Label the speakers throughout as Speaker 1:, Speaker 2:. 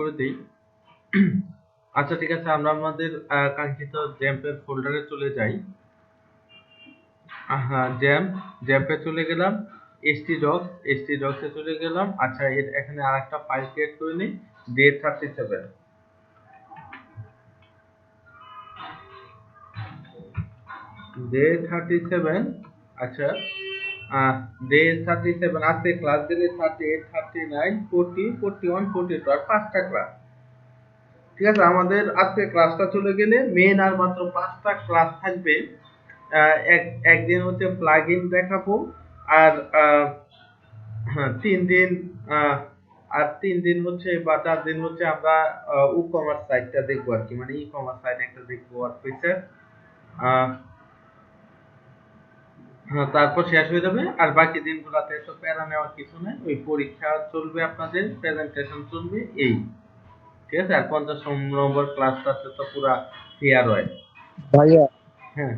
Speaker 1: করে দেই। আচ্ছা ঠিক আছে, আমরা আমাদের কাঙ্ক্ষিত জ্যাম্পের ফোল্ডারে চলে যাই। হ্যাঁ, জ্যাম্পে চলে গেলাম। htdocs এ চলে গেলাম। আচ্ছা, এখানে আরেকটা ফাইল ক্রিয়েট করে নিই, day37 day37। আচ্ছা, day37 আছে ক্লাস দিলে 38 39 40 41 42 আর 5টা ক্লাস। ঠিক আছে, আমাদের আজকে ক্লাসটা চলে গেলে মেন আর মাত্র 5টা ক্লাস থাকবে। একদিন হচ্ছে প্লাগইন দেখাবো, আর হ্যাঁ, 3 দিন আহ, আর 3 দিন হচ্ছে বা 4 দিন হচ্ছে আমরা ই কমার্স সাইটটা দেখবো আর কি, মানে ই কমার্স সাইট একটা দেখবো ওয়ার্ডপ্রেসের। হ্যাঁ, তারপর শেষ হয়ে যাবে। আর বাকি দিনগুলোতে তো প্যারা নেওয়ার কিছু নেই, ওই পরীক্ষা চলবে, আপনাদের প্রেজেন্টেশন চলবে এই। ঠিক আছে, আর 50 নম্বর ক্লাসটাতে তো পুরা ক্লিয়ার হয়।
Speaker 2: ভাইয়া,
Speaker 1: হ্যাঁ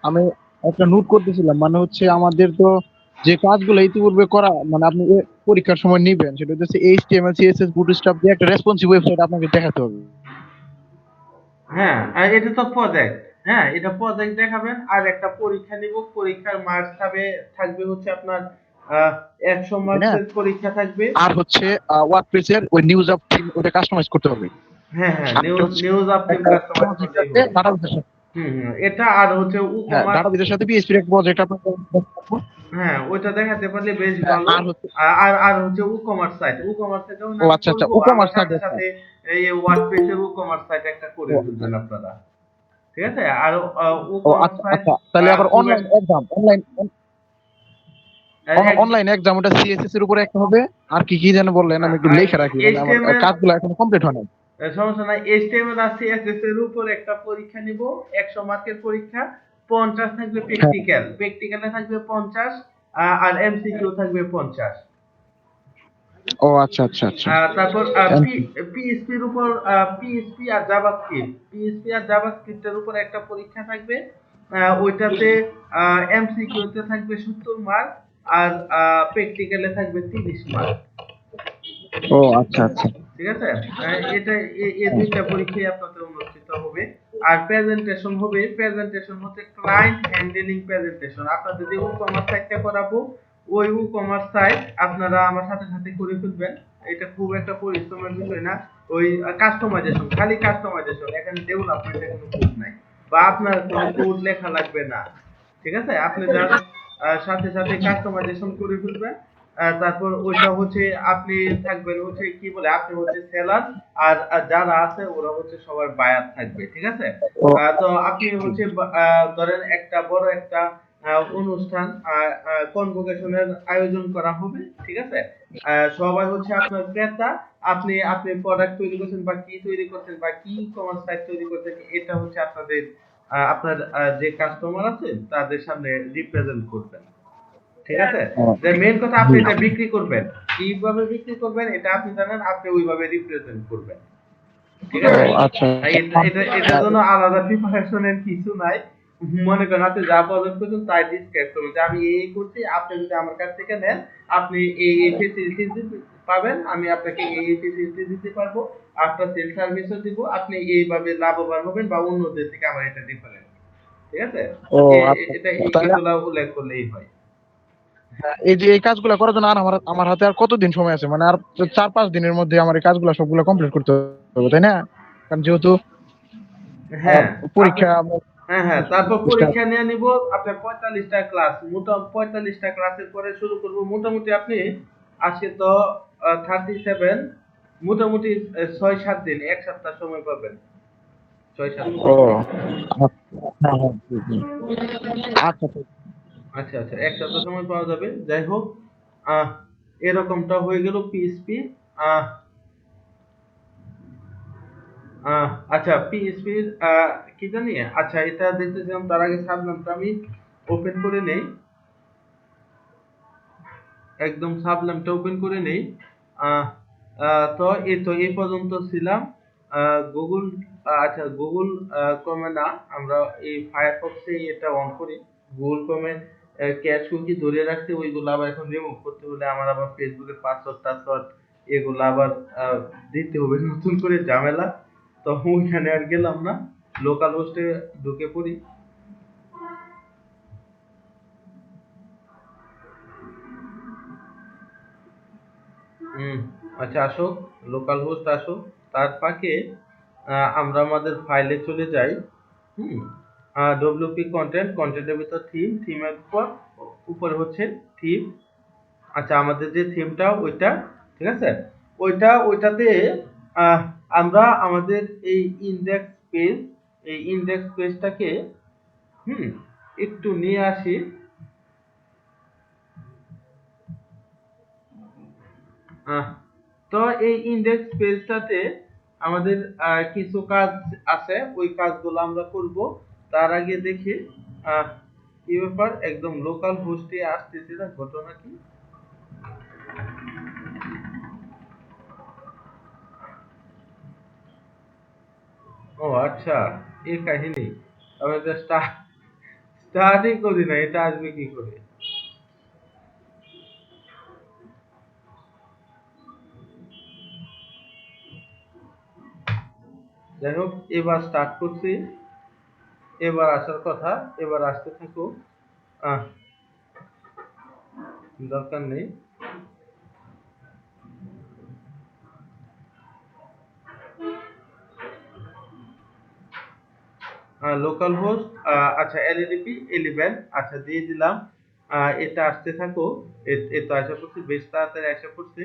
Speaker 2: আমি একটা নোট করতেছিলাম, মানে হচ্ছে আমাদের তো যে কাজগুলো ইতিপূর্বে করা, মানে আপনি পরীক্ষার সময় নিবেন, সেটা হচ্ছে এইচটিএমএল সিএসএস বুটস্ট্র্যাপ দিয়ে একটা রেসপন্সিভ ওয়েবসাইট আপনাকে দেখাতে হবে।
Speaker 1: হ্যাঁ, আর এটা তো প্রজেক্ট। হ্যাঁ, এটা প্রজেক্ট দেখাবেন, আর একটা পরীক্ষা নিব, পরীক্ষার মার্কস থাকবে হচ্ছে আপনার আহ 100
Speaker 2: তাই না?
Speaker 1: মার্কসের পরীক্ষা থাকবে।
Speaker 2: আর হচ্ছে ওয়ার্ডপ্রেসের ওই নিউজ অফ থিম ওটা কাস্টমাইজ করতে হবে।
Speaker 1: হ্যাঁ হ্যাঁ,
Speaker 2: আর
Speaker 1: নিউজ
Speaker 2: হচ্ছে
Speaker 1: নিউজ আপ থিম
Speaker 2: একটা
Speaker 1: কাস্টমাইজ
Speaker 2: প্রজেক্ট
Speaker 1: করলেই
Speaker 2: আছে
Speaker 1: হবে।
Speaker 2: ডাটাবেসের সাথে।
Speaker 1: এটা আর হচ্ছে
Speaker 2: হ্যাঁ,
Speaker 1: ই-কমার্স।
Speaker 2: ডাটাবেসের সাথে পিএইচপির একটা প্রজেক্ট আপনাকে দেখাবো।
Speaker 1: হ্যাঁ, ওইটা দেখাতে পারলে বেশ
Speaker 2: হ্যাঁ,
Speaker 1: ভালো।
Speaker 2: আর হচ্ছে
Speaker 1: আর হচ্ছে ই কমার্স সাইট যখন
Speaker 2: ও
Speaker 1: আমি
Speaker 2: আচ্ছা আচ্ছা,
Speaker 1: করব,
Speaker 2: ই
Speaker 1: আমার
Speaker 2: কমার্স
Speaker 1: সাথে
Speaker 2: থাকবে একটা।
Speaker 1: সাথে এই ওয়ার্ডপ্রেসের ই কমার্স সাইট একটা করে
Speaker 2: ও
Speaker 1: ফেলবেন আপনারা। ঠিক আছে, আর ই
Speaker 2: ও
Speaker 1: কমার্স
Speaker 2: আচ্ছা
Speaker 1: সাইট
Speaker 2: আচ্ছা, তাহলে আবার
Speaker 1: খুব
Speaker 2: অনলাইন এক্সাম,
Speaker 1: এক
Speaker 2: অনলাইন এক্সাম ওটা সিএসএস এর উপরে একটা হবে। আর কি কি যেন বললেন, আমি একটু
Speaker 1: আর
Speaker 2: লিখে রাখি, মানে আমার
Speaker 1: এইচটিএমএল,
Speaker 2: কাজগুলো এখনো কমপ্লিট হয় নাই।
Speaker 1: সমস্যা নাই, এইচটিএমএল আর সিএসএস এর উপর একটা পরীক্ষা নিব, 100 মার্কের পরীক্ষা। 50 থাকবে
Speaker 2: হ্যাঁ।
Speaker 1: প্র্যাকটিক্যালে থাকবে 50, আর এমসিকিউ থাকবে 50।
Speaker 2: ও আচ্ছা আচ্ছা আচ্ছা।
Speaker 1: তারপর
Speaker 2: এম-
Speaker 1: পিএইচপির উপর পিএইচপি আর জাভাস্ক্রিপ্টের উপর একটা পরীক্ষা থাকবে। ওইটাতে এমসিকিউ তে থাকবে 70 মার্ক, আর প্র্যাকটিক্যালে থাকবে 30 মার্ক।
Speaker 2: ও আচ্ছা আচ্ছা।
Speaker 1: ঠিক আছে, এটা এই
Speaker 2: হ্যাঁ।
Speaker 1: দুইটা পরীক্ষায় আপনাদের অনুষ্ঠিত হবে। আর প্রেজেন্টেশন হচ্ছে ক্লায়েন্ট হ্যান্ডলিং প্রেজেন্টেশন। আপনাদের যে ই-কমার্স সাইটটা করাবো, ওই ই-কমার্স সাইট আপনারা আমার সাথে সাথে করে ফেলবেন। এটা খুব একটা পরিশ্রমের বিষয় না। ওই কাস্টমাইজেশন, খালি কাস্টমাইজেশন, এখানে ডেভেলপমেন্টের কোনো কোড নাই, বা আপনার কোনো কোড লেখা লাগবে না। ঠিক আছে, আপনি জাস্ট সাথে সাথে কাস্টমাইজেশন করে ফেলবেন। তারপর ওইটা হচ্ছে আপনি থাকবেন হচ্ছে কি বলে, আপনি হচ্ছে সেলার, আর যারা আছে ওরা হচ্ছে সবার বায়ার থাকবে। ঠিক আছে,
Speaker 2: ও
Speaker 1: তো আপনি হচ্ছে ধরেন একটা বড় একটা অনুষ্ঠান, কনভোকেশনের আয়োজন করা হবে। ঠিক আছে, সবাই হচ্ছে আপনার ক্রেতা। আপনি আপনি প্রোডাক্ট তৈরি করছেন বা কি তৈরি করছেন বা কি কমার্স সাইট তৈরি করছেন, এটা হচ্ছে আপনাদের আপনার যে কাস্টমার আছে তাদের সামনে রিপ্রেজেন্ট করবেন। ঠিক আছে,
Speaker 2: ও,
Speaker 1: যে মেইন কথা, আপনি
Speaker 2: জি।
Speaker 1: এটা বিক্রি করবেন, কিভাবে বিক্রি করবেন এটা আপনি জানেন, আপনি ওইভাবে রিপ্রেজেন্ট করবেন। ঠিক
Speaker 2: ও
Speaker 1: আছে,
Speaker 2: আচ্ছা আচ্ছা।
Speaker 1: এটার জন্য আলাদা প্রিপারেশনের কিছু নাই। মনে করেন আপনি যা প্রজেক্ট করছেন তাই ডিসক্রাইব করবেন, যে আমি এই করছি, আপনি যদি আমার কাছ থেকে নেন আপনি এই ফেসিলিটি পাবেন, আমি আপনাকে এই ফেসিলিটি দিতে পারবো, আপনার সেল সার্ভিসও দিব, আপনি এইভাবে লাভবান হবেন বা অন্যদের থেকে আমার এটা ডিফারেন্ট। ঠিক আছে,
Speaker 2: ও আচ্ছা
Speaker 1: এটা
Speaker 2: আচ্ছা। তাহলে
Speaker 1: এগুলা উল্লেখ করলেই হয়।
Speaker 2: এই যে এই কাজগুলো করার জন্য আর আমার আমার হাতে আর কতদিন সময় আছে? মানে আর 4-5 দিনের মধ্যে আমার এই কাজগুলো সবগুলো কমপ্লিট করতে হবে, তাই না? কারণ যেহেতু
Speaker 1: হ্যাঁ, আপনি
Speaker 2: পরীক্ষা
Speaker 1: হ্যাঁ হ্যাঁ, তারপর পরীক্ষা নিয়ে নিব। আপনার 45টা ক্লাস, মোটামুটি 45টা ক্লাসের পরে শুরু করব। মোটামুটি আপনি আজকে তো 37, মোটামুটি 6-7 দিন, 1 সপ্তাহ সময় পাবেন। 6-7 দিন।
Speaker 2: ও আচ্ছা, হ্যাঁ হ্যাঁ, জি, জি। আচ্ছা ঠিক
Speaker 1: আচ্ছা আচ্ছা, 1 সপ্তাহ সময় পাওয়া যাবে। যাই হোক, আহ এরকমটা হয়ে গেল পিএসপি। আহ আচ্ছা, পিএইচপির কি জানি, আচ্ছা এটা দেখতেছিলাম, তার আগে সাবনামটা আমি ওপেন করে নেই, একদম সাবনামটা ওপেন করে নেই। আহ, তো এই পর্যন্ত ছিলাম। গুগল, আচ্ছা গুগল ক্রমে না, আমরা এই ফায়ারফক্সে এটা অন করি। গুগল ক্রমে ক্যাশ কুকি ধরে রাখতে, ওইগুলো আবার এখন রিমুভ করতে হলে আমার আবার ফেসবুকের পাসওয়ার্ড টাসওয়ার্ড এগুলো আবার দিতে হবে নতুন করে ঝামেলা, তো ওইখানে আর গেলাম না, লোকাল হোস্টে ঢুকে পড়ি। হুম, আচ্ছা আসো, লোকাল হোস্ট আসো। তার ফাঁকে আমরা আমাদের ফাইলে চলে যাই। হুম, ডব্লিউপি কন্টেন্ট, কন্টেন্টের ভিতর থিম, থিমের উপর উপরে হচ্ছে থিম। আচ্ছা আমাদের যে থিমটা ওইটা, ঠিক আছে, ওইটাতে আহ, আমরা আমাদের এই ইন্ডেক্স পেজ, এই ইন্ডেক্স পেজটাকে হুম একটু নিয়ে আসি। আহ, তো এই ইন্ডেক্স পেজটাতে আমাদের কিছু কাজ আছে, ওই কাজগুলো আমরা করব। তার আগে দেখি আহ, কি ব্যাপার, একদম লোকাল হোস্টে আসতেছে না, ঘটনা কি? ও আচ্ছা, এই কাহিনী। আমরা স্টার্টই করি না, এটা আসবে কি করে? যাই হোক, এবার স্টার্ট করছি, এবার আসার কথা, এবার আসতে থাকুক। আহ, দরকার নেই। লোকাল হোস্ট, আচ্ছা এলএডিপি 11, আচ্ছা দিয়ে দিলাম। এটা আসতে থাকো। এটা আশা করছি বেশ তাড়াতাড়ি আশা করছি।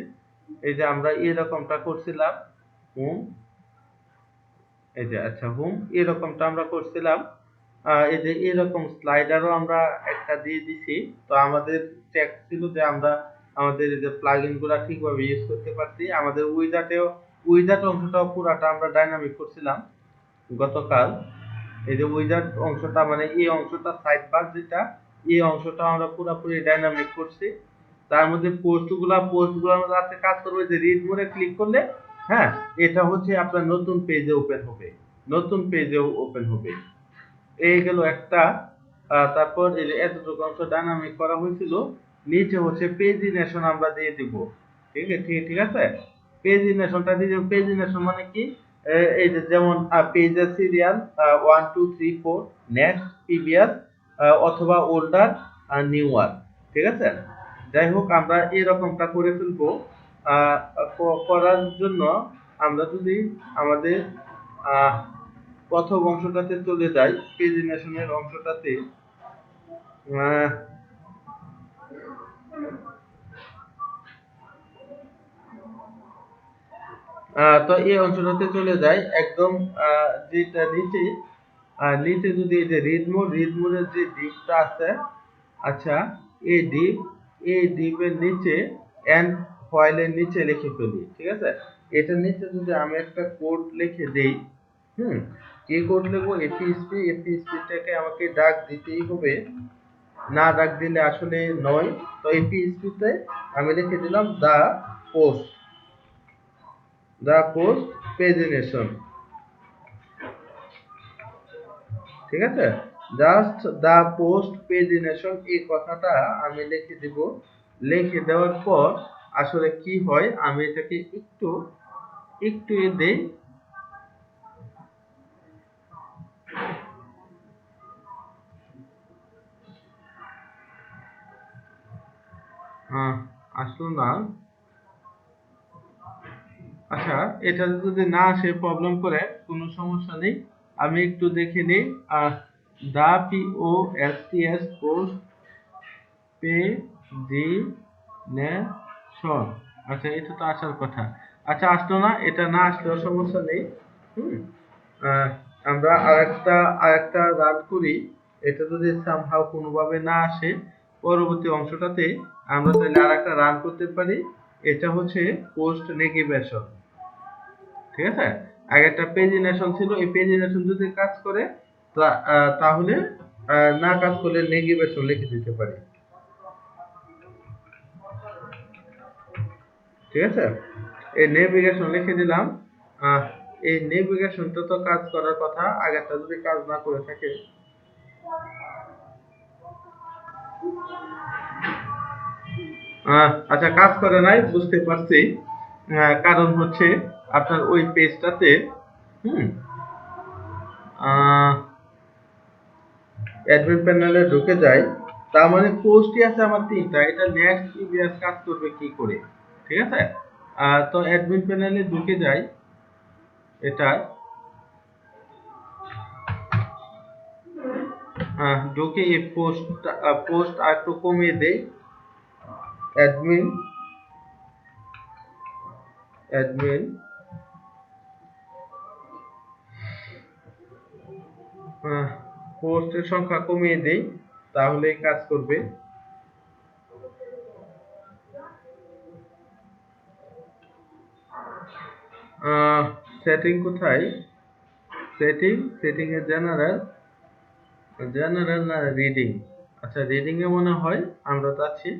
Speaker 1: এই যে আমরা এরকমটা করছিলাম, হোম, এই যে আচ্ছা হোম এরকমটা আমরা করছিলাম। এই যে এরকম স্লাইডারও আমরা একটা দিয়ে দিছি। তো আমাদের চেক ছিল যে আমরা আমাদের এই যে প্লাগইন গুলা ঠিকভাবে ইউজ করতে পারছি। আমাদের উইজার্ড অংশটাও পুরাটা আমরা ডাইনামিক করছিলাম গতকাল। এই যে উইজার্ড অংশটা মানে এই অংশটা সাইড বার যেটা, এই অংশটা আমরা পুরোপুরি ডাইনামিক করছি। তার মধ্যে পোস্টগুলোর মধ্যে আপনি কাজ করবে যে রিড মোডে ক্লিক করলে, হ্যাঁ, এটা হচ্ছে আপনার নতুন পেজে ওপেন হবে, নতুন পেজে ওপেন হবে। এই গেল একটা। তারপর এই যে এতটুকু অংশ ডাইনামিক করা হয়েছিল, নিচে হচ্ছে পেজিনেশন আমরা দিয়ে দিব। ঠিক আছে, ঠিক আছে, পেজিনেশনটা দিয়ে দিব। পেজিনেশন মানে কি? এই যে যেমন পেজের সিরিয়াল 1 2 3 4, নেক্সট, প্রিভিয়াস, অথবা ওল্ডার আর নিউয়ার, ঠিক আছে। যাই হোক আমরা এরকমটা করে ফেলবো। আহ, করার জন্য আমরা যদি আমাদের আহ, প্রথম অংশটাতে চলে যাই, পেজিনেশনের অংশটাতে, আহ, তো এই অংশটাতে চলে যাই একদম। যেটা নিচে, নিচে যদি এই যে রিড মোডের যে ডিপটা আছে, আচ্ছা এই ডিপ, এই ডিপের নিচে এন্ড ফয়েলের নিচে লিখে ফেলি, ঠিক আছে। এটার নিচে যদি আমি একটা কোড লিখে দেই, হুম, কি কোড লিখবো? এপিএসপি টাকে আমাকে ডাক দিতেই হবে, না ডাক দিলে আসলে নয়। তো এপিএসপি তে আমি লিখে দিলাম পোস্ট পোস্ট পেজিনেশন, ঠিক আছে। জাস্ট পোস্ট পেজিনেশন, এই কথাটা আমি লিখে দিব। লিখে দেওয়ার পর আসলে কি হয়, আমি এটাকে একটু একটু এ দেই। আসলো না। আচ্ছা, এটা যদি না আসে প্রবলেম করে, কোনো সমস্যা নেই। আমি একটু দেখে নিই। দা পোস্ট পোস্ট পেজিনেশন, আচ্ছা এটা তো আসার কথা। আচ্ছা আসলো না, এটা না আসলেও সমস্যা নেই। হুম, আহ, আমরা আরেকটা রান করি। এটা যদি সামহাও কোনোভাবে না আসে, পরবর্তী অংশটাতে আমরা তাহলে আরেকটা রান করতে পারি। এটা হচ্ছে পোস্ট নেগেটিভেশন, ঠিক আছে। আগেরটা পেজিনেশন ছিল, এই পেজিনেশন যদি কাজ করে তাহলে না কাজ করলে নেগেটিভেশন লিখে দিতে পারি, ঠিক আছে। এই নেভিগেশন লিখে দিলাম। আহ, এই নেভিগেশনটা তো কাজ করার কথা, আগেরটা যদি কাজ না করে থাকে। আচ্ছা কাজ করে নাই বুঝতে পারছি। কারণ হচ্ছে আপনার ওই পেজটাতে হুম অ্যাডমিন প্যানেলে ঢুকে যাই, তার মানে পোস্টই আছে আমার তিনটা, এটা নেক্সট ইবিএস কাজ করবে কি করে, ঠিক আছে? তো অ্যাডমিন প্যানেলে ঢুকে যাই, এটা ঢুকে এই পোস্ট আর একটু কমিয়ে দেই, অ্যাডমিন অ্যাডমিন পোস্টের সংখ্যা কমিয়ে দেই, তাহলে কাজ করবে। সেটিং কোথায়, সেটিং এ জেনারেল না রিডিং, আচ্ছা রিডিং এ মনে হয় আমরা যাচ্ছি,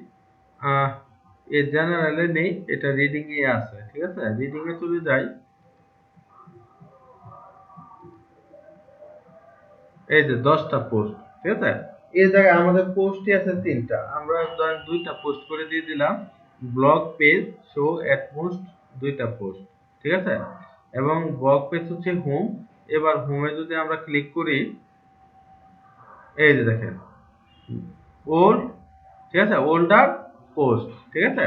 Speaker 1: এই জেনারেলে নেই, এটা রিডিং এ আছে, ঠিক আছে? রিডিং এ চলে যাই, এই যে 10টা পোস্ট, ঠিক আছে? এই জায়গায় আমাদের পোস্টই আছে তিনটা, আমরা ধরেন দুইটা পোস্ট করে দিয়ে দিলাম, ব্লগ পেজ শো এট মোস্ট দুইটা পোস্ট, ঠিক আছে? এবং ব্লগ পেজ হচ্ছে হোম, এবার হোমে যদি আমরা ক্লিক করি, এই যে দেখেন ওল্ড, ঠিক আছে, ওল্ডার পোস্ট, ঠিক আছে?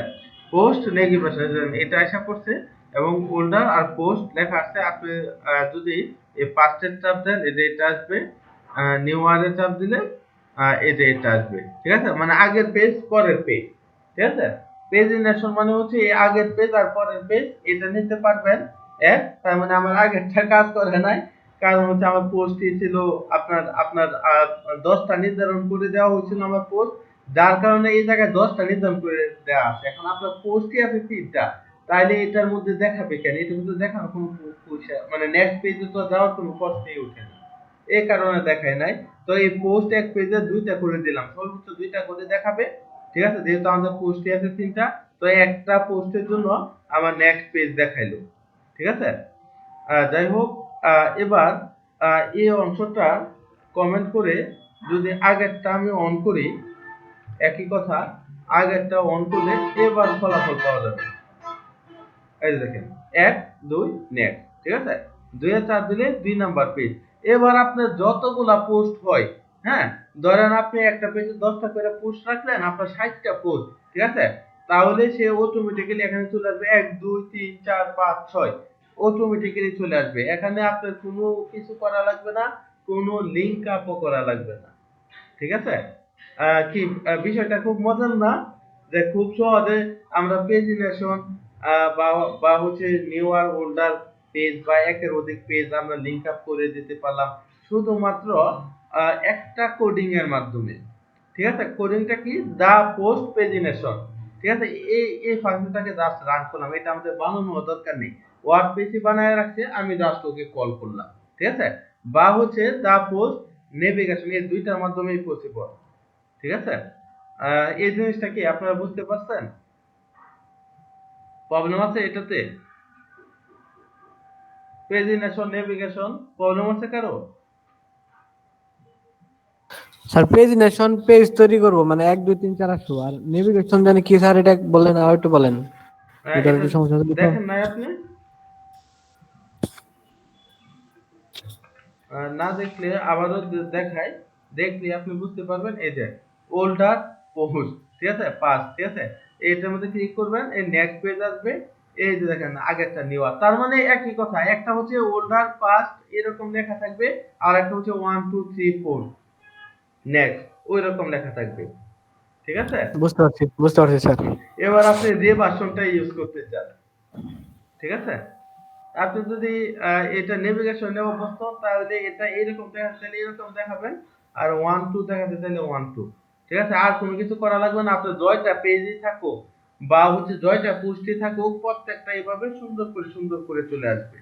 Speaker 1: পোস্ট নেগিভেশন এটা আসা পড়ছে, এবং ওল্ডার আর পোস্ট লেখা আছে। আপনি যদি এই ফার্স্টের চাপ দেন, এই যে এটা আসবে, নিউ এর চাপ দিলে এই যে এটা আসবে, ঠিক আছে? মানে আগের পেজ পরের পেজ, ঠিক আছে? পেজ ইনডেক্সন মানে হচ্ছে এই আগের পেজ আর পরের পেজ এটা নিতে পারবেন এক, তার মানে আমার আগেরটা কাজ করে নাই, কারণ হচ্ছে আমার পোস্টই ছিল আপনার আপনার 10টা নির্ধারণ করে দেওয়া হয়েছিল আমার পোস্ট, যার কারণে এই জায়গায় 10টা নির্ধারণ করে দেওয়া আছে। এখন আপনার পোস্টই আছে 3টা, তাইলে এটার মধ্যে দেখাবে কেন? এটার মধ্যে দেখানোর কোনো পয়সা মানে নেক্সট পেজে তো যাওয়ার কোনো প্রশ্নই ওঠে না, এই কারণে দেখায় নাই। তো এই পোস্ট এক পেজে দুইটা করে দিলাম, সর্বোচ্চ দুইটা করে দেখাবে, ঠিক আছে? যেহেতু আমাদের পোস্টই আছে 3টা, তো একটা পোস্টের জন্য আমার নেক্সট পেজ দেখাইলো, ঠিক আছে? যাই হোক, এবার এই অংশটা কমেন্ট করে যদি আগেরটা আমি অন করি, একই কথা, আগেরটা অন করলে এবার ফলাফল পাওয়া যাবে। এই যে দেখেন 1 2 নেক্সট, ঠিক আছে? 2 এ 4 দিলে 2 নাম্বার পেজ। এবার আপনার যতগুলা পোস্ট হয়, হ্যাঁ, ধরেন আপনি একটা পেজে 10টা করে পোস্ট রাখলেন, আপনার 60টা পোস্ট, ঠিক আছে? তাহলে সে অটোমেটিক্যালি এখানে চলে আসবে 1 2 3 4 5 6, অটোমেটিক্যালি চলে আসবে। এখানে আপনার কোনো কিছু করা লাগবে না, কোনো লিংক আপও করা লাগবে না, ঠিক আছে? কি বিষয়টা খুব মজার না, যে খুব সহজে আমরা পেজিনেশন বা বা হচ্ছে নিউ আর ওল্ডার পেজ বা একের অধিক পেজ আমরা লিংক আপ করে দিতে পারলাম শুধুমাত্র একটা কোডিং এর মাধ্যমে, ঠিক আছে? কোডিংটা কি, দা পোস্ট পেজিনেশন, ঠিক আছে? এই ফাংশনটাকে জাস্ট রান করলাম, এটা আমাদের বানানোর দরকার নেই, ওয়ার্ড পেজই বানায় রাখছে, আমি জাস্ট ওকে কল করলাম, ঠিক আছে? বা হচ্ছে দা পোস্ট নেভিগেশন, এই দুইটার মাধ্যমেই পসিবল, ঠিক আছে? এই জিনিসটা কি আপনারা বুঝতে পারছেন? প্রবলেম আছে এটাতে? পেজিনেশন নেভিগেশন প্রবলেম আছে কারো?
Speaker 3: স্যার প্রেজেন্টেশন পেজ তৈরি করব মানে 1 2 3 4 আসবো, আর নেভিগেশন জানি কি স্যার, এটা বলেন আর একটু বলেন, এটার
Speaker 1: এটা
Speaker 3: কি সমস্যা হচ্ছে তো?
Speaker 1: দেখেন নাই আপনি? না দেখলে আবারও দেখাই, দেখলে আপনি বুঝতে পারবেন। এই যে ওল্ডার পোস্ট, ঠিক আছে, পাস, ঠিক আছে, এইটার মধ্যে ক্লিক করবেন, এই নেক্সট পেজ আসবে, এই যে দেখেন আগেরটা নেওয়া, তার মানে একই কথা, একটা হচ্ছে ওল্ডার পাস্ট এরকম লেখা থাকবে, আর একটা হচ্ছে 1 2 3 4 নেক্সট ওই রকম লেখা থাকবে, ঠিক আছে?
Speaker 3: বুঝতে পারছি স্যার।
Speaker 1: এবার আপনি যে ভার্সনটা ইউজ করতে চান, ঠিক আছে? আপনি যদি এটা নেভিগেশনে অভ্যস্ত, তাহলে এটা এরকম দেখাতে চাইলে এরকম দেখাবেন, আর 1 2 দেখাতে চাইলে 1 2, ঠিক আছে? আর কোনো কিছু করা লাগবে না, আপনার জয়টা পেজই থাকুক বা হচ্ছে জয়টা পোস্টে থাকুক, প্রত্যেকটা এইভাবে সুন্দর করে চলে আসবে,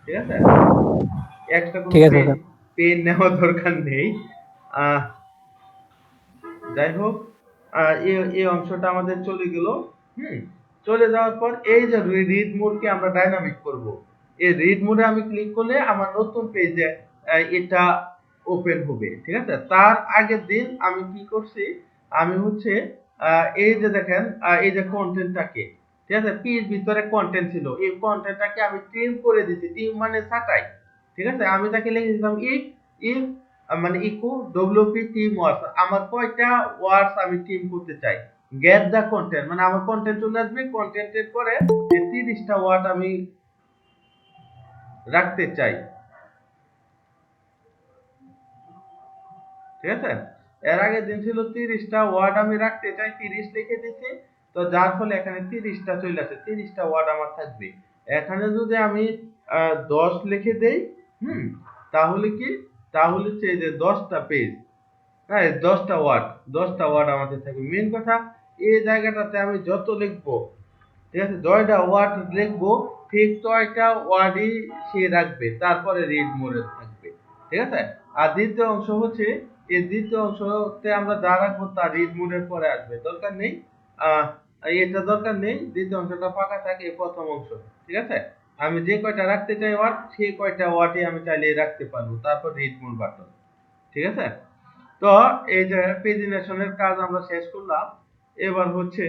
Speaker 1: ঠিক আছে? একটা কোনো
Speaker 3: ঠিক আছে স্যার।
Speaker 1: পেন নেওয়ার দরকার নেই। আহ যাই হোক, এই অংশটা আমাদের চলে গেল। হুম, চলে যাওয়ার পর এই যে রিড মোডকে আমরা ডাইনামিক করব, এই রিড মোডে আমি ক্লিক করলে আমার নতুন পেজে এটা ওপেন হবে, ঠিক আছে? তার আগের দিন আমি কি করছি, আমি হচ্ছে এই যে দেখেন এই যে কন্টেন্টটাকে ঠিক আছে, পির ভিতরে কন্টেন্ট ছিল, এই কন্টেন্টটাকে আমি ট্রিম করে দিছি, ট্রিম মানে ছাঁটাই। ঠিক আছে, আমি তাকে লিখে দিলাম ইফ ইফ মানে ইকো ডব্লিউপি টিম ওয়ার্ডস, আমার কয়টা ওয়ার্ডস আমি ট্রিম করতে চাই, গেট দা কন্টেন্ট মানে আমার কন্টেন্ট চলে আসবে, কন্টেন্টের পরে যে 30টা ওয়ার্ড আমি রাখতে চাই। ঠিক আছে, এর আগে দিন ছিল 30টা ওয়ার্ড আমি রাখতে চাই, 30 লিখে দিছি, তো যার ফলে এখানে 30টা চলে আসে, 30টা ওয়ার্ড আমার থাকবে। এখানে যদি আমি 10 লিখে দেই, তাহলে কি, তাহলে হচ্ছে এই যে 10টা পেজ, হ্যাঁ 10টা ওয়ার্ড, 10টা ওয়ার্ড আমাদের থাকবে। মেন কথা এই জায়গাটাতে আমি যত লিখবো, ঠিক আছে, জয়টা ওয়ার্ড লিখবো, ঠিক তয়টা ওয়ার্ডই সে রাখবে, তারপরে রিড মোডে থাকবে। ঠিক আছে, আর দ্বিতীয় অংশ হচ্ছে, এই দ্বিতীয় অংশতে আমরা যা রাখবো তা রিড মোডের পরে আসবে, দরকার নেই আহ এটা দরকার নেই, দ্বিতীয় অংশটা ফাঁকা থাকে এই প্রথম অংশ। ঠিক আছে, আমি যে কয়টা রাখতে চাই ওয়ার্ড, সেই কয়টা ওয়ার্ডই আমি চাইলে রাখতে পারবো, তারপর রিড মোড বাটন। ঠিক আছে, তো এই যে পেজিনেশনের কাজ আমরা শেষ করলাম। এবার হচ্ছে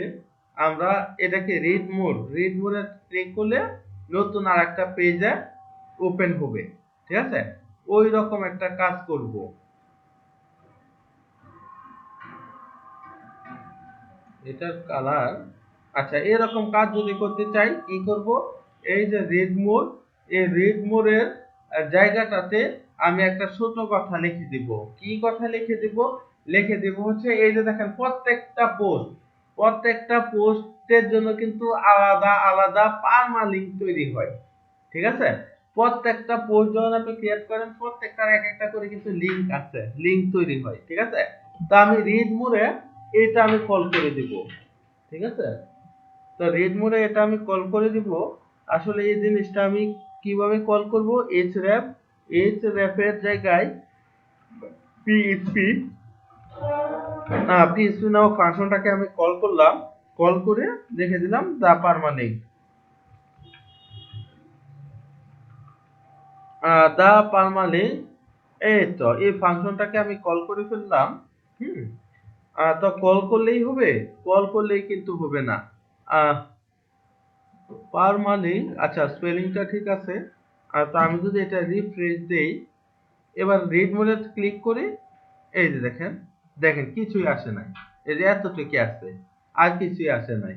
Speaker 1: আমরা এটাকে রিড মোডে ক্লিক করলে নতুন আর একটা পেজে ওপেন হবে। ঠিক আছে, ওই রকম একটা কাজ করব। এটার কালার, আচ্ছা এরকম কাজ যদি করতে চাই কি করব, এই যে রিড মোড, এই রিড মোডের জায়গাটাতে আমি একটা ছোট কথা লিখে দিব। কি কথা লিখে দিব, লিখে দিব হচ্ছে এই যে দেখেন প্রত্যেকটা পোস্টের জন্য কিন্তু আলাদা আলাদা পারমালিঙ্ক তৈরি হয়। ঠিক আছে, প্রত্যেকটা পোস্ট যখন আপনি ক্রিয়েট করেন, প্রত্যেকটার এক একটা করে কিন্তু লিংক আছে, লিংক তৈরি হয়। ঠিক আছে, তো আমি রিড মোডে এটা আমি কল করে দিব। ঠিক আছে, তো রিড মোডে এটা আমি কল করে দিব। আসলে এই জিনিসটা আমি কিভাবে কল করব, href এর জায়গায় পিএইচপি পিএইচপি নামক ফাংশনটাকে আমি কল করলাম, কল করে লিখে দিলাম দা পারমানেন্ট, দা পারমানেন্ট, এই তো এই ফাংশনটাকে আমি কল করে ফেললাম। হুম তো কল করলেই হবে, কল করলেই কিন্তু হবে না। পারমানেন্ট, আচ্ছা স্পেলিংটা ঠিক আছে। তো আমি যদি এটা রিফ্রেশ দেই, এবার রিড মোডে ক্লিক করি, এই যে দেখেন, দেখেন কিছুই আসে নাই, এই যে এতটুকু আসছে, আর কিছুই আসে নাই।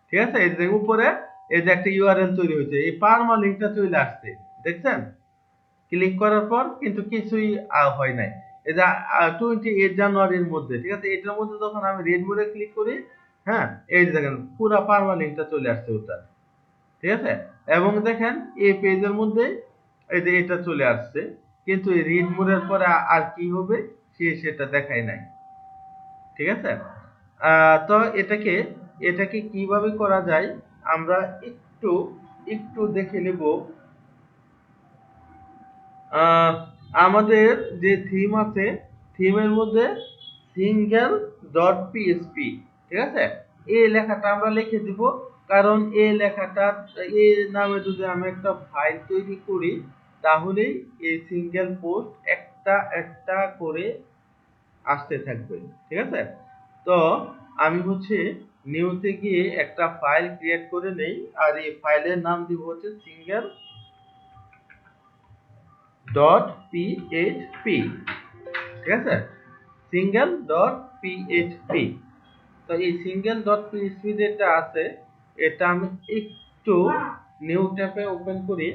Speaker 1: ঠিক আছে, এই যে উপরে এই যে একটা ইউআরএল তৈরি হয়েছে, এই পারমালিঙ্কটা চলে আসছে, দেখছেন, ক্লিক করার পর কিন্তু কিছুই হয় নাই। এই যে 28 জানুয়ারির মধ্যে, ঠিক আছে, এটার মধ্যে যখন আমি রিড মোডে ক্লিক করি, হ্যাঁ এই যে দেখেন পুরো পারমালিঙ্কটা চলে আসছে ওটা। ঠিক আছে, এবং দেখেন এই পেজের মধ্যে এই যে এটা চলে আসছে, কিন্তু এই রিড মোডের পরে আর কি হবে সেটা দেখায় নাই। ঠিক আছে, তো এটাকে কিভাবে করা যায় আমরা একটু একটু দেখে নেব। আমাদের যে থিম আছে, থিমের মধ্যে সিঙ্গেল ডট পিএসপি, ঠিক আছে, এই লেখাটা আমরা লিখে দিব, কারণ এই লেখাটা এই নামে যদি আমি একটা ফাইল তৈরি করি, তাহলেই এই সিঙ্গেল পোস্ট একটা একটা করে আসতে থাকবে। ঠিক আছে, তো আমি হচ্ছে নিউতে গিয়ে একটা ফাইল ক্রিয়েট করে নেই, আর এই ফাইলের নাম দিব হচ্ছে সিঙ্গেল ডট পিএইচপি। ঠিক আছে, সিঙ্গেল ডট পিএইচপি। তো এই সিঙ্গেল ডট পিএইচপি যেটা আছে, এটা আমি একটু নিউ ট্যাবে ওপেন করি।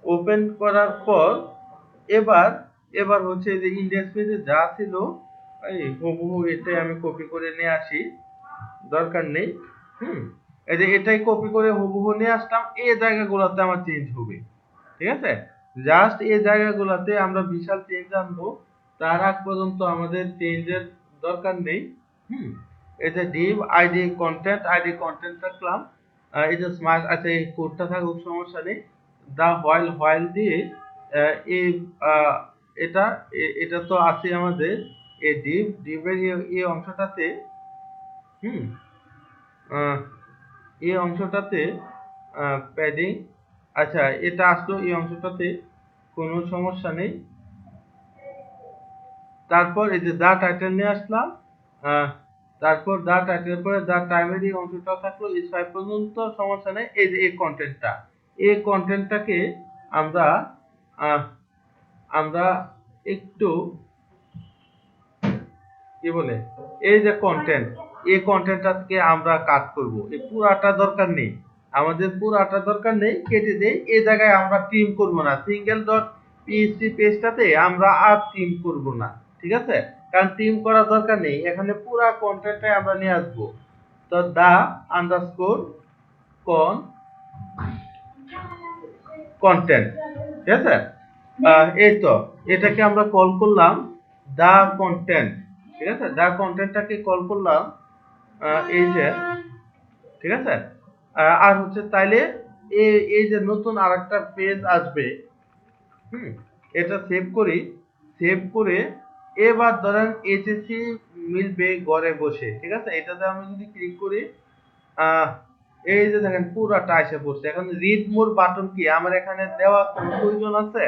Speaker 1: ওপেন করার পর এবার এবার হচ্ছে যে ইন্ডেক্স পেজে যা ছিল এই হুবহু এটাই আমি কপি করে নিয়ে আসি, দরকার নেই। হুম এই যে এটাই কপি করে হুবহু নিয়ে আসলাম, এই জায়গাগুলোতে আমার চেঞ্জ হবে। ঠিক আছে, জাস্ট এই জায়গাগুলোতে আমরা বিশাল চেঞ্জ আনবো, তার আগ পর্যন্ত আমাদের চেঞ্জের দরকার নেই। হুম এই যে ডিভ আইডি কন্টেন্ট রাখলাম, এই যে স্মার্ট, আচ্ছা এই কোডটা থাকুক সমস্যা নেই। দা হোয়াইল দিয়ে এই এটা এটা তো আছে আমাদের এই ডিভের এই অংশটাতে। হুম আহ, এই অংশটাতে প্যাডিং, আচ্ছা এটা আসলো এই অংশটাতে, কোনো সমস্যা নেই। তারপর এই যে দা টাইটেল নিয়ে আসলাম, তারপর দা টাইটেলের পরে দা প্রাইমারি অংশটা থাকলো ইজ 5 পর্যন্ত, সমস্যা নেই। এই যে এই কন্টেন্টটাকে আমরা আহ, আমরা একটু কি বলে, এই যে কন্টেন্ট, এই কন্টেন্টটাকে আমরা কাট করব। এই পুরাটা দরকার নেই, আমাদের পুরাটা দরকার নেই, কেটে দেই। এই জায়গায় আমরা ট্রিম করব না, সিঙ্গেল ডট পিএইচপি পেজটাতে আমরা আর ট্রিম করব না, ঠিক আছে? কারণ ট্রিম করার দরকার নেই, এখানে পুরা কন্টেন্টটাই আমরা নিয়ে আসবো। তো দা আন্ডারস্কোর কন কন্টেন্ট, ঠিক আছে? এই তো, এটাকে আমরা কল করলাম দা কন্টেন্ট, ঠিক আছে? দা কন্টেন্টটাকে কল করলাম এই যে, ঠিক আছে? আর হচ্ছে তাইলে এই যে নতুন আরেকটা পেজ আসবে, হুম, এটা সেভ করি। সেভ করে এবার ধরেন এইচএসসি মিলবে ঘরে বসে, ঠিক আছে? এটাতে আমি যদি ক্লিক করি, আহ, এই যে দেখেন পুরাটা এসে পড়ছে। এখন রিড মোর বাটন কি আমার এখানে দেওয়া কোনো প্রয়োজন আছে?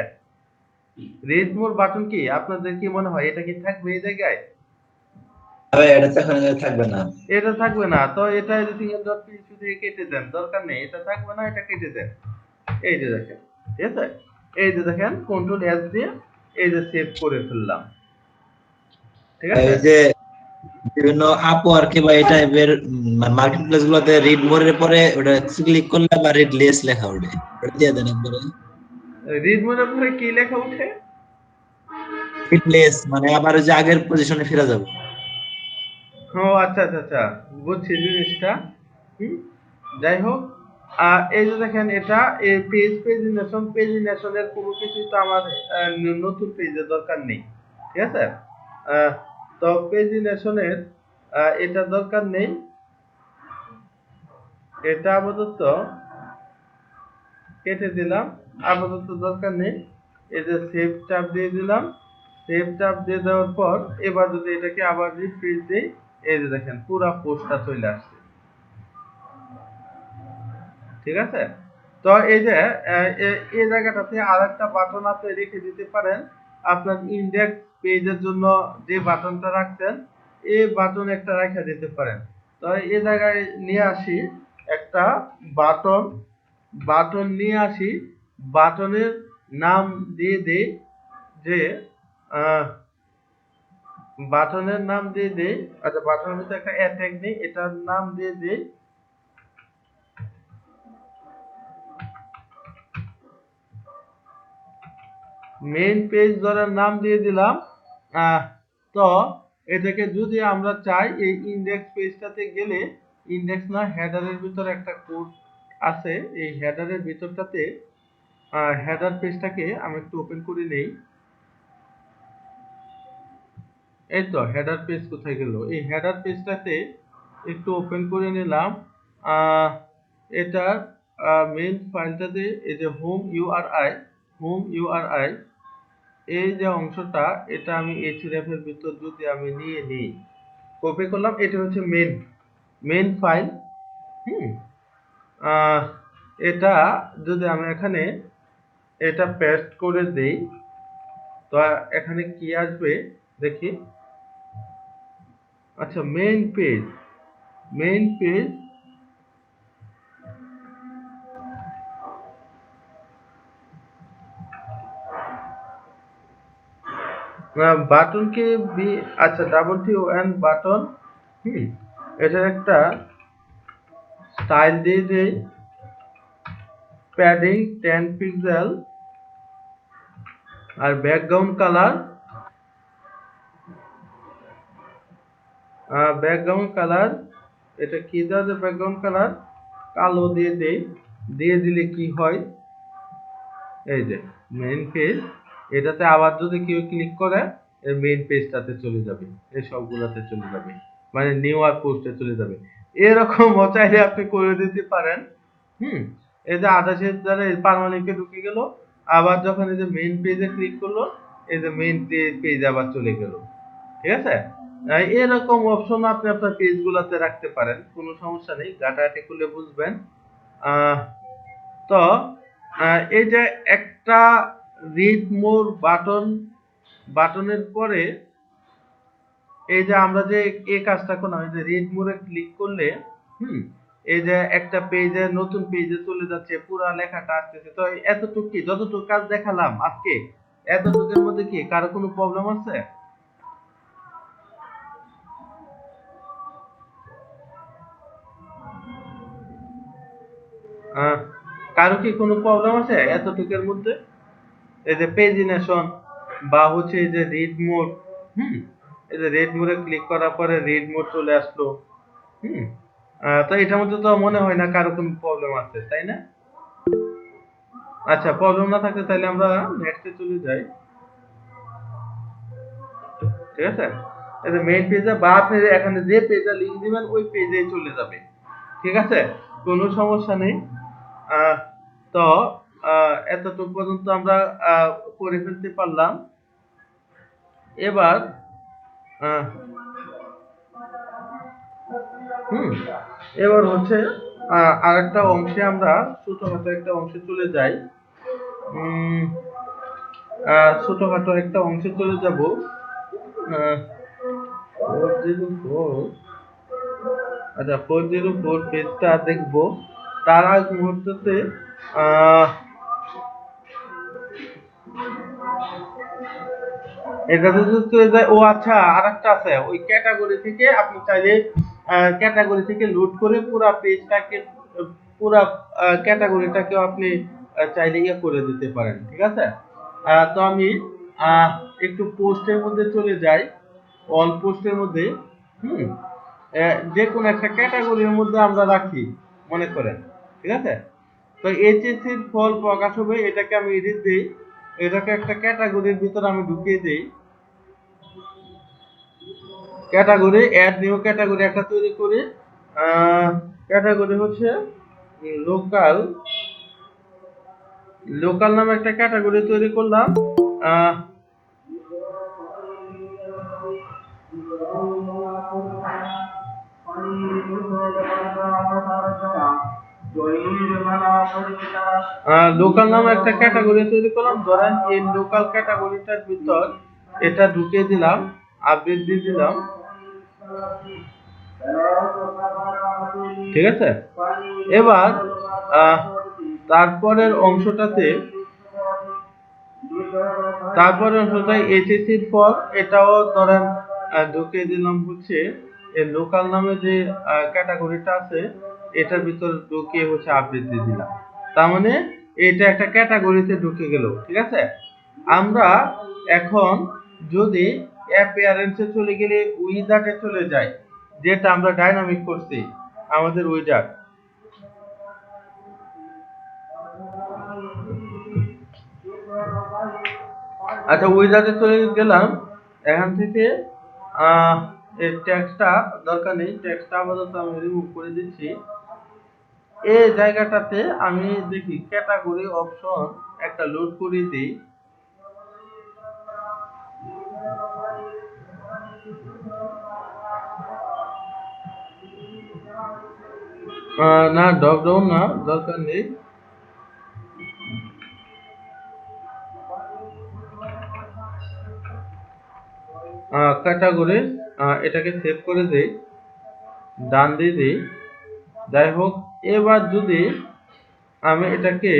Speaker 1: রিড মোর বাটন কি আপনাদের কি মনে হয়, এটা কি থাকবে এই জায়গায়?
Speaker 4: তবে এটা তো এখন থাকবে না।
Speaker 1: এটা থাকবে না, তো এটা সিঙ্গেল ডট পিএইচপি থেকে কেটে দেন, দরকার নেই, এটা থাকবে না, এটা কেটে দেন। এই যে দেখেন, ঠিক আছে? এই যে দেখেন কন্ট্রোল এস দিয়ে এই যে সেভ করে ফেললাম, ঠিক আছে?
Speaker 4: এই যে বিভিন্ন আপওয়ার্কে বা এই টাইপের মার্কেট প্লেস গুলোতে রিড মোরের পরে ওটা ক্লিক করলে বা রিড লেস লেখা ওঠে, ওটা দিয়ে দেন একবারে।
Speaker 1: রিড মোডের পরে কি লেখা উঠে?
Speaker 4: রিড লেস মানে আবার ওই যে আগের পজিশনে ফিরে যাবে।
Speaker 1: ও আচ্ছা আচ্ছা আচ্ছা, বুঝছি জিনিসটা। হুম, যাই হোক, এই যে দেখেন এটা এই পেজিনেশনের কোনো কিছুই তো আমার নতুন পেজের দরকার নেই, ঠিক আছে? আহ, তো পেজিনেশনের এটা দরকার নেই, এটা আপাতত কেটে দিলাম, আপাতত দরকার নেই। এই যে সেভ চাপ দিয়ে দিলাম, সেভ চাপ দিয়ে দেওয়ার পর এবার যদি এটাকে আবার রিফ্রেশ দেই, এই যে দেখেন পুরা পোস্টটা চলে আসছে, ঠিক আছে? তো এই যে এই জায়গাটাতে আরেকটা বাটন আপনি রেখে দিতে পারেন, আপনার ইন্ডেক্স পেজের জন্য যে বাটনটা রাখছেন এই বাটন একটা রেখে দিতে পারেন। তো এই জায়গায় নিয়ে আসি একটা বাটন, নিয়ে আসি, বাটনের নাম দিয়ে দেই যে বাটনের নাম দিয়ে দেই, আচ্ছা বাটনের ভিতরে একটা অ্যাটাগ নেই, এটার নাম দিয়ে দেই মেইন পেজ, ধরার নাম দিয়ে দিলাম। তো এটাকে যদি আমরা চাই এই ইন্ডেক্স পেজটাতে গেলে, ইন্ডেক্স না হেডারের ভিতরে একটা কোড আছে, এই হেডারের ভিতরটাতে হেডার পেজটাকে আমি একটু ওপেন করে নেই। এই তো হেডার পেজ কোথায় গেল, এই হেডার পেজটাতে একটু ওপেন করে নিলাম। আহ, এটার মেইন ফাইলটাতে এই যে হোম ইউআরআই এই যে অংশটা, এটা আমি href এর ভিতর যদি আমি নিয়ে নিই, কপি করলাম, এটা হচ্ছে মেইন ফাইল। হুম, আহ, এটা যদি আমি এখানে এটা পেস্ট করে দেই, তো এখানে কি আসবে দেখি। আচ্ছা মেইন পেজ বাটন কে বি, আচ্ছা double T O N button. হুম, এটার একটা স্টাইল দিয়ে দেই, প্যাডিং 10 পিক্সেল, আর ব্যাকগ্রাউন্ড কালার এটা কি দেওয়া যায়, ব্যাকগ্রাউন্ড কালার কালো দিয়ে দেই। দিয়ে দিলে কি হয়, এই যে মেইন পেজ, এটাতে আবার যদি কেউ ক্লিক করে এই মেইন পেজটাতে চলে যাবে, এই সবগুলাতে চলে যাবে, মানে নিউ আর পোস্টে চলে যাবে। এরকম চাইলে আপনি করে দিতে পারেন। হুম, এই যে 28 দ্বারা পারমানেন্টে ঢুকে গেল, আবার যখন এই যে মেইন পেজে ক্লিক করলো, এই যে মেইন পেজ আবার চলে গেল, ঠিক আছে? এরকম অপশন আপনি আপনার পেজগুলোতে রাখতে পারেন, কোনো সমস্যা নেই, ঘাটাঘাটি করলে বুঝবেন। আহ, তো এই যে একটা রিড মোর বাটনের পরে এই যে আমরা যে এই কাজটা করলাম, এই যে রিড মোরে ক্লিক করলে হুম এই যে একটা পেজে নতুন পেজে চলে যাচ্ছে, পুরা লেখাটা আসতেছে। তো এতটুকু কি, যতটুকু কাজ দেখালাম আজকে, এতটুকুর মধ্যে কি কারো কোনো প্রবলেম আছে? আহ, কারো কি কোনো প্রবলেম আছে এতটুকুর মধ্যে? এই যে পেজিনেশন বা হচ্ছে এই যে রিড মোড, হুম এই যে রিড মোডে ক্লিক করার পরে রিড মোড চলে আসলো। হুম তো এটার মধ্যে তো মনে হয় না কারো কোনো প্রবলেম আছে, তাই না? আচ্ছা, প্রবলেম না থাকলে তাহলে আমরা নেক্সটে চলে যাই। ঠিক আছে, এই যে মেইন পেজে বা আপনি এখানে যে পেজে লিংক দিবেন ওই পেজেই চলে যাবে। ঠিক আছে, কোনো সমস্যা নেই। আহ, তো এতটুকু পর্যন্ত আমরা করে ফেলতে পারলাম। এবার আহ, হুম এবার হচ্ছে আরেকটা অংশে আমরা ছোটখাটো একটা অংশে চলে যাই। উম, ছোটখাটো একটা অংশে চলে যাব। আহ, 404, আচ্ছা 404 পেজটা দেখবো। তার আগ মুহূর্তে আহ, এটা যদি চলে যায়, ও আচ্ছা আরেকটা আছে, ওই ক্যাটাগরি থেকে আপনি চাইলে ক্যাটাগরি থেকে লোড করে পুরা পেজটাকে, পুরা ক্যাটাগরিটাকেও আপনি চাইলে ইয়ে করে দিতে পারেন। ঠিক আছে, তো আমি আহ, একটু পোস্টের মধ্যে চলে যাই, অল পোস্টের মধ্যে। হুম যে কোনো একটা ক্যাটাগরির মধ্যে আমরা রাখি মনে করেন। ঠিক আছে, তো এইচএসসির ফল প্রকাশ হবে, এটাকে আমি এডিট দিই, এটাকে একটা ক্যাটাগরির ভিতর আমি ঢুকিয়ে দিই। ক্যাটাগরি অ্যাড নিউ ক্যাটাগরি একটা তৈরি করি। ক্যাটাগরি হচ্ছে লোকাল, লোকাল নামে একটা ক্যাটাগরি তৈরি করলাম। আহ, লোকাল নামে একটা ক্যাটাগরি তৈরি করলাম। ধরেন এই লোকাল ক্যাটাগরিটার ভিতর এটা ঢুকিয়ে দিলাম, আপডেট দিয়ে দিলাম। ঠিক আছে, এবার আহ, তারপরের অংশটাতে, তারপরে অংশটা এইচএসসির পর এটাও ধরেন ঢুকিয়ে দিলাম হচ্ছে এই লোকাল নামে যে ক্যাটাগরিটা আছে, এটার ভিতর ঢুকিয়ে হচ্ছে আপডেট দিয়ে দিলাম। তার মানে এটা একটা ক্যাটাগরিতে ঢুকে গেল। ঠিক আছে, আমরা এখন যদি অ্যাপিয়ারেন্সে চলে গেলে উইজার্ডে চলে যাই, যেটা আমরা ডাইনামিক করছি আমাদের উইজার্ড। আচ্ছা, উইজার্ডে চলে গেলাম। এখান থেকে আহ এই ট্যাক্সটা দরকার নেই, ট্যাক্সটা আপাতত আমি রিমুভ করে দিচ্ছি। এই জায়গাটাতে আমি দেখি ক্যাটাগরি অপশন একটা লোড করে দিই। না, ড্রপ ডাউন না, দরকার নেই। ক্যাটাগরি এটাকে সেভ করে দেই, ডান দিয়ে দিই। যাই হোক, এবার যদি আমি এটাকে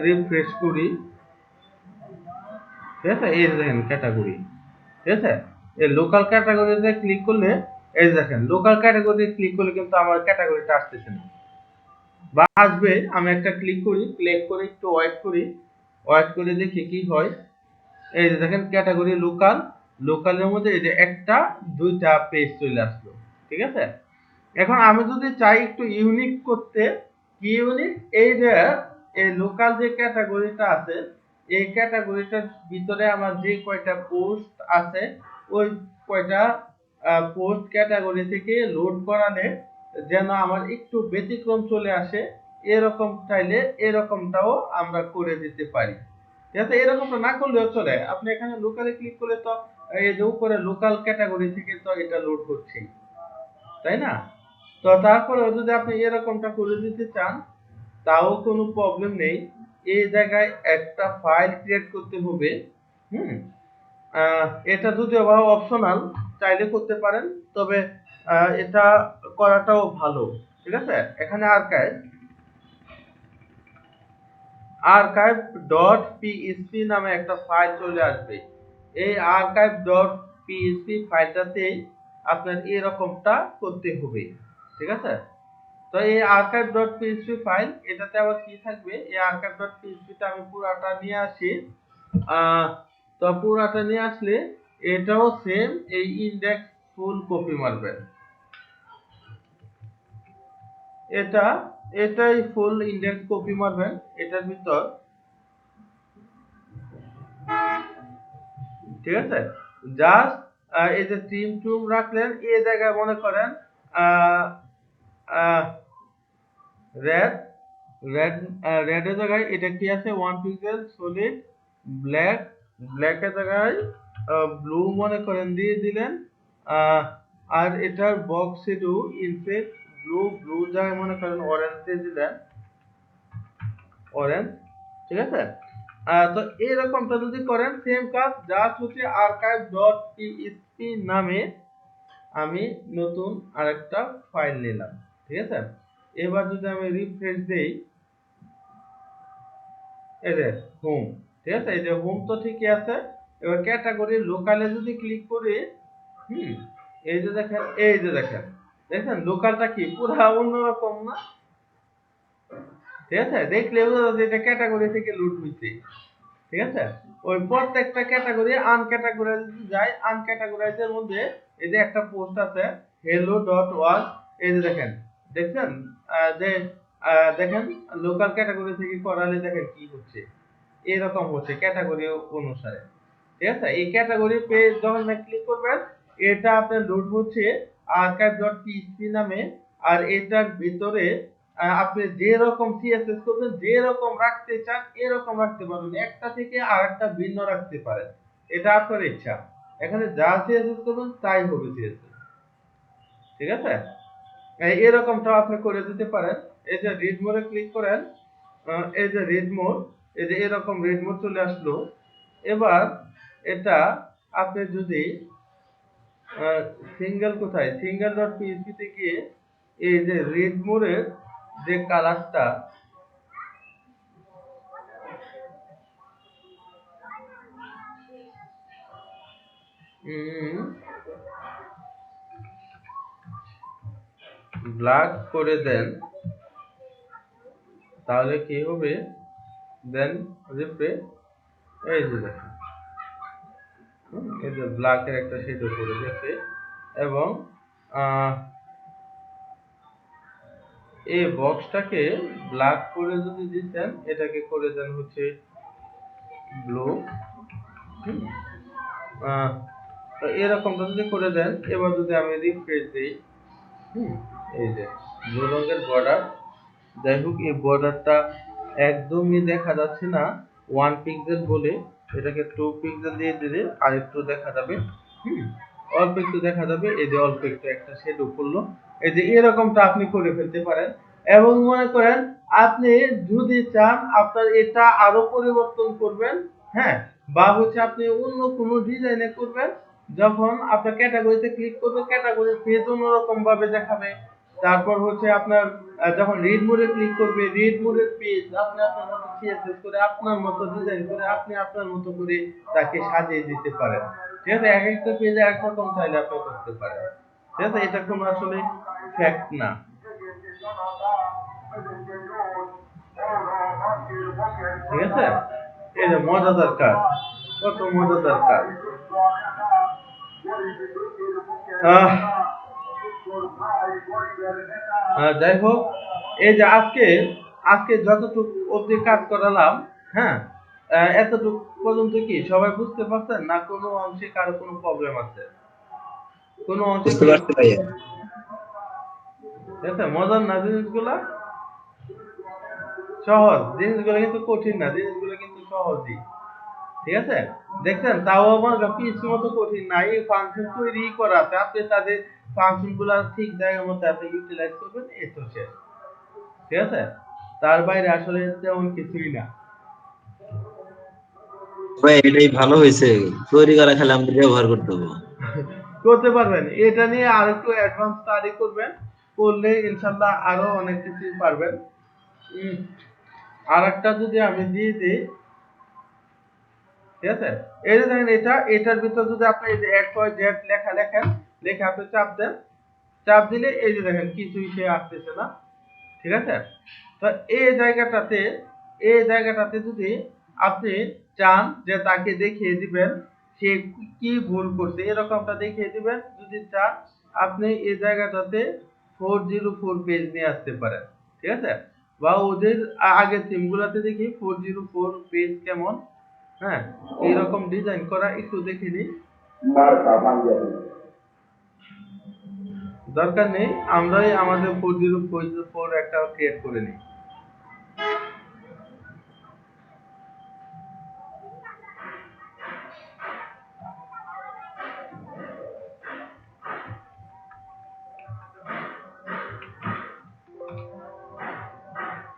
Speaker 1: রিফ্রেশ করি, ঠিক আছে, এই দেখেন ক্যাটাগরি। ঠিক আছে, এই লোকাল ক্যাটাগরিতে ক্লিক করলে এই দেখেন লোকাল ক্যাটাগরি ক্লিক করলে কিন্তু আমার ক্যাটাগরিটা আসতেছে না, বা আসবে। আমি একটা ক্লিক করি, ক্লিক করে একটু ওয়েট করি, ওয়েট করে দেখি কি হয়। এই যে দেখেন ক্যাটাগরি লোকাল, লোকালের মধ্যে এই যে একটা দুইটা পেজ চলে আসলো। ঠিক আছে, এখন আমি যদি চাই একটু ইউনিক করতে, কি ইউনিক, এই যে এই লোকাল যে ক্যাটাগরিটা আছে, এই ক্যাটাগরিটার ভিতরে আমার যে কয়টা পোস্ট আছে, ওই কয়টা পোস্ট ক্যাটাগরি থেকে লোড করালে যেন আমার একটু ব্যতিক্রম চলে আসে, এরকম চাইলে এরকমটাও আমরা করে দিতে পারি। ঠিক আছে, এরকমটা না করলেও চলে। আপনি এখানে লোকালে ক্লিক করলে তো এই যে উপরে লোকাল ক্যাটাগরি থেকে তো এটা লোড হচ্ছে, তাই না? তো তারপরেও যদি আপনি এরকমটা করে দিতে চান, তাও কোনো প্রবলেম নেই। এই জায়গায় একটা ফাইল ক্রিয়েট করতে হবে। হুম এটা যদিও বা অপশনাল, চাইলে করতে পারেন, তবে এটা করাটাও ভালো। ঠিক আছে, এখানে archive.php নামে একটা ফাইল চলে আসবে। এই archive.php ফাইলটাতে আপনার এরকমটা করতে হবে। ঠিক আছে, তো এই archive.php ফাইল, এটাতে আবার কি থাকবে, এই archive.php টা আমি পুরাটা নিয়ে আসি। তো পুরাটা নিয়ে আসলে এটাও সেম এই ইনডেক্স ফুল কপি মারবেন। এটাই ফুল ইনডেক্স কপি মারবেন এটার ভিতর। ঠিক আছে, জাস্ট এই যে টিম টুম রাখলেন, এই জায়গায় মনে করেন রেড রেড রেডের জায়গায় এটা কি আছে, 1 পিক্সেল সলিড ব্ল্যাক, ব্ল্যাকের জায়গায় ব্লু মনে করেন দিয়ে দিলেন। আর এটার box shadow in fact blue, blue জায়গায় মনে করেন অরেঞ্জ দিয়ে দিলেন, অরেঞ্জ। ঠিক আছে, তো এরকমটা যদি করেন সেম কাজ, জাস্ট হচ্ছে archive.php নামে আমি নতুন আরেকটা ফাইল নিলাম। ঠিক আছে, এবার যদি আমি রিফ্রেশ দেই, এই যে হোম, ঠিক আছে, এই যে হোম তো ঠিকই আছে। এবার ক্যাটাগরি লোকালে যদি ক্লিক করি, এই যে দেখেন, দেখেন লোকালটা কি পুরো অন্যরকম না? ঠিক আছে, দেখলে বোঝা যায় যে এটা ক্যাটাগরি থেকে লুট হইছে। ঠিক আছে, ওই প্রত্যেকটা ক্যাটাগরি আনক্যাটাগরাইজ যায়, আনক্যাটাগরাইজের মধ্যে এই যে একটা পোস্ট আছে hello.org, এই যে দেখেন, দেখছেন যে দেখেন লোকাল ক্যাটাগরি থেকে করালে দেখেন কি হচ্ছে, এরকম হচ্ছে ক্যাটাগরি অনুসারে। ঠিক আছে, এই ক্যাটাগরি পেজ যখন ক্লিক করবেন, এটা আপনার লোড হচ্ছে archive.php নামে। আর এটার ভিতরে আপনি যে রকম সিএসএস করবেন, যে রকম রাখতে চান এরকম রাখতে পারবেন, একটা থেকে আরেকটা ভিন্ন রাখতে পারেন, এটা আপনার ইচ্ছা। এখানে যা সিএসএস করবেন তাই হবে সিএসএস। ঠিক আছে, এরকমটা আপনি করে দিতে পারেন। এই যে রিড মোডে ক্লিক করেন, এই যে রিড মোড, এই যে এরকম রিড মোড চলে আসলো। এবার এটা আপনি যদি সিঙ্গেল কোথায়, single.php তে গিয়ে এই যে রিড মোডের যে কালারটা, ব্ল্যাক করে দেন, তাহলে কি হবে, দেন রিফ্রেশ, এই যে দেখেন, এই যে ব্ল্যাকের একটা শেডো পড়ে গেছে। এবং এই বক্সটাকে ব্ল্যাক করে যদি দিতেন, এটাকে করে দেন হচ্ছে ব্লু। তো এরকমটা যদি করে দেন, এবার যদি আমি রিফ্রেশ দিই, এই যে ব্লু রঙের বর্ডার, যাই হোক এই বর্ডারটা একদমই দেখা যাচ্ছে না 1 পিক্সেল বলে, এটাকে 2 পিক্সেল দিয়ে দিলে আর একটু দেখা যাবে, অল্প একটু দেখা যাবে। এই যে অল্প একটু একটা শেডো পড়লো, এই যে এরকমটা আপনি করে ফেলতে পারেন। এবং মনে করেন আপনি যদি চান আপনার এটা আরো পরিবর্তন করবেন, হ্যাঁ, বা হচ্ছে আপনি অন্য কোনো ডিজাইনে করবেন, যখন আপনার ক্যাটাগরিতে ক্লিক করবেন ক্যাটাগরির পেজ অন্যরকম ভাবে দেখাবে। তারপর হচ্ছে আপনার যখন রিড মোডে ক্লিক করবে, রিড মোডের পেজ আপনি আপনার মতো সিএসএস করে, আপনার মতো ডিজাইন করে, আপনি আপনার মতো করে তাকে সাজিয়ে দিতে পারেন। ঠিক আছে, এক একটা পেজে এক রকম চাইলে আপনি করতে পারেন। ঠিক আছে, এটা কোনো আসলে ফ্যাক্ট না। ঠিক আছে, এই যে মজাদার কাজ, কত মজাদার কাজ। যাই হোক, এই যে আজকে যতটুকু অবধি কাজ করালাম, হ্যাঁ, এতটুকু পর্যন্ত কি সবাই বুঝতে পারছেন না? কোনো অংশে কারো কোনো প্রবলেম আছে? কোনো অংশে
Speaker 4: বুঝতে পারছি ভাইয়া।
Speaker 1: ঠিক আছে, মজার না জিনিসগুলা, সহজ জিনিসগুলো কিন্তু কঠিন না, জিনিসগুলো কিন্তু সহজই। ঠিক আছে, দেখছেন, তাও আমার পিএইচপি মতো কঠিন না, এই ফাংশন তৈরি করা আছে, আপনি তাদের ফাংশন গুলা ঠিক জায়গার মতো আপনি ইউটিলাইজ করবেন, এই তো শেষ। ঠিক আছে, তার বাইরে আসলে তেমন কিছুই না।
Speaker 4: ভাই এটাই ভালো হয়েছে, তৈরি করা খেলে আমাদের ব্যবহার করতে হবে।
Speaker 1: করতে পারবেন। এটা নিয়ে আর একটু অ্যাডভান্স স্টাডি করবেন, করলে ইনশাল্লাহ আরো অনেক কিছু পারবেন। আর একটা যদি আমি দিয়ে দিই, ঠিক আছে, এই যে দেখেন এটার ভিতর যদি আপনি এই যে XYZ লেখা লেখেন, লেখে আপনি চাপ দেন, চাপ দিলে এই যে দেখেন কিছুই সে আসতেছে না, ঠিক আছে। তো এই জায়গাটাতে যদি আপনি চান যে তাকে দেখিয়ে দিবেন সে কি ভুল করছে, এরকমটা দেখিয়ে দিবেন। যদি চান আপনি এই জায়গাটাতে 404 পেজ নিয়ে আসতে পারেন, ঠিক আছে। বা ওদের আগের থিমগুলোতে দেখি 404 পেজ কেমন, হ্যাঁ, এইরকম ডিজাইন করা একটু দেখে নিই। দরকার নেই, আমরাই আমাদের 404 একটা ক্রিয়েট করে নিই।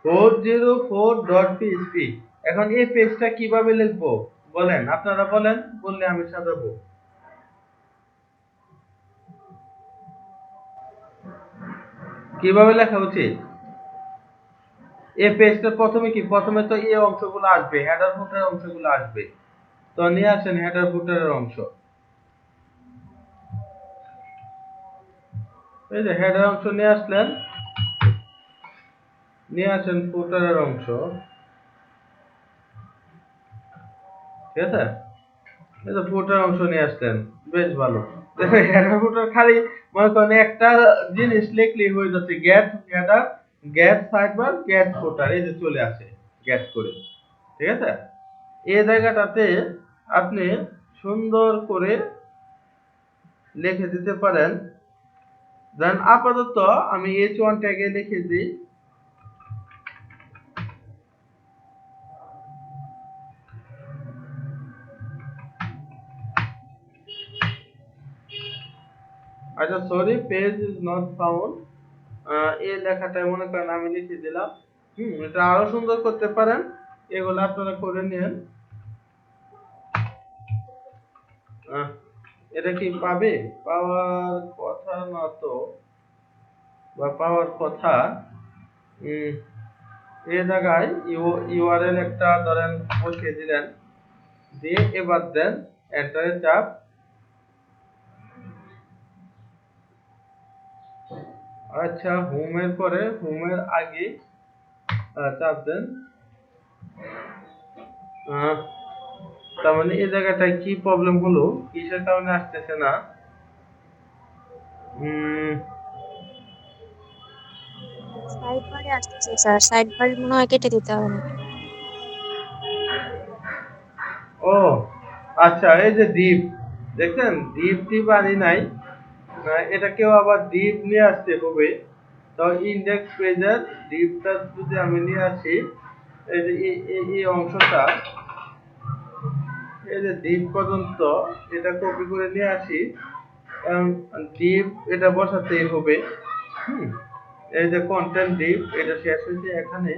Speaker 1: .404.php। এখন এই পেজটা কিভাবে লিখবো বলেন, আপনারা বলেন, বললে আমি সাজাবো। কিভাবে লেখা উচিত? এই পেজটা প্রথমে কি, প্রথমে তো এই অংশগুলো আসবে, হেডার ফুটার অংশগুলো আসবে। তো নিয়ে আসেন হেডার ফুটারের অংশ, এই যে হেডার অংশ নিয়ে আসলেন, নিয়ে আসেন ফুটারের অংশ, ঠিক আছে। এই যে ফুটার অংশ নিয়ে আসলেন, বেশ ভালো। হেডার ফুটার খালি মনে করেন একটা জিনিস লিখলেই হয়ে যাচ্ছে, get header, get sidebar, get footer, এই যে চলে আসে গেট করে, ঠিক আছে। এই জায়গাটাতে আপনি সুন্দর করে লিখে দিতে পারেন। দেন আপাতত আমি H1 ট্যাগে লিখে দিই, আচ্ছা sorry page is not found, এই লেখাটা মনে করেন আমি লিখে দিলাম। এটা আরো সুন্দর করতে পারেন, এগুলো আপনারা করে নেন। এটা কি পাবে? পাওয়ার কথা না তো, বা পাওয়ার কথা। এই জায়গায় ইউআরএল একটা ধরেন বসিয়ে দিলেন, দিয়ে এবার দেন এন্টারে চাপ। আচ্ছা হোমের পরে, হোমের আগে চাপ দেন। তার মানে এই জায়গাটায় কি প্রবলেম হলো, কিসের কারণে আসতেছে না?
Speaker 5: সাইড বারে আসতেছে স্যার, সাইড বার মনে হয় কেটে দিতে হবে নাকি।
Speaker 1: ও আচ্ছা, এই যে ডিপ দেখছেন, ডিপ টিপ আনি নাই, এটাকেও আবার ডিপ নিয়ে আসতে হবে। তো ইন্ডেক্স পেজের ডিপটা যদি আমি নিয়ে আসি, এই যে এই অংশটা, এই যে ডিপ পর্যন্ত এটা কপি করে নিয়ে আসি, কারণ ডিপ এটা বসাতেই হবে। এই যে কন্টেন্ট ডিপ এটা শেষ হয়েছে এখানে,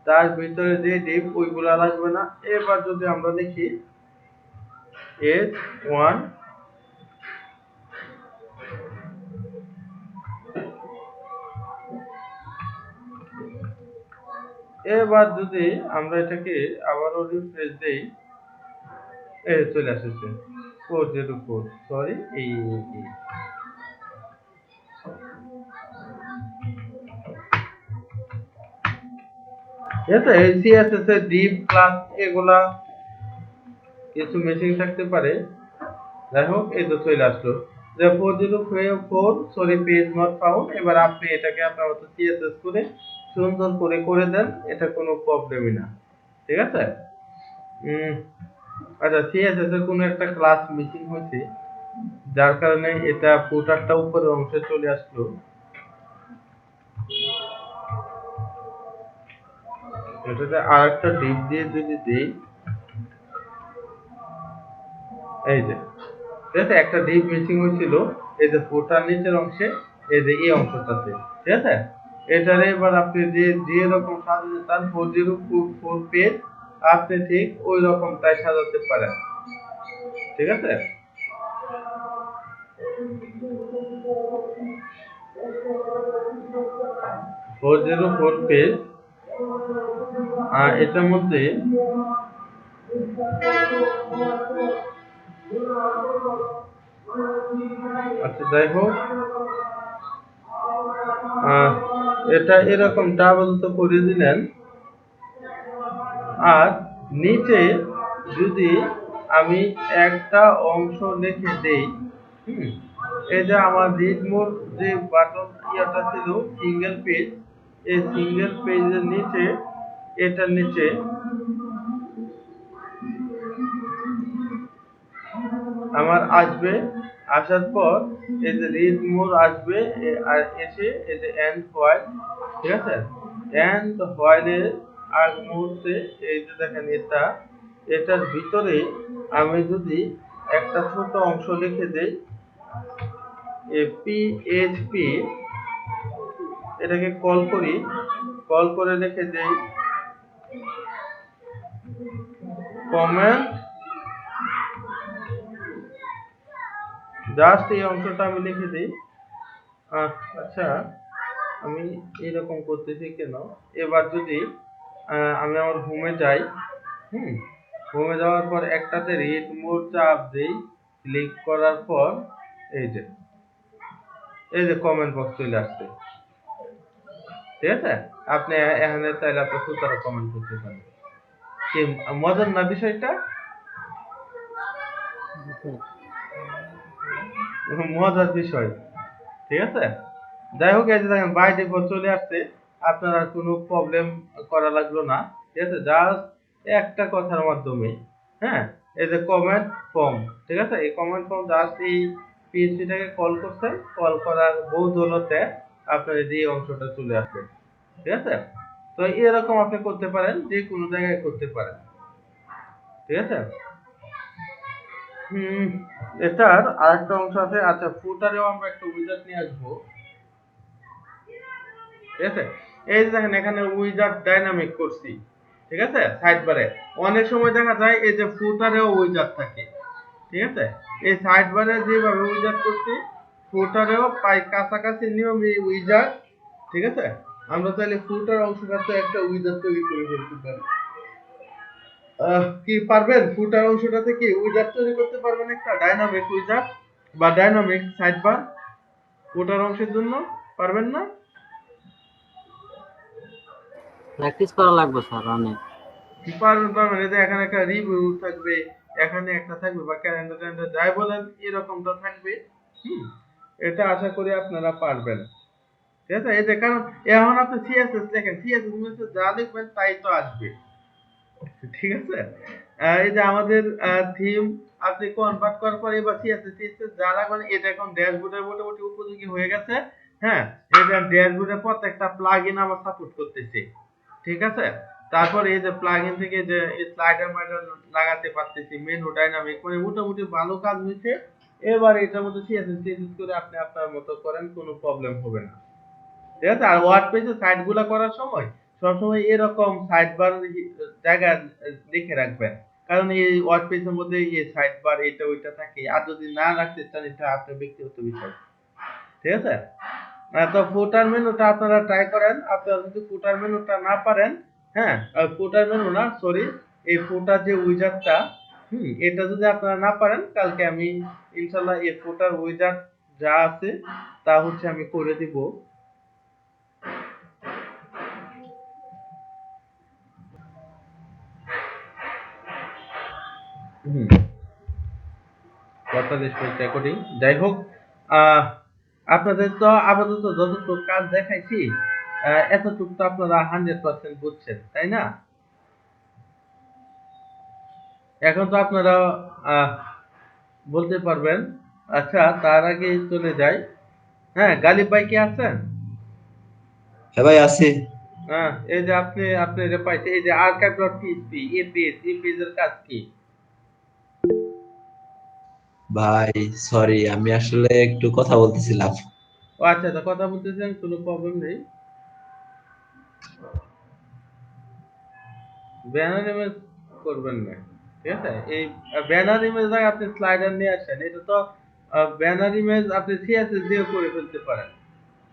Speaker 1: তার ভিতরে যে ডিপ ওইগুলা লাগবে না। এবার যদি আমরা দেখি H1, এবার যদি আমরা এটাকে আবারও রিফ্রেশ দেই, এই চলে আসছে 404, সরি এই এই সিএসএস এর ডিপ ক্লাস এগুলা কিছু মেশিন থাকতে পারে। যাই হোক এই তো চলে আসলো যে 404, সরি পেজ নট ফাউন্ড। এবার আপনি এটাকে আপনার মতো সিএসএস করে সুন্দর করে করে দেন, এটা কোনো প্রবলেমই না, ঠিক আছে। আচ্ছা সিএসএস এর কোনো একটা ক্লাস মিসিং হয়েছে, যার কারণে এটা ফুটারটা উপরের অংশে চলে আসলো। এটাতে আরেকটা ডিপ দিয়ে যদি দেই, এই যে ঠিক আছে, একটা ডিপ মিসিং হয়েছিল এই যে ফুটার নিচের অংশে, এই যে এই অংশটাতে, ঠিক আছে। এটারে এবার আপনি যে রকম সাজাতে চান 404 পেজ, আপনি ঠিক ওই রকম তাই সাজাতে পারেন, ঠিক আছে। 404 পেজ, এটার মধ্যে আচ্ছা যাই হোক, এটা এরকম ডাবল তো করে দিলেন। আর নিচে যদি আমি একটা অংশ লিখে দেই, এই যে আমার রিড মোর যে বাটন ইয়াটা ছিল সিঙ্গেল পেজ, এই সিঙ্গেল পেজের নিচে, এটার নিচে আমার আসবে, আসার পর এই যে রিড মোর আসবে, আর এসে এই যে এন্ড হোয়াইল, ঠিক আছে, এন্ড হোয়াইলের আগ মুহূর্তে এই যে দেখেন এটার ভিতরে আমি যদি একটা ছোট অংশ লিখে দেই, পিএইচপি, এটাকে কল করি, কল করে লিখে দেই কমেন্ট, জাস্ট এই অংশটা আমি লিখে দিই। আচ্ছা, আমি এরকম করতেছি কেন? এবার যদি আমি আমার হোমে যাই, হোমে যাওয়ার পর একটাতে রিড মোর চাপ দেই, ক্লিক করার পর এই যে কমেন্ট বক্স চলে আসছে, ঠিক আছে। আপনি এখানে চাইলে আপনি সুতারও কমেন্ট করতে পারেন। কি মজার না বিষয়টা? মজার বিষয়, ঠিক আছে। যাই হোক, এই যে দেখেন বাই ডিফল্ট চলে আসছে, আপনার আর কোনো প্রবলেম করা লাগলো না, ঠিক আছে। জাস্ট একটা কথার মাধ্যমে, হ্যাঁ, এই যে কমেন্ট ফর্ম, ঠিক আছে, এই কমেন্ট ফর্ম জাস্ট এই পিএইচপিটাকে কল করছেন, কল করার বদৌলতে আপনার এই অংশটা চলে আসবে, ঠিক আছে। তো এরকম আপনি করতে পারেন, যে কোনো জায়গায় করতে পারেন, ঠিক আছে। এটার আরেকটা অংশ আছে। আচ্ছা, ফুটারেও আমরা একটা উইজার্ড নিয়ে আসবো, ঠিক আছে। এই যে দেখেন এখানে উইজার্ড ডাইনামিক করছি, ঠিক আছে, সাইড বারে। অনেক সময় দেখা যায় এই যে ফুটারেও উইজার্ড থাকে, ঠিক আছে। এই সাইড বারে যেভাবে উইজার্ড করছি, ফুটারেও প্রায় কাছাকাছি নিয়ম এই উইজার্ড, ঠিক আছে। আমরা চাইলে ফুটার অংশটাতে একটা উইজার্ড তৈরি করে ফেলতে পারি। কি পারবেন? ফুটার অংশটাতে কি উইজার্ড তৈরি করতে পারবেন, একটা ডাইনামিক উইজার্ড বা ডাইনামিক সাইড বার ফুটার অংশের জন্য? পারবেন না?
Speaker 6: প্র্যাকটিস করা লাগবে স্যার অনেক।
Speaker 1: পারবেন, এই যে এখানে একটা রিভিউ থাকবে, এখানে একটা থাকবে, বা ক্যালেন্ডার ট্যালেন্ডার যাই বলেন এরকমটা থাকবে। এটা আশা করি আপনারা পারবেন, ঠিক আছে। এই যে কারণ এখন আপনি সিএসএস লেখেন, সিএসএস মধ্যে যা লিখবেন তাই তো আসবে, ঠিক আছে। এই যে আমাদের থিম আপনি কনভার্ট করার পরে এবার সিএসএস যা লাগবে এটা এখন ড্যাশবোর্ডের মোটামুটি উপযোগী হয়ে গেছে। হ্যাঁ, এটা ড্যাশবোর্ডের প্রত্যেকটা প্লাগইন আমার সাপোর্ট করতেছে, ঠিক আছে। তারপর এই যে প্লাগইন থেকে যে স্লাইডার মাইডার লাগাতে পারতেছি, মেনু ডাইনামিক, মানে মোটামুটি ভালো কাজ হয়েছে। এবার এটার মধ্যে সিএসএস করে আপনি আপনার মতো করেন, কোনো প্রবলেম হবে না, ঠিক আছে। আর ওয়ার্ড পেজে সাইট গুলা করার সময় সবসময় এরকম সাইড বার জায়গা লিখে রাখবেন, কারণ এই ওয়ার্ড পেজের মধ্যে এই সাইড বার এটা ওইটা থাকে। আর যদি না রাখতে চান, এটা আপনার ব্যক্তিগত বিষয়, ঠিক আছে। তো ফুটার মেনুটা আপনারা ট্রাই করেন। আপনারা যদি ফুটার মেনুটা না পারেন, হ্যাঁ, ফুটার মেনু না, সরি, এই ফুটার যে উইজার্ডটা, এটা যদি আপনারা না পারেন, কালকে আমি ইনশাআল্লাহ এই ফুটার উইজার্ড যা আছে তা হচ্ছে আমি করে দিব। হুম ৪৫ মিনিট রেকর্ডিং। যাই হোক, আপনাদের তো আপাতত যতটুকু কাজ দেখাইছি, এতটুকু তো আপনারা 100% বুঝছেন, তাই না? এখন তো আপনারা বলতে পারবেন। আচ্ছা, তার আগে চলে যাই। হ্যাঁ, গালিব ভাই কি আছেন?
Speaker 4: হ্যাঁ ভাই আছি।
Speaker 1: হ্যাঁ, এই যে আপনি যে পাইছে, এই যে archive.php, এই পেজের কাজ কি?
Speaker 4: ভাই সরি, আমি আসলে একটু কথা বলতেছিলাম।
Speaker 1: ও আচ্ছা, তো কথা বলতেছেন, কোনো প্রবলেম নেই। ব্যানার ইমেজ করবেন না, ঠিক আছে। এই ব্যানার ইমেজ আপনি স্লাইডার নিয়ে আসেন, এটা তো ব্যানার ইমেজ আপনি সিএসএস দিয়ে করে ফেলতে পারেন,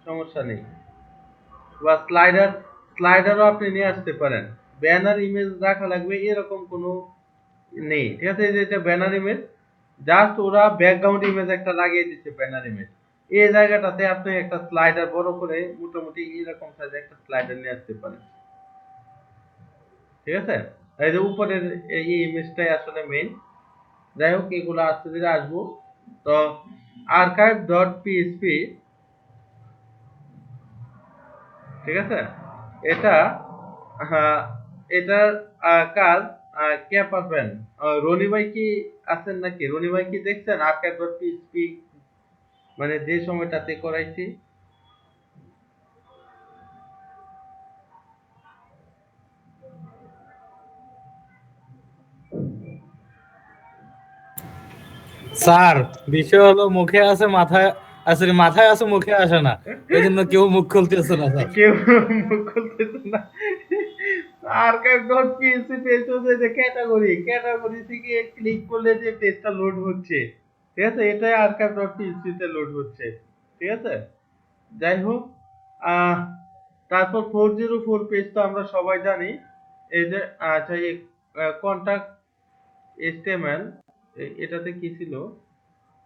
Speaker 1: সমস্যা নেই। বা স্লাইডারও আপনি নিয়ে আসতে পারেন। ব্যানার ইমেজ রাখা লাগবে এরকম কোনো নেই, ঠিক আছে? এই যে এটা ব্যানার ইমেজ, জাস্ট ওরা ব্যাকগ্রাউন্ড ইমেজ একটা লাগিয়ে দিচ্ছে ব্যানার ইমেজ। এই জায়গাটাতে আপনি একটা স্লাইডার বড় করে মোটামুটি এরকম সাইজে একটা স্লাইডার নিয়ে আসতে পারেন, ঠিক আছে? এই যে উপরের এই ইমেজটাই আসলে মেইন। যাই হোক, এগুলো আস্তে ধীরে আসবো। তো আর্কাইভ ডট পিএইচপি, ঠিক আছে? এটা হ্যাঁ, এটার কাজ কে পারবেন? রনি ভাই কি আছেন নাকি? রনি ভাই কি দেখছেন আর্কাইভ ডট পিএইচপি, মানে যে সময়টাতে করাইছি?
Speaker 7: স্যার, বিষয় হলো মুখে আছে মাথায়, আসলে মাথায় আছে মুখে আসে না, এই জন্য কেউ মুখ খুলতেছে না স্যার।
Speaker 1: কেউ মুখ খুলতেছে না। আর্কাইভ ডট পিএইচপি পেজ হচ্ছে যে ক্যাটাগরি থেকে ক্লিক করলে যে পেজটা লোড হচ্ছে, ঠিক আছে? এটাই আর্কাইভ ডট পিএইচপি তে লোড হচ্ছে, ঠিক আছে? যাই হোক, আহ তারপর 404 পেজ তো আমরা সবাই জানি। এই যে আচ্ছা, এই কন্টাক্ট এসটিএমএল এটাতে কি ছিল?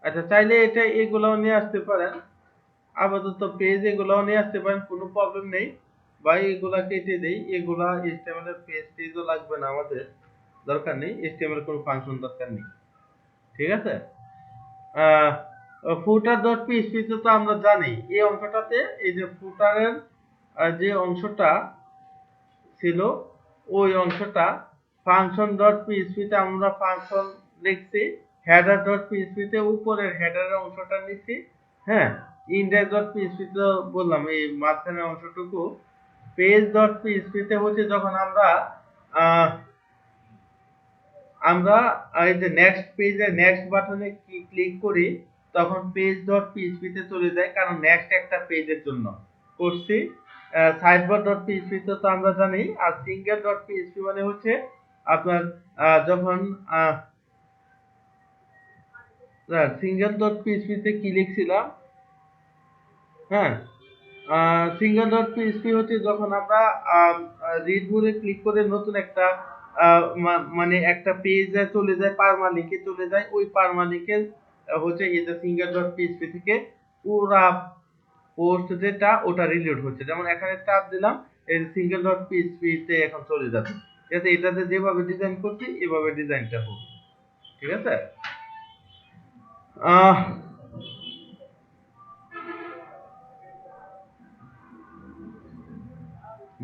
Speaker 1: আচ্ছা, চাইলে এটা এগুলাও নিয়ে আসতে পারেন, আপাতত পেজ এগুলাও নিয়ে আসতে পারেন, কোনো প্রবলেম নেই। বা এগুলা কেটে দেই, এগুলা HTML এর পেজ টেজও লাগবে না আমাদের, দরকার নেই। HTML এর কোনো ফাংশন দরকার নেই, ঠিক আছে? ফুটার ডট পিএইচপি তে তো আমরা জানি এই অংশটাতে, এই যে ফুটারের যে অংশটা ছিল ওই অংশটা ফাংশন ডট পিএইচপি তে আমরা ফাংশন লিখছি, হেডার ডট পিএইচপি তে উপরের হেডারের অংশটা নিচ্ছি, হ্যাঁ। ইন্ডেক্স ডট পিএইচপি তো বললাম এই মাঝখানের অংশটুকু। পেজ ডট পিএইচপি তে হচ্ছে যখন আমরা আহ, আমরা এই যে নেক্সট পেজে নেক্সট বাটনে ক্লিক করি, তখন পেজ ডট পিএইচপি তে চলে যায়, কারণ নেক্সট একটা পেজের জন্য করছি। সাইডবার ডট পিএইচপি তে তো আমরা জানি। আর সিঙ্গেল ডট পিএইচপি মানে হচ্ছে আপনার যখন সিঙ্গেল ডট পিএইচপি তে কি লিখছিলাম, হ্যাঁ, সিঙ্গেল ডট পিএইচপি হচ্ছে যখন আমরা রিড মোডে ক্লিক করে নতুন একটা মানে একটা পেজে চলে যায়, পারমালিংকে চলে যায়, ওই পারমালিংকে হচ্ছে এই যে সিঙ্গেল ডট পিএইচপি থেকে পুরা পোস্ট যেটা ওটা রিলোড হচ্ছে। যেমন এখানে চাপ দিলাম, এই সিঙ্গেল ডট পিএইচপি তে এখন চলে যাবে, ঠিক আছে? এটাতে যেভাবে ডিজাইন করছি এভাবে ডিজাইনটা হবে, ঠিক আছে? আহ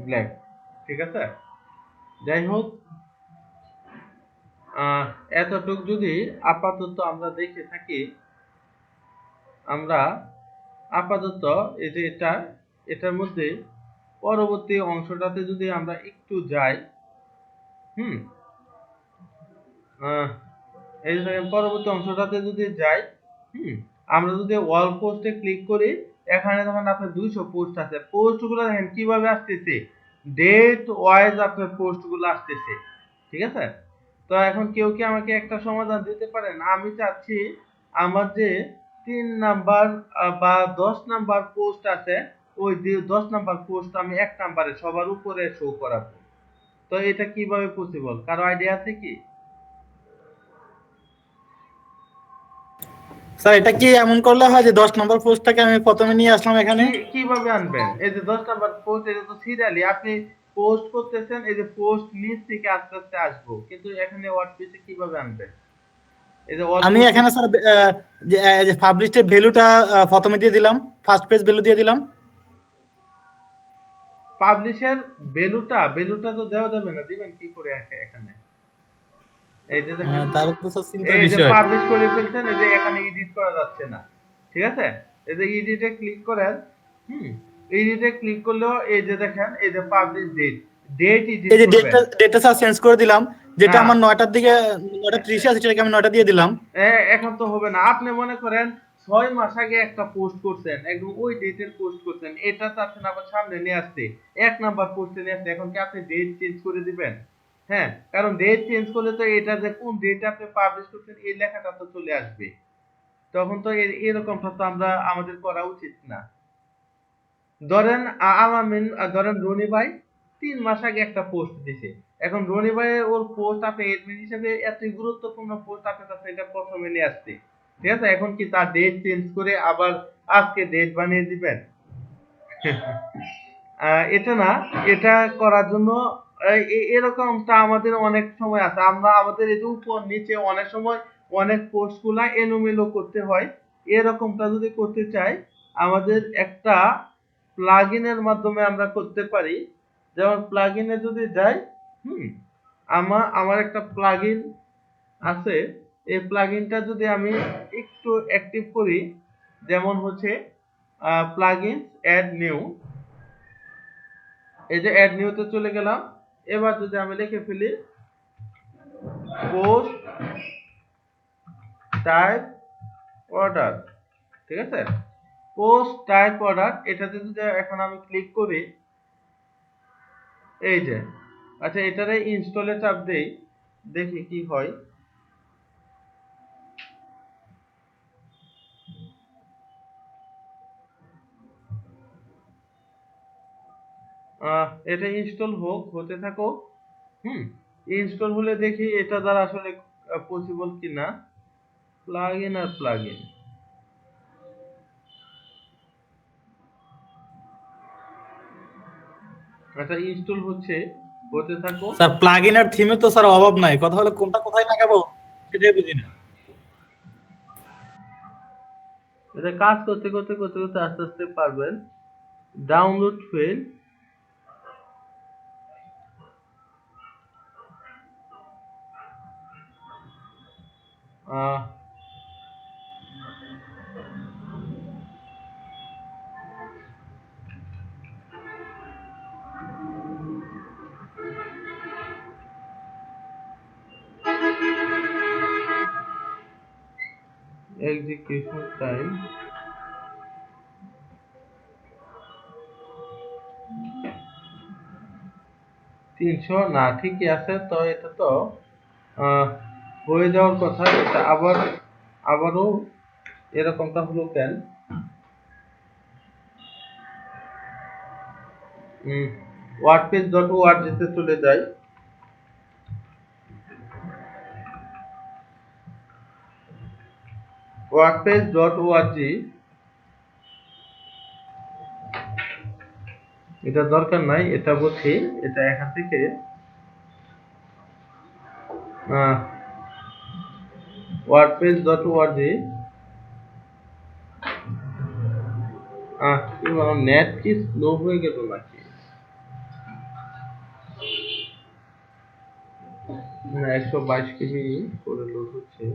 Speaker 1: ব্ল্যাক, ঠিক আছে? যাই হোক, এতটুক যদি আপাতত আমরা দেখে থাকি, আমরা আপাতত এই যে এটার মধ্যে পরবর্তী অংশটাতে যদি আমরা একটু যাই, হুম, এই যে দেখেন পরবর্তী অংশটাতে যদি যাই, হুম, আমরা যদি ওয়াল পোস্টে ক্লিক করি, এখানে যখন আপনার 200 পোস্ট আছে, পোস্টগুলো দেখেন কিভাবে আসতেছে, ডেট ওয়াইজ আপনার পোস্টগুলো আসতেছে, ঠিক আছে? তো এখন কেউ কি আমাকে একটা সমাধান দিতে পারেন? আমি চাচ্ছি আমার যে 3 নাম্বার বা 10 নাম্বার পোস্ট আছে, ওই 10 নাম্বার পোস্ট আমি 1 নাম্বারে সবার উপরে শো করাবো। তো এটা কিভাবে পসিবল? কারো আইডিয়া আছে কি?
Speaker 7: স্যার, এটা কি এমন করলে হয় যে 10 নম্বর পোস্টটাকে আমি প্রথমে নিয়ে আসলাম এখানে?
Speaker 1: কিভাবে আনবেন? এই যে 10 নাম্বার পোস্ট, এটা তো সিরিয়ালি আপনি পোস্ট করতেছেন, এই যে পোস্ট লিস্ট থেকে আস্তে আস্তে আসবো, কিন্তু এখানে ওয়ার্ডপ্রেসে কিভাবে আনবেন? এই যে
Speaker 7: আমি এখানে স্যার যে পাবলিশের ভ্যালুটা প্রথমে দিয়ে দিলাম, ফার্স্ট পেজ ভ্যালু দিয়ে দিলাম।
Speaker 1: পাবলিশের ভ্যালুটা তো দেওয়া যাবে না, দিবেন কি করে এখানে? এই যে দেখেন,
Speaker 7: তার তো স্যার চিন্তার
Speaker 1: এই যে
Speaker 7: বিষয়।
Speaker 1: পাবলিশ করে ফেলছেন, এই যে এখানে এডিট করা যাচ্ছে না, ঠিক আছে? এই যে এডিটে ক্লিক করেন, হুম, এডিটে ক্লিক করলেও এই যে দেখেন, এই যে পাবলিশ ডেট এডিট
Speaker 7: এই যে
Speaker 1: করবেন
Speaker 7: ডেটটা স্যার চেঞ্জ করে দিলাম, যেটা
Speaker 1: না।
Speaker 7: আমার 9টার দিকে 9:30 আছে, সেটাকে আমি 9টা দিয়ে দিলাম।
Speaker 1: এখন তো হবে না। আপনি মনে করেন 6 মাস আগে একটা পোস্ট করছেন, একদম ওই ডেটের পোস্ট করছেন, এটা চাচ্ছেন আবার সামনে নিয়ে আসতে, 1 নাম্বার পোস্টে নিয়ে আসতে, এখন কি আপনি ডেট চেঞ্জ করে দিবেন? হ্যাঁ, কারণ ডেট চেঞ্জ করলে তো এটা যে কোন ডেটে আপনি পাবলিশ করছেন এই লেখাটা তো চলে আসবে, তখন তো এরকমটা তো আমরা আমাদের করা উচিত না। ধরেন আলামিন ধরেন রনি ভাই 3 মাস আগে একটা পোস্ট দিছে। এখন রনি ভাই ওর পোস্ট আপনি এডমিন হিসেবে এত গুরুত্বপূর্ণ পোস্ট আপনার কাছে এটা প্রথমে নিয়ে আসছে, ঠিক আছে? এখন কি তার ডেট চেঞ্জ করে আবার আজকে ডেট বানিয়ে দিবেন? এটা না, এটা করার জন্য এরকমটা আমাদের অনেক সময় আছে। আমরা আমাদের এই যে উপর নিচে অনেক সময় অনেক পোস্ট গুলা এলোমেলো করতে হয়। এরকমটা যদি করতে চাই আমাদের একটা প্লাগইনের মাধ্যমে আমরা করতে পারি। যেমন প্লাগইনে যদি যাই, হুম, আমার একটা প্লাগইন আছে। এই প্লাগইনটা যদি আমি একটু অ্যাক্টিভ করি, যেমন হচ্ছে প্লাগইনস অ্যাড নিউ, এই যে অ্যাড নিউতে চলে গেলাম। এবার যদি আমি লিখে ফেলি পোস্ট টাইপ অর্ডার, ঠিক আছে? পোস্ট টাইপ অর্ডার, এটাতে যদি এখন আমি ক্লিক করি, এই যে, আচ্ছা এটারে ইনস্টলে চাপ দেই, দেখি কি হয়। এটা ইনস্টল হোক, হতে থাকো। হুম, ইনস্টল হলে দেখি এটা দ্বারা আসলে পসিবল কিনা। প্লাগইন আর প্লাগইন, আচ্ছা ইনস্টল হচ্ছে, হতে থাকো।
Speaker 7: স্যার প্লাগইন আর থিমে তো স্যার অভাব নাই, কথা হলো কোনটা কোথায় লাগাবো সেটাই বুঝি না।
Speaker 1: এটা কাজ করতে করতে করতে করতে আস্তে আস্তে পারবেন। ডাউনলোড ফেল, এক্সিকিউশন টাইম 300 না, ঠিকই আছে। তো এটা তো আহ, হয়ে যাওয়ার কথা। এটা আবারও এরকমটা হলো কেন? wordpage.org তে চলে যাই। wordpage.org, এটা দরকার নাই, এটা বুঝি। এটা এখান থেকে wordpage.org, কি বলো, নেট কি স্লো হয়ে গেল নাকি? না, 122 কেবি করে লোড হচ্ছে।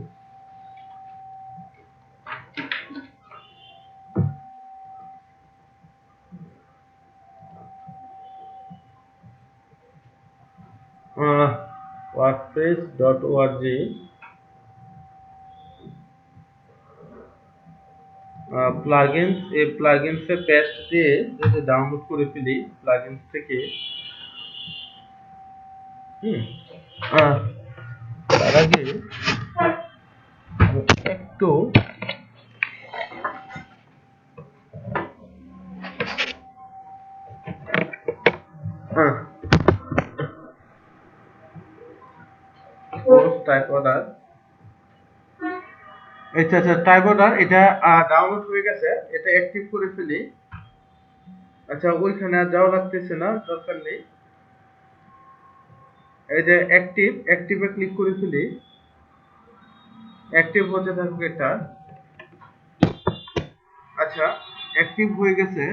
Speaker 1: wordpress.org, প্লাগইনস, এই প্লাগইনস এ পেস্ট দিয়ে যদি ডাউনলোড করে ফেলি প্লাগইনস থেকে, তার আগে একটু পোস্ট টাইপ অর্ডার, আচ্ছা টাইপ অর্ডার, এটা ডাউনলোড হয়ে গেছে। এটা অ্যাক্টিভ করে ফেলি। আচ্ছা ওইখানে আর যাওয়া লাগতেছে না, দরকার নেই। এই যে অ্যাক্টিভে ক্লিক করে ফেলি, অ্যাক্টিভ হতে থাকুক এটা। আচ্ছা অ্যাক্টিভ হয়ে গেছে,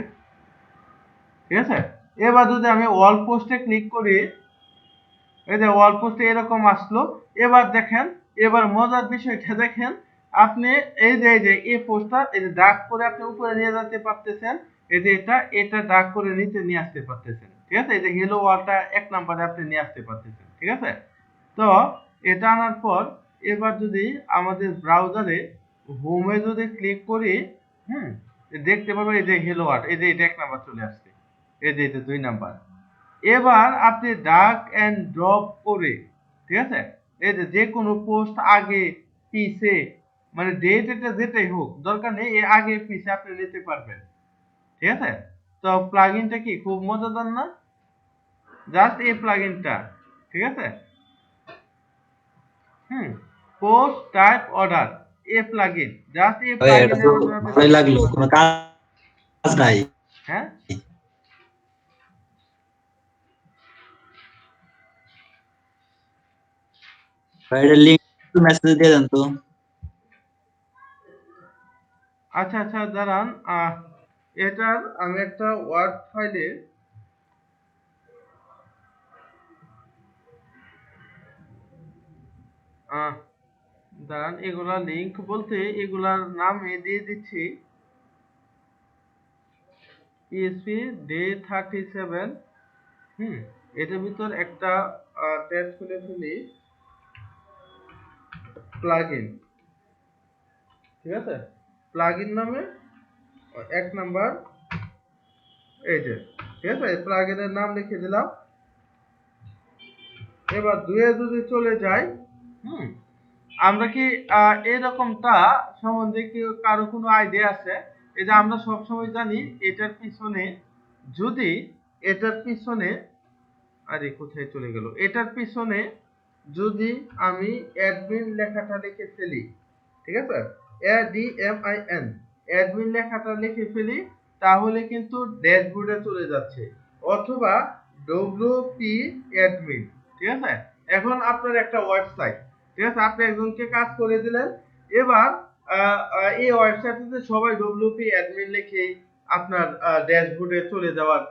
Speaker 1: ঠিক আছে? এবার যদি আমি অল পোস্টে ক্লিক করি, এই যে অল পোস্টে এরকম আসলো। এবার দেখেন, এবার মজার বিষয়টা দেখেন, আপনি এই যে এই পোস্টটা এই যে ডাক করে আপনি উপরে নিয়ে যেতে পারতেছেন। এই যে এটা ডাক করে নিচে নিয়ে আসতে পারতেছেন, ঠিক আছে? এই যে হেলো ওয়ার্ল্ডটা 1 নম্বরে আপনি নিয়ে আসতে পারতেছেন, ঠিক আছে? তো এটা আনার পর এবার যদি আমাদের ব্রাউজারে হোমে যদি ক্লিক করি, হুম, দেখতে পাবেন এই যে হেলো ওয়ার্ল্ড, এই যে এটা 1 নাম্বার চলে আসছে, এই যে এটা 2 নাম্বার। এবার আপনি ড্রাগ এন্ড ড্রপ করে, ঠিক আছে, এই যে যে কোনো পোস্ট আগে পিছে, মানে ডেট এটা যেটাই হোক দরকার নেই, এর আগে পিছে আপনি নিতে পারবেন। ঠিক আছে? তো প্লাগইনটা কি খুব মজাদার না? জাস্ট এই প্লাগইনটা, ঠিক আছে? হুম, পোস্ট টাইপ অর্ডার এ প্লাগইন, জাস্ট এই
Speaker 4: ভাই এটা তো
Speaker 1: প্লাগইনের মাধ্যমে আপনি
Speaker 4: ভালোই লাগলো, কোনো কাজ নাই।
Speaker 1: হ্যাঁ
Speaker 4: ভাই এটা লিংক মেসেজ দিয়ে দেন তো।
Speaker 1: আচ্ছা আচ্ছা দাঁড়ান, এটার আমি একটা ওয়ার্ড ফাইলে দাঁড়ান, এগুলা লিংক বলতে এগুলার নাম দিয়ে দিচ্ছি পিএসপি ডে 37। হুম, এটার ভিতর একটা ট্যাব খুলে ফেলি, প্লাগইন, ঠিক আছে? প্লাগইন নামে এক নাম্বার এই যে, ঠিক আছে? প্লাগইনের নাম লিখে দিলাম। এবার দুয়ে যদি চলে যাই, হুম, আমরা কি এরকমটা সম্বন্ধে কি কারো কোনো আইডিয়া আছে? এই যে আমরা সবসময় জানি এটার পিছনে, যদি এটার পিছনে, আরে কোথায় চলে গেল, এটার পিছনে যদি আমি অ্যাডমিন লেখাটা লিখে ফেলি, ঠিক আছে? ADMIN অ্যাডমিন লেখাটা লিখে ফেলি, তাহলে কিন্তু ড্যাশবোর্ডে চলে যাচ্ছে, অথবা WP অ্যাডমিন, ঠিক আছে? এখন আপনার একটা ওয়েবসাইট, ঠিক আছে? আপনি একজনকে কাজ করে দিলেন, এবার এই ওয়েবসাইটে সবাই WP অ্যাডমিন লিখে আপনার ড্যাশবোর্ডে চলে যাওয়ার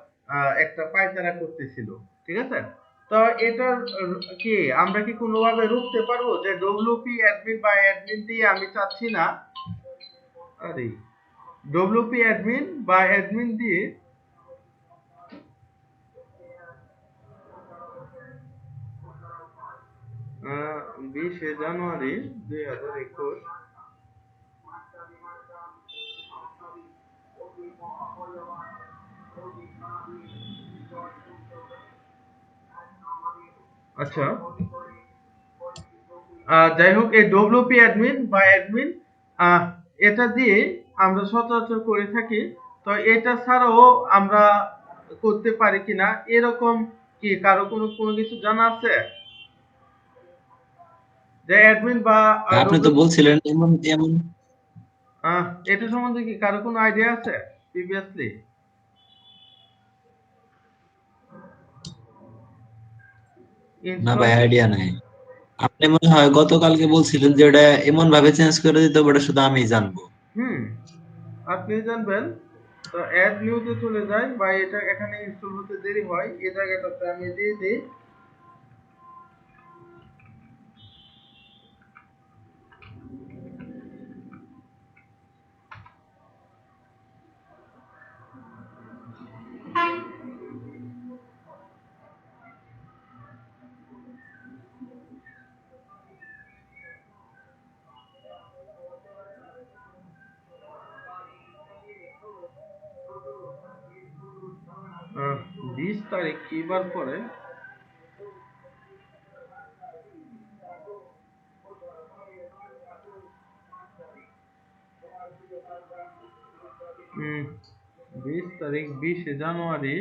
Speaker 1: একটা পায়তারা করতেছিল, ঠিক আছে? তো এটার কি আমরা কি কোনোভাবে রুখতে পারবো যে ডব্লিউপি অ্যাডমিন বা অ্যাডমিন দিয়ে আমি চাচ্ছি না, আরে ডব্লিউপি অ্যাডমিন বা অ্যাডমিন দিয়ে 20 জানুয়ারি 2021, আচ্ছা যাই হোক, এই ডব্লিউপি অ্যাডমিন বা অ্যাডমিন এটা দিয়ে আমরা সচরাচর করে থাকি। তো এটা ছাড়াও আমরা করতে পারি কিনা এরকম কি কারো কোনো কোনো কিছু জানা আছে যে অ্যাডমিন বা
Speaker 4: আপনি তো
Speaker 1: ডব্লিউ
Speaker 4: বলছিলেন এমন এমন।
Speaker 1: এটা সম্বন্ধে কি কারো কোনো আইডিয়া আছে প্রিভিয়াসলি?
Speaker 4: না
Speaker 1: ইনস্টল,
Speaker 4: ভাই, আইডিয়া নাই। আপনি মনে হয় গতকালকে বলছিলেন যে ওটা এমন ভাবে চেঞ্জ করে দিতে হবে, ওটা শুধু আমিই জানবো।
Speaker 1: হুম, আপনি জানবেন। তো অ্যাড নিউতে চলে যায় বা এটা এখানে ইনস্টল হতে দেরি হয়, এই জায়গাটাতে আমি দিয়ে দিই। আহ, 20 তারিখ কি বার পরে? হুম, 20 তারিখ 20 জানুয়ারি,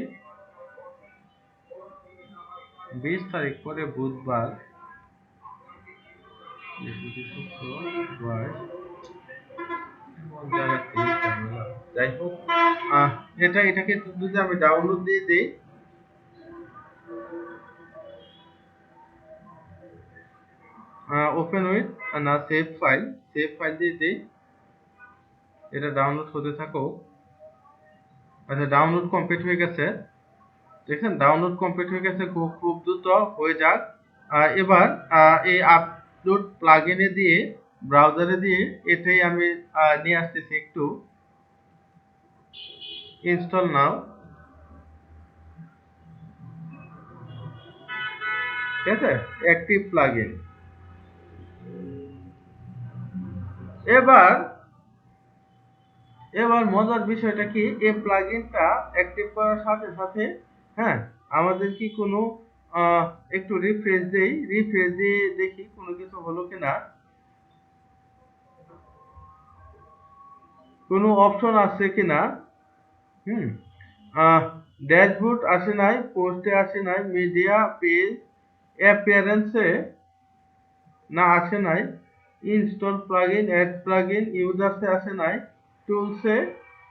Speaker 1: 20 তারিখ পরে বুধবার, শুক্রবার, জায়গাতেই ঝামেলা। যাই হোক, এটাকে যদি আমি ডাউনলোড দিয়ে দিই, ওপেন উইথ, না সেভ ফাইল দিয়ে দিই, এটা ডাউনলোড হতে থাকো। আচ্ছা, ডাউনলোড কমপ্লিট হয়ে গেছে, দেখেন ডাউনলোড কমপ্লিট হয়ে গেছে, খুব খুব দ্রুত হয়ে যাক। এবার এই আপলোড প্লাগইনে দিয়ে ব্রাউজারে দিয়ে এটাই আমি নিয়ে আসতেছি, একটু ইনস্টল নাও, ঠিক আছে? Active plugin. এবার এবার মজার বিষয়টা কি, এই প্লাগইনটা অ্যাক্টিভ করার সাথে সাথে, হ্যাঁ, আমাদের কি কোনো আহ, একটু রিফ্রেশ দিয়ে দেখি কোনো কিছু হলো কিনা। কোনো অপশন আছে কিনা, হুম, ড্যাশবোর্ড আসে নাই, পোস্টে আসে নাই, মিডিয়া পেজ অ্যাপিয়ারেন্সে না আসে নাই, ইনস্টল প্লাগইন অ্যাড প্লাগইন ইউজার্সে আসে নাই, টুলসে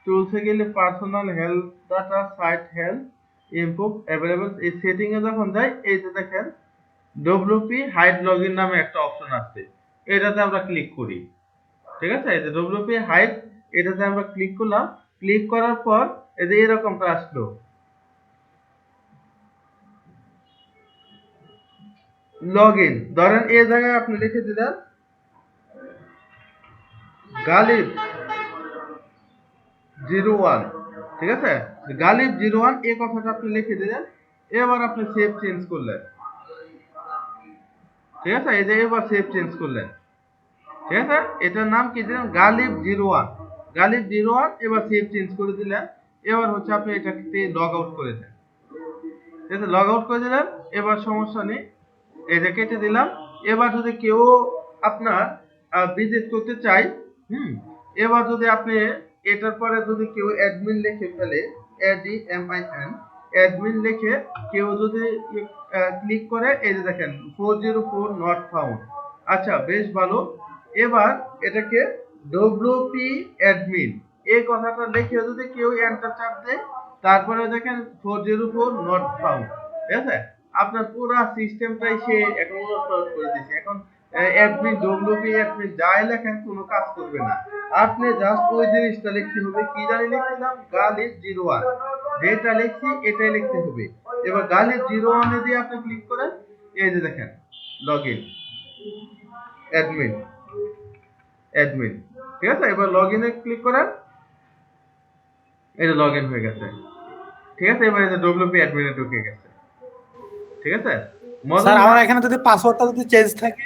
Speaker 1: টুলসে গেলে personal health data site health improve available, এই সেটিং এ যখন যাই এই যে দেখেন ডব্লিউপি হাইড লগইন নামে একটা অপশন আছে, এটাতে আমরা ক্লিক করি। ঠিক আছে, এই যে ডব্লিউপি হাইড, এটাতে আমরা ক্লিক করলাম। ক্লিক করার পর এই যে এরকমটা আসলো লগইন। ধরেন এই জায়গায় আপনি লিখে দিলেন গালিব 01, ঠিক আছে, গালিব 01 এই কথাটা আপনি লিখে দিলেন। এবার আপনি সেভ চেঞ্জ করলেন, ঠিক আছে, এই যে এবার সেভ চেঞ্জ করলেন, ঠিক আছে, এটার নাম কি দিলেন গালিব 01, গালিব 01, এবার সেভ চেঞ্জ করে দিলেন। এবার হচ্ছে আপনি এটাকে লগ আউট করে দেন, ঠিক আছে, লগ আউট করে দিলেন। এবার সমস্যা নেই, এটা কেটে দিলাম। এবার যদি কেউ আপনার ভিজিট করতে চাই, এবার যদি আপনি এটার পরে যদি কেউ অ্যাডমিন লিখে ফেলে, অ্যাডমিন অ্যাডমিন লিখে কেউ যদি ক্লিক করে, এই যে দেখেন 404 নট ফাউন্ড। আচ্ছা, বেশ ভালো। এবার এটাকে ডব্লিউপি অ্যাডমিন এই কথাটা লিখে যদি কেউ এন্টার চাপ দেয়, তারপরে দেখেন 404 নট ফাউন্ড, ঠিক আছে, আপনার পুরো সিস্টেমটাই সে এখন উলট করে দিয়েছে। এখন অ্যাডমিন ডব্লিউপি অ্যাডমিন যাই লেখেন কোনো কাজ করবে না, আপনি জাস্ট ওই জিনিসটা লিখতে হবে। কি জানি লিখছিলাম গালিব 01, যেটা লিখছি এটাই লিখতে হবে। এবার গালিব 01 এ দিয়ে আপনি ক্লিক করেন, এই যে দেখেন লগইন অ্যাডমিন অ্যাডমিন, ঠিক আছে, এবার লগইনে ক্লিক করেন, এটা লগইন হয়ে গেছে, ঠিক আছে, এবার এই যে ডব্লিউপি অ্যাডমিনে ঢুকে গেছে, ঠিক আছে।
Speaker 7: স্যার আমার এখানে যদি পাসওয়ার্ডটা যদি চেঞ্জ থাকে,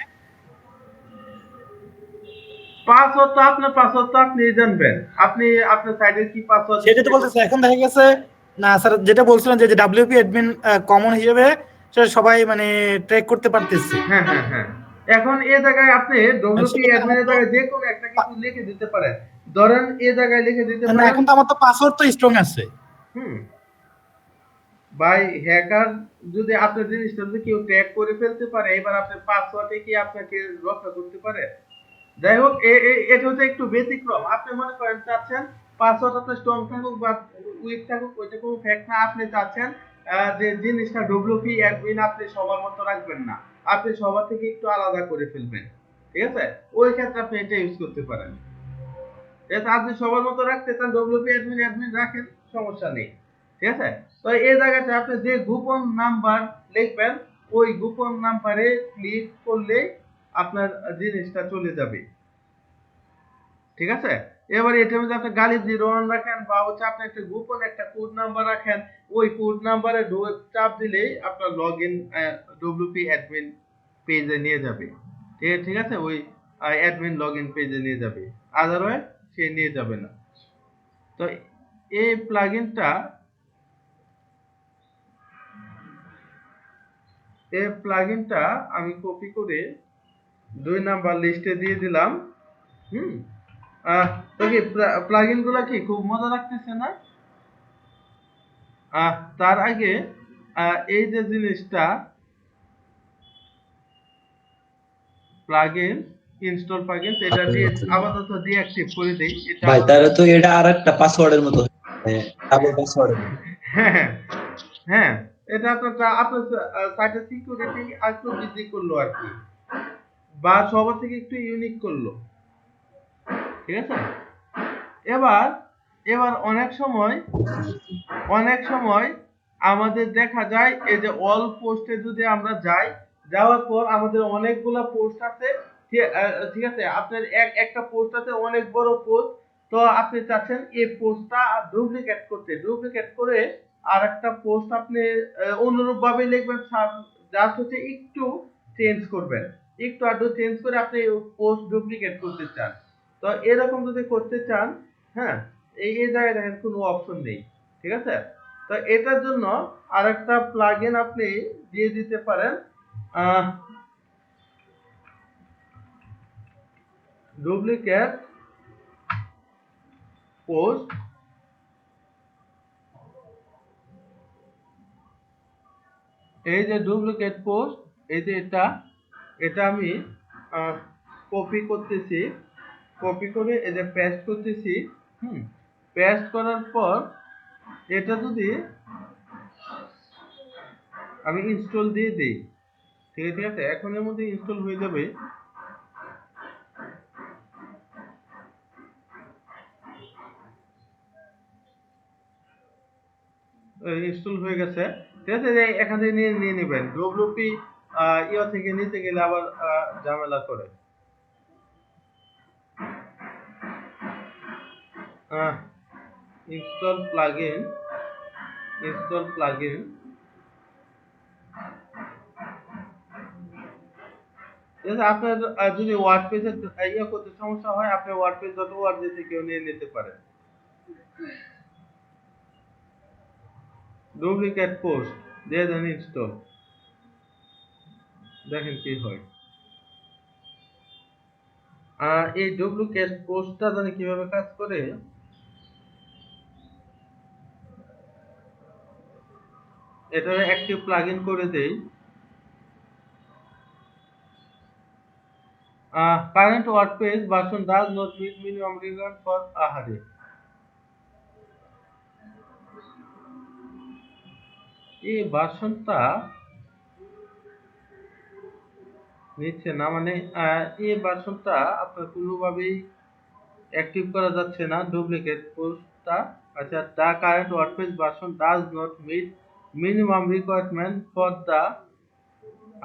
Speaker 1: পাসওয়ার্ড তো আপনার পাসওয়ার্ড তো আপনি জানবেন, আপনি আপনার সাইডের কি পাসওয়ার্ড
Speaker 7: সেটা তো বলতেছে এখন দেখা গেছে না স্যার, যেটা বলছিলেন যে ডাব্লিউপি অ্যাডমিন কমন হিসেবে সেটা সবাই মানে ট্র্যাক করতে পারতেছে।
Speaker 1: হ্যাঁ হ্যাঁ হ্যাঁ, এখন এই জায়গায় আপনি ডব্লিউপি
Speaker 7: সেটা
Speaker 1: অ্যাডমিনের জায়গায় যে কোনো একটা কিছু লিখে দিতে পারেন। ধরেন এই জায়গায় লিখে দিতে
Speaker 7: না,
Speaker 1: পারেন,
Speaker 7: এখন তো আমার তো পাসওয়ার্ড তো স্ট্রং আছে।
Speaker 1: হুম, ভাই হ্যাকার যদি আপনার জিনিসটা যদি কেউ ট্র্যাক করে ফেলতে পারে, এবার আপনার পাসওয়ার্ডে কি আপনাকে রক্ষা করতে পারে? যাই হোক, এটা হচ্ছে একটু ব্যতিক্রম। আপনি মনে করেন চাচ্ছেন পাসওয়ার্ড আপনার স্ট্রং থাকুক বা উইক থাকুক, ওইটা কোনো ফ্যাক্ট না। আপনি চাচ্ছেন যে জিনিসটা ডব্লিউপি অ্যাডমিন আপনি সবার মতো রাখবেন না, আপনি সবার থেকে একটু আলাদা করে ফেলবেন, ঠিক আছে, ওই ক্ষেত্রে আপনি এটা ইউজ করতে পারেন। ঠিক আছে, আপনি সবার মতো রাখতে চান ডব্লিউপি অ্যাডমিন অ্যাডমিন রাখেন, সমস্যা নেই, ঠিক আছে। তো এই জায়গাতে আপনি যে গোপন নাম্বার লিখবেন, ওই গোপন নাম্বারে ক্লিক করলে আপনার জিনিসটা চলে যাবে, ঠিক আছে। এবার এটার মধ্যে আপনি গালিব 01 রাখেন বা হচ্ছে আপনি একটা গোপন একটা কোড নাম্বার রাখেন, ওই কোড নাম্বারে চাপ দিলেই আপনার লগইন ডব্লিউপি অ্যাডমিন পেজে নিয়ে যাবে, ঠিক আছে, ওই অ্যাডমিন লগইন পেজে নিয়ে যাবে, আদারওয়াইজ সে নিয়ে যাবে না। তো এই প্লাগইনটা আমি কপি করে 2 নাম্বার লিস্টে দিয়ে দিলাম। হুম, তো কি প্লাগইন গুলা কি খুব মজা লাগতেছে না? তার আগে এই যে জিনিসটা প্লাগইন ইনস্টল প্লাগইন, এটা দিয়ে আপাতত ডিঅ্যাক্টিভ করে দেই। এটা
Speaker 4: ভাই তাহলে তো এটা আরেকটা পাসওয়ার্ডের মতো, ডাবল পাসওয়ার্ড।
Speaker 1: হ্যাঁ হ্যাঁ, এটা আপনার সাইটের সিকিউরিটি একটু বৃদ্ধি করলো আর কি, বা সবার থেকে একটু ইউনিক করলো, ঠিক আছে। এবার এবার অনেক সময় আমাদের দেখা যায় এই যে অল পোস্টে যদি আমরা যাই, যাওয়ার পর আমাদের অনেকগুলা পোস্ট আছে, ঠিক আছে, আপনার একটা পোস্ট আছে অনেক বড় পোস্ট, তো আপনি চাচ্ছেন এই পোস্টটা ডুপ্লিকেট করে আরেকটা পোস্ট আপনি অনুরূপ ভাবে লিখবেন, জাস্ট হচ্ছে একটু চেঞ্জ করবেন, একটু আধটু চেঞ্জ করে আপনি পোস্ট ডুপ্লিকেট করতে চান। তো এরকম যদি করতে চান, হ্যাঁ, এই জায়গায় দেখেন কোনো অপশন নেই, ঠিক আছে। তো এটার জন্য আরেকটা প্লাগইন আপনি দিয়ে দিতে পারেন, ডুপ্লিকেট পোস্ট এই যে ডুপ্লিকেট পোস্ট, এই যে এটা আমি কপি করতেছি, কপি করে এই যে পেস্ট করতেছি। পেস্ট করার পর এটা যদি আমি ইনস্টল দিয়ে দিই, ঠিক আছে, এখন এর মধ্যে ইনস্টল হয়ে যাবে। ইনস্টল হয়ে গেছে, ঠিক আছে। এখান থেকে নিয়ে নেবেন। ডব্লিউপি ইয়া থেকে নিতে গেলে আবার ঝামেলা করে। Install plugin, install plugin. আপনার যদি ওয়ার্ডপ্রেসে ইয়া করতে সমস্যা হয়, আপনি wordpress.org থেকেও নিয়ে নিতে পারেন। ডুপ্লিকেট পোস্ট দিয়ে দেন ইনস্টল, দেখেন কি হয়। এই ডুপ্লিকেট পোস্টটা জানি কিভাবে কাজ করে। এটা অ্যাক্টিভ প্লাগইন করে দেই। Current WordPress version does not meet minimum requirement for আহারে। এই ভার্সনটা নিচ্ছে না, মানে এই ভার্সনটা আপনার কোনোভাবেই অ্যাক্টিভ করা যাচ্ছে না, ডুপ্লিকেট পোস্টটা। আচ্ছা, the current WordPress version does not meet minimum requirement for the.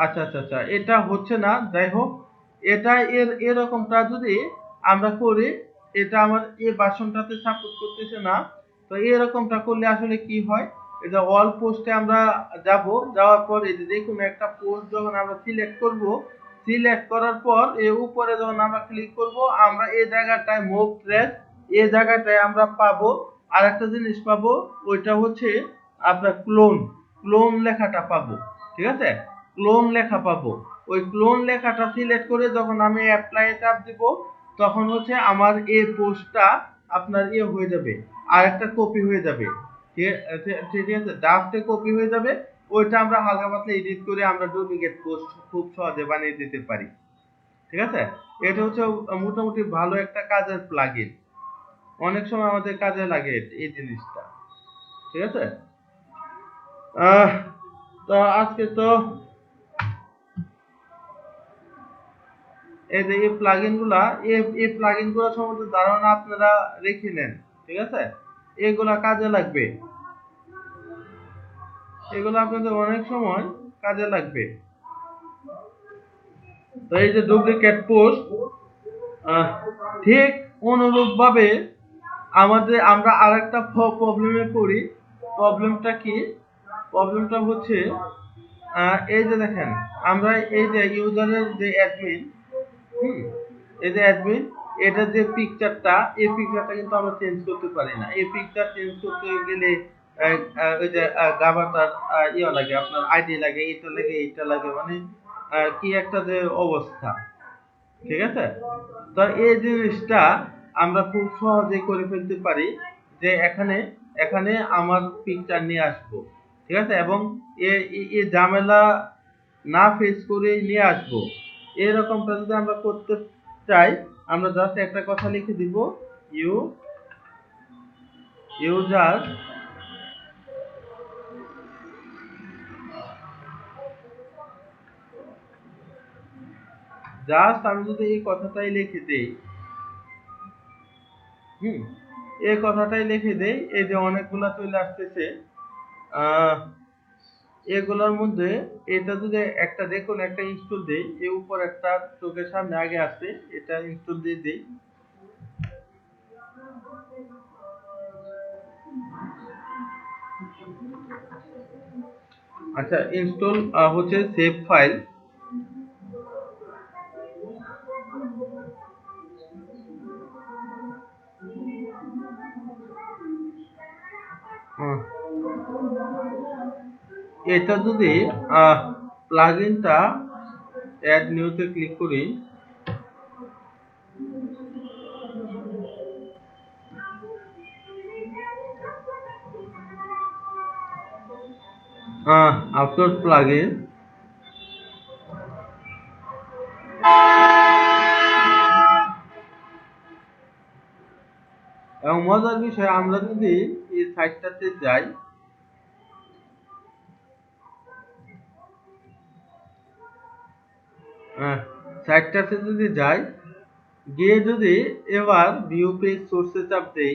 Speaker 1: আচ্ছা, এটা হচ্ছে না। যাই হোক, এটা এরকমটা যদি আমরা করি, এটা আমার এই ভার্সনটাতে সাপোর্ট করতেছে না। তো এরকমটা করলে আসলে কি হয়, এটা অল পোস্টে আমরা যাওয়ার পর এই যে দেখুন একটা পোস্ট যখন আমরা সিলেক্ট করব, সিলেক্ট করার পর এর উপরে যখন আমরা ক্লিক করব, আমরা এই জায়গাটায় মুভ ট্রেস, এই জায়গাটায় আমরা পাবো আরেকটা জিনিস পাবো, ওইটা হচ্ছে আপনার ক্লোন লেখাটা পাবো, ঠিক আছে। ক্লোন লেখা পাবো। ওই ক্লোন লেখাটা সিলেক্ট করে যখন আমি অ্যাপ্লাই চাপ দিব, তখন হচ্ছে আমার এই পোস্টটা আপনার হয়ে যাবে, আর একটা কপি হয়ে যাবে, ঠিক আছে, ড্রাফটে কপি হয়ে যাবে। ওইটা আমরা হালকা পাতলা এডিট করে আমরা ডুপ্লিকেট পোস্ট খুব সহজে বানিয়ে দিতে পারি, ঠিক আছে। এটা হচ্ছে মোটামুটি ভালো একটা কাজের প্লাগইন, অনেক সময় আমাদের কাজে লাগে এই জিনিসটা, ঠিক আছে। তো আজকে তো এই যে এই প্লাগইন গুলো সম্বন্ধে ধারণা আপনারা রেখে নেন, ঠিক আছে। এগুলা কাজে লাগবে, এগুলো আপনাদের অনেক সময় কাজে লাগবে। তো এই যে ডুপ্লিকেট পোস্ট, ঠিক অনুরূপ ভাবে আমরা আরেকটা প্রবলেমে পড়ি। প্রবলেমটা কি? প্রবলেমটা হচ্ছে এই যে দেখেন, আমরা এই যে ইউজারের যে অ্যাডমিন, এই যে অ্যাডমিন, এটা যে পিকচারটা, এই পিকচারটা কিন্তু আমরা চেঞ্জ করতে পারি না। এই পিকচার চেঞ্জ করতে গেলে ওই যে গাভাটার লাগে, আপনার আইডি লাগে, এটা লাগে, মানে কি একটা যে অবস্থা, ঠিক আছে। তো এই জিনিসটা আমরা খুব সহজে করে ফেলতে পারি, যে এখানে আমার পিকচার নিয়ে আসবো, ঠিক আছে, এবং এই ঝামেলা না ফেস করে নিয়ে আসবো। এরকমটা যদি আমরা করতে চাই, আমরা জাস্ট একটা কথা লিখে দিব, ইউজার জাস্ট আমি যদি এই কথাটাই লিখে দেই, এই কথাটাই লিখে দেই, এই যে অনেকগুলা চলে আসতেছে, এগুলোর মধ্যে এটা যদি একটা দেখুন, একটা ইনস্টল দেই, এর উপর একটা চোখের সামনে আগে আসছে, এটা ইনস্টল দিয়ে দেই। আচ্ছা, ইনস্টল হচ্ছে সেভ ফাইল। এটা যদি প্লাগইনটা অ্যাড নিউতে ক্লিক করি, আপলোড প্লাগইন। এবং মজার বিষয়, আমরা যদি এই সাইটটাতে যাই, সাইটটাতে যদি যাই, গিয়ে যদি এবার ভিউ পেজ সোর্সে চাপ দেই,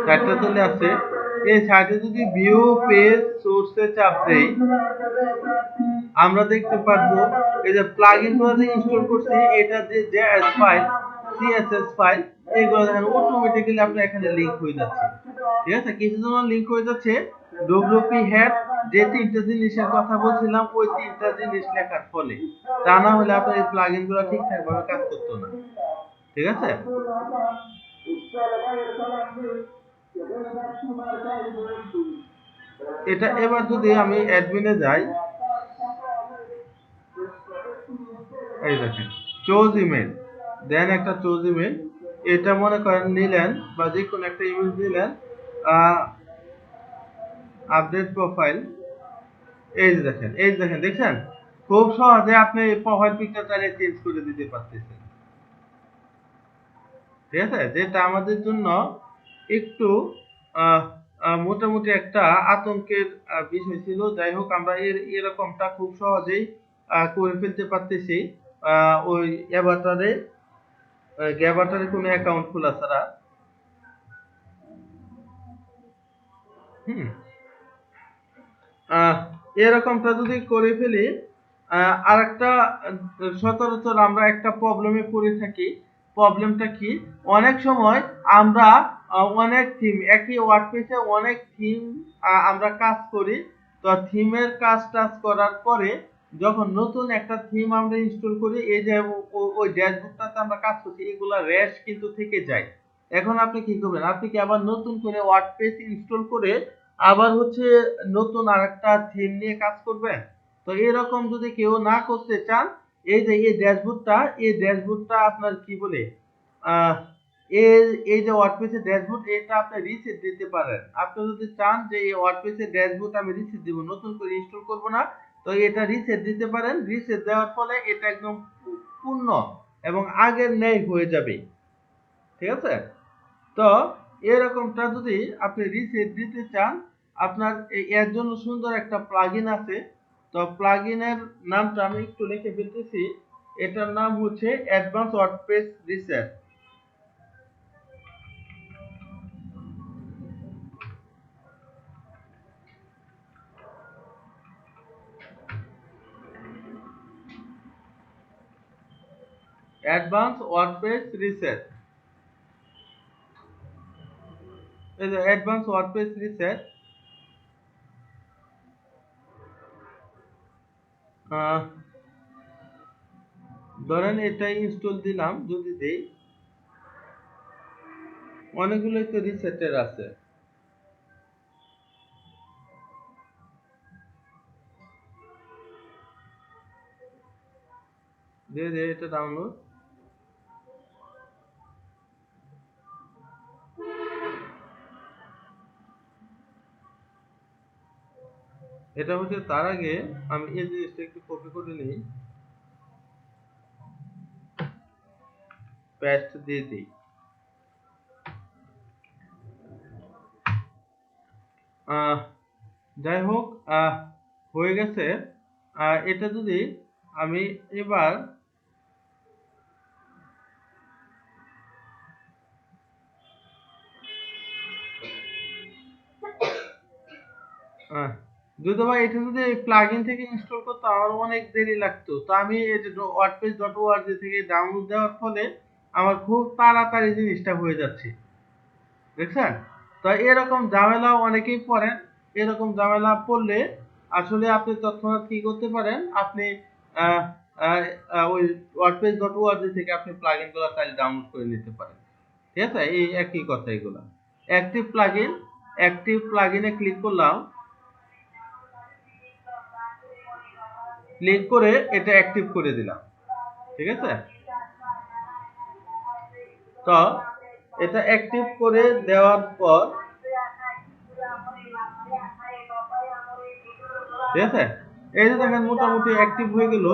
Speaker 1: সাইটটা চলে আসছে। এই সাইটে যদি ভিউ পেজ সোর্সে চাপ দেই, আমরা দেখতে পারবো এই যে প্লাগইন গুলো যে ইনস্টল করছি, এটা যে জেএস ফাইল, সিএসএস ফাইল, এইগুলো দেখেন অটোমেটিক্যালি আপনার এখানে লিংক হয়ে যাচ্ছে। ঠিক আছে, কিছু জন্য লিংক হয়ে যাচ্ছে ডব্লিউপি হেড, যে তিনটা জিনিসের কথা বলছিলাম ওই তিনটা জিনিস লেখার ফলে। তা না হলে আপনার এই প্লাগইন গুলো ঠিকঠাক ভাবে কাজ করতো না। ঠিক আছে, এটা এবার যদি আমি অ্যাডমিনে যাই, এই দেখেন চুজ ইমেল, দেন একটা চুজ ইমেল, এটা মনে করেন নিলেন বা যে কোনো একটা ইমেল দিলেন, আপডেট প্রোফাইল, এই যে দেখেন, এই যে দেখেন, দেখছেন খুব সহজে আপনি প্রোফাইল পিকচারটা চেঞ্জ করে দিতে পারতেছেন। ঠিক আছে, যেটা আমাদের জন্য একটু আহ, মোটামুটি একটা আতঙ্কের বিষয় ছিল। যাই হোক, আমরা এরকমটা খুব সহজেই করে ফেলতে পারতেছি ওই অ্যাভাটারে, গ্যাভাটারে কোনো অ্যাকাউন্ট খোলা ছাড়া। হুম, এরকমটা যদি করে ফেলি, আরেকটা সচরাচর আমরা একটা প্রবলেমে পড়ে থাকি। প্রবলেমটা কি, অনেক সময় আমরা অনেক থিম, একই ওয়ার্ডপ্রেসে অনেক থিম আমরা কাজ করি। তো থিমের কাজ টাজ করার পরে যখন নতুন একটা থিম আমরা ইনস্টল করি, এই যে ওই ড্যাশবোর্ডটাতে আমরা কাজ করছি, এগুলা র্যাশ কিন্তু থেকে যায়। এখন আপনি কি করবেন, আপনি কি আবার নতুন করে ওয়ার্ডপ্রেস ইনস্টল করে আবার হচ্ছে নতুন আরেকটা থিম নিয়ে কাজ করবেন? তো এরকম যদি কেউ না করতে চান, এই যে এই ড্যাশবোর্ডটা আপনার কি বলে, আহ এই যে ওয়ার্ডপ্রেসের ড্যাশবোর্ড, এটা আপনি রিসেট দিতে পারেন। আপনি যদি চান যে এই ওয়ার্ডপ্রেসের ড্যাশবোর্ড আমি রিসেট দিব, নতুন করে ইনস্টল করব না, তো এটা রিসেট দিতে পারেন। রিসেট দেওয়ার ফলে এটা একদম পূর্ণ এবং আগের ন্যায় হয়ে যাবে। ঠিক আছে, তো এরকমটা যদি আপনি রিসেট দিতে চান, আপনার এর জন্য সুন্দর একটা প্লাগইন আছে। তো প্লাগইনের নামটা আমি একটু লিখে ফেলতেছি। এটার নাম হচ্ছে advance WordPress reset. Advance WordPress reset, এই যে অ্যাডভান্স ওয়ার্ডপ্রেস রিসেট। ধরেন এটা ইনস্টল দিলাম, যদি দেই, অনেকগুলোই তো রিসেটের আছে। দিয়ে এটা ডাউনলোড, এটা হচ্ছে। তার আগে আমি এই জিনিসটা একটু কপি করে নিই, পেস্ট দিয়ে দিই। যাই হোক, হয়ে গেছে। এটা যদি আমি এবার যদি ভাই এটা যদি প্লাগইন থেকে ইনস্টল করতে আমার অনেক দেরি লাগতো, তো আমি এই যে wordpress.org থেকে ডাউনলোড দেওয়ার ফলে আমার খুব তাড়াতাড়ি জিনিসটা হয়ে যাচ্ছে। দেখছেন, তো এরকম ঝামেলা অনেকেই পড়েন। এরকম ঝামেলা পড়লে আসলে আপনি তৎক্ষণাৎ কি করতে পারেন, আপনি আহ, আহ, ওই wordpress.org থেকে আপনি প্লাগইন গুলো চাইলে ডাউনলোড করে নিতে পারেন। ঠিক আছে, এই একই কথা এগুলা। অ্যাক্টিভ প্লাগইনে ক্লিক করলাম, ক্লিক করে এটা অ্যাক্টিভ করে দিলাম। ঠিক আছে, তো এটা অ্যাক্টিভ করে দেওয়ার পর, ঠিক আছে, এই যে দেখেন মোটামুটি অ্যাক্টিভ হয়ে গেল।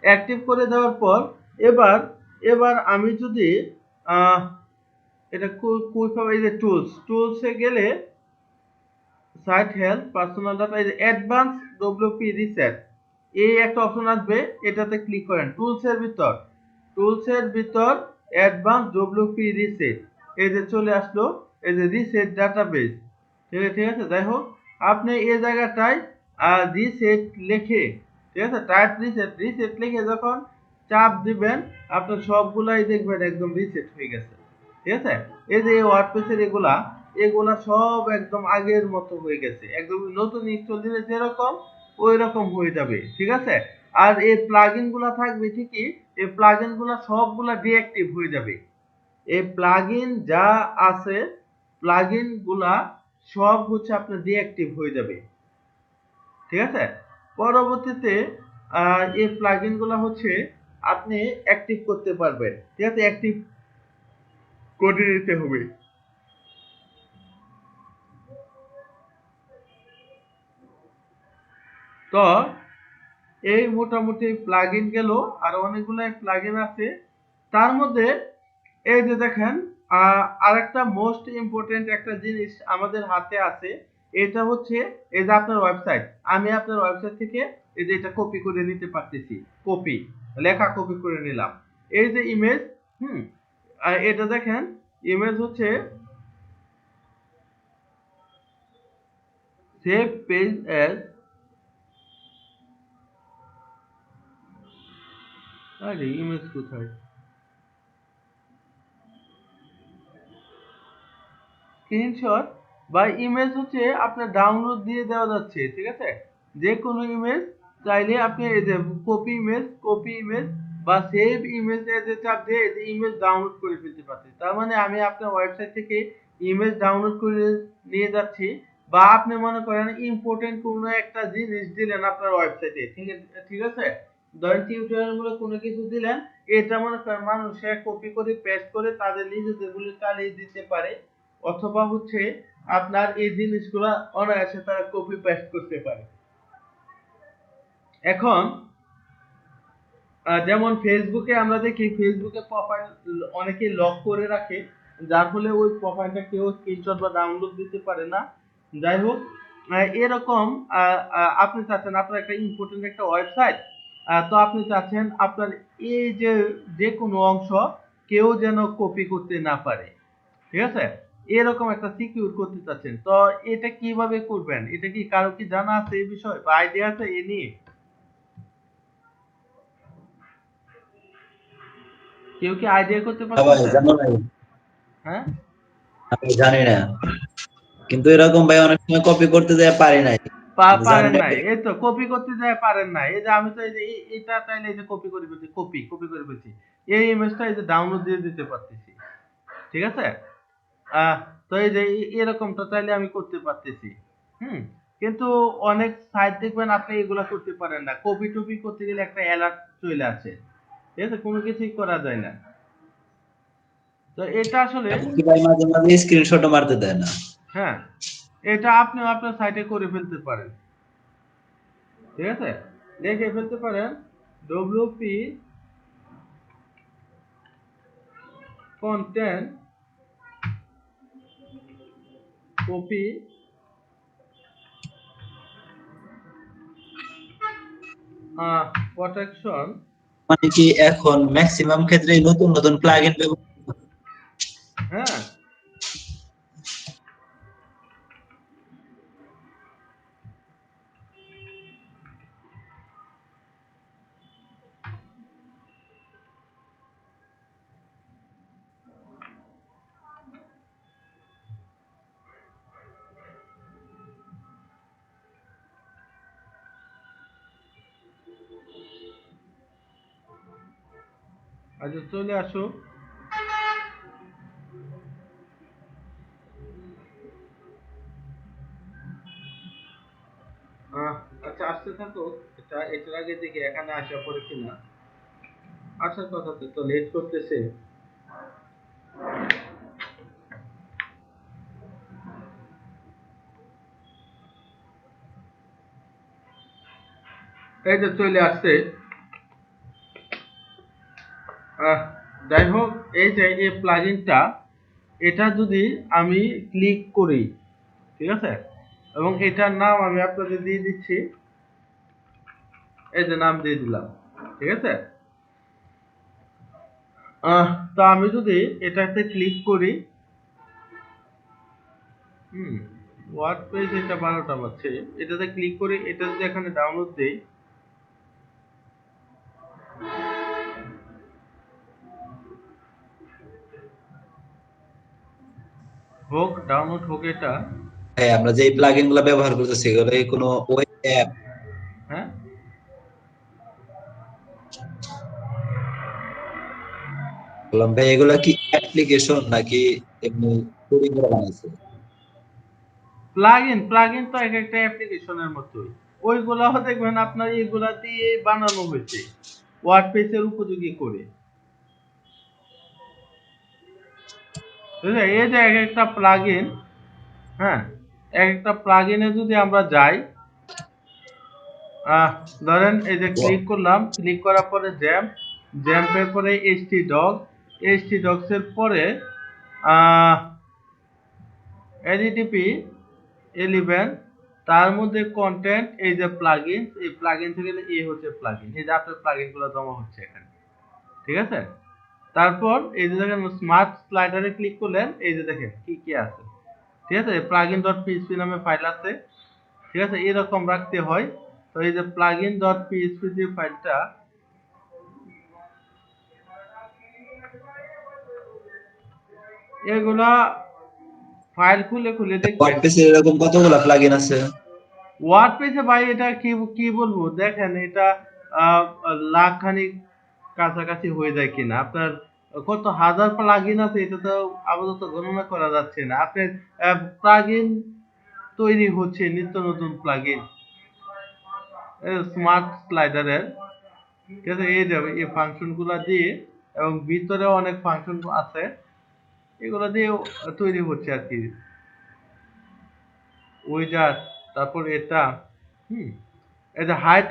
Speaker 1: অ্যাক্টিভ করে দেওয়ার পর এবার এবার আমি যদি আহ, এটা কই পাবো, এই যে টুলসে গেলে সাইট হেলথ পার্সোনাল ডাটা, এই যে অ্যাডভান্স ডব্লিউপি রিসেট এই একটা অপশন আসবে, এটাতে ক্লিক করেন। টুলসের ভিতর অ্যাডভান্স ডব্লিউপি রিসেট, এই যে চলে আসলো, এই যে রিসেট ডাটাবেস। ঠিক আছে, যাই হোক, আপনি এই জায়গাটায় রিসেট লিখে, ঠিক আছে, টাইপ রিসেট লিখে যখন চাপ দিবেন, আপনার সবগুলাই দেখবেন একদম রিসেট হয়ে গেছে। ঠিক আছে, এই যে ওয়ার্ডপ্রেসের এগুলা সব একদম আগের মতো হয়ে গেছে, একদম নতুন ইনস্টল দিলে যেরকম ওই রকম হয়ে যাবে। ঠিক আছে, আর এই প্লাগইন গুলা থাকবে ঠিকই, এই প্লাগইন গুলা সবগুলা ডিঅ্যাক্টিভ হয়ে যাবে। এই প্লাগইন যা আছে, প্লাগইন গুলা সব হচ্ছে আপনার ডিঅ্যাক্টিভ হয়ে যাবে। ঠিক আছে, পরবর্তীতে এই প্লাগইন গুলা হচ্ছে আপনি অ্যাক্টিভ করতে পারবেন। ঠিক আছে, অ্যাক্টিভ করে নিতে হবে। তো এই মোটামুটি প্লাগইন গেল, আর অনেকগুলো প্লাগইন আছে। তার মধ্যে এই যে দেখেন আরেকটা মোস্ট ইম্পর্টেন্ট একটা জিনিস আমাদের হাতে আছে, এটা হচ্ছে এই যে আপনার ওয়েবসাইট। আমি আপনার ওয়েবসাইট থেকে এই যে এটা কপি করে নিতে পারতেছি, লেখা কপি করে নিলাম। এই যে ইমেজ, এটা দেখেন, ইমেজ হচ্ছে সেভ পেজ অ্যাজ, আরে ইমেজ কোথায়, স্ক্রিনশট বা ইমেজ হচ্ছে আপনার ডাউনলোড দিয়ে দেওয়া যাচ্ছে। ঠিক আছে, যে কোনো ইমেজ চাইলে আপনি এই যে কপি ইমেজ বা সেভ ইমেজ এ যে চাপ দিয়ে এই যে ইমেজ ডাউনলোড করে ফেলতে পারছি। তার মানে আমি আপনার ওয়েবসাইট থেকে ইমেজ ডাউনলোড করে নিয়ে যাচ্ছি, বা আপনি মনে করেন ইম্পর্টেন্ট কোনো একটা জিনিস দিলেন আপনার ওয়েবসাইটে, ঠিক আছে, ধরেন টিউটোরিয়াল গুলো কোনো কিছু দিলেন, এটা মনে করেন মানুষে কপি করে পেস্ট করে তাদের নিজেদের গুলো চালিয়ে দিতে পারে, অথবা হচ্ছে আপনার এই জিনিসগুলা অনায়াসে তারা কপি পেস্ট করতে পারে। এখন যেমন ফেসবুকে আমরা দেখি, ফেসবুকে প্রোফাইল অনেকে লক করে রাখে, যার ফলে ওই প্রোফাইলটা কেউ স্ক্রিনশট বা ডাউনলোড দিতে পারে না। যাই হোক, এরকম আপনি চাচ্ছেন আপনার একটা ইম্পর্টেন্ট একটা ওয়েবসাইট, তো আপনি চাচ্ছেন আপনার এই যে যে কোনো অংশ কেউ যেন কপি করতে না পারে। ঠিক আছে, এরকম একটা সিকিউর করতে চাচ্ছেন, তো এটা কিভাবে করবেন? এটা কি কারো কি জানা আছে এই বিষয়ে বা আইডিয়া আছে এ নিয়ে? কেউ কি আইডিয়া করতে
Speaker 4: হ্যাঁ ভাই,
Speaker 1: পারতেছেন?
Speaker 4: জানো নাই,
Speaker 1: হ্যাঁ,
Speaker 4: আমি জানি না, কিন্তু এরকম ভাই অনেক সময় কপি করতে যায় পারি নাই, কিন্তু
Speaker 1: পারেন
Speaker 4: জানলে
Speaker 1: নাই, এই তো কপি করতে যায় পারেন নাই। এই যে আমি তো এই যে এটা চাইলে এই যে কপি করে ফেলছি, কপি করে ফেলছি, এই ইমেজটা এই যে ডাউনলোড দিয়ে দিতে পারতেছি। ঠিক আছে, তো এই যে এরকমটা চাইলে আমি করতে পারতেছি। হুম, কিন্তু অনেক সাইট দেখবেন আপনি এগুলা করতে পারেন না, কপি টপি করতে গেলে একটা অ্যালার্ট চলে আসে। ঠিক আছে, কোনো কিছুই করা যায় না। তো এটা আসলে,
Speaker 4: এমনকি ভাই মাঝে মাঝে স্ক্রিনশটও মারতে দেয় না।
Speaker 1: হ্যাঁ, এটা আপনি আপনার সাইটে করে ফেলতে পারেন। ঠিক আছে, লিখে ফেলতে পারেন ডব্লিউপি কন্টেন্ট কপি প্রোটেকশন।
Speaker 4: মানে কি এখন ম্যাক্সিমাম ক্ষেত্রেই নতুন নতুন প্লাগইন ব্যবহার।
Speaker 1: হ্যাঁ, আচ্ছা চলে আসো। আহ, আচ্ছা আসতে থাকো, এটার আগে দেখি এখানে আসা পড়ে কিনা। আসার কথা তো লেট করতেছে। এই যে চলে আসছে। যাই হোক, এই যে এই প্লাগইনটা, এটা যদি আমি ক্লিক করি, ঠিক আছে, এবং এটার নাম আমি আপনাদের দিয়ে দিচ্ছি, এই যে নাম দিয়ে দিলাম, ঠিক আছে। তো আমি যদি এটাতে ক্লিক করি, ওয়ার্ড পেজ এটা 12টা বাজছে, এটাতে ক্লিক করি, এটা যদি এখানে ডাউনলোড দেই, হোক ডাউনলোড হোক এটা,
Speaker 4: হ্যাঁ, আমরা যে প্লাগইন গুলো ব্যবহার করতেছি এগুলো কি কোনো ওয়েব অ্যাপ?
Speaker 1: হ্যাঁ,
Speaker 4: বললাম ভাই এগুলা কি অ্যাপ্লিকেশন নাকি এমনি তৈরি করে বানাইছে?
Speaker 1: প্লাগইন তো এক একটা অ্যাপ্লিকেশনের মতোই, ওইগুলাও দেখবেন আপনার এইগুলা দিয়ে বানানো হয়েছে ওয়ার্ডপ্রেসের উপযোগী করে। বুঝলে? এই যে এক একটা প্লাগইন, হ্যাঁ, এক একটা প্লাগইনে যদি আমরা যাই, ধরেন এই যে ক্লিক করলাম, ক্লিক করার পরে জ্যাম্পের পরে htdocs এর পরে HTTP 11, তার মধ্যে কন্টেন্ট, এই যে প্লাগইন, এই প্লাগইন থেকে এই হচ্ছে প্লাগইন, এই যে আপনার প্লাগইন গুলো জমা হচ্ছে এখানে, ঠিক আছে। তারপর এই যে দেখেন স্মার্ট স্লাইডারে ক্লিক করলেন, এই যে দেখেন কি কি আছে, ঠিক আছে। plugin.php নামে ফাইল আছে, ঠিক আছে, এরকম রাখতে হয়। তো এই যে plugin.php যে ফাইলটা, এগুলা ফাইল খুলে খুলে দেখবেন।
Speaker 4: ওয়ার্ডপ্রেসে এরকম কতগুলা প্লাগইন আছে?
Speaker 1: ওয়ার্ডপ্রেসে ভাই এটা কি কি বলবো, দেখেন এটা লাখ খানিক কাছাকাছি হয়ে যায় কিনা, আপনার কত হাজার প্লাগইন আছে এটা তো আপাতত গণনা করা যাচ্ছে না। আপনার প্লাগইন তৈরি হচ্ছে, নিত্য নতুন প্লাগইন স্মার্ট স্লাইডারের, ঠিক আছে। এই যাবে এই ফাংশন গুলা দিয়ে, এবং ভিতরে অনেক ফাংশন আছে, এগুলো দিয়ে তৈরি হচ্ছে আর কি উইজার্ড। তারপর এটা, এই যে হাইড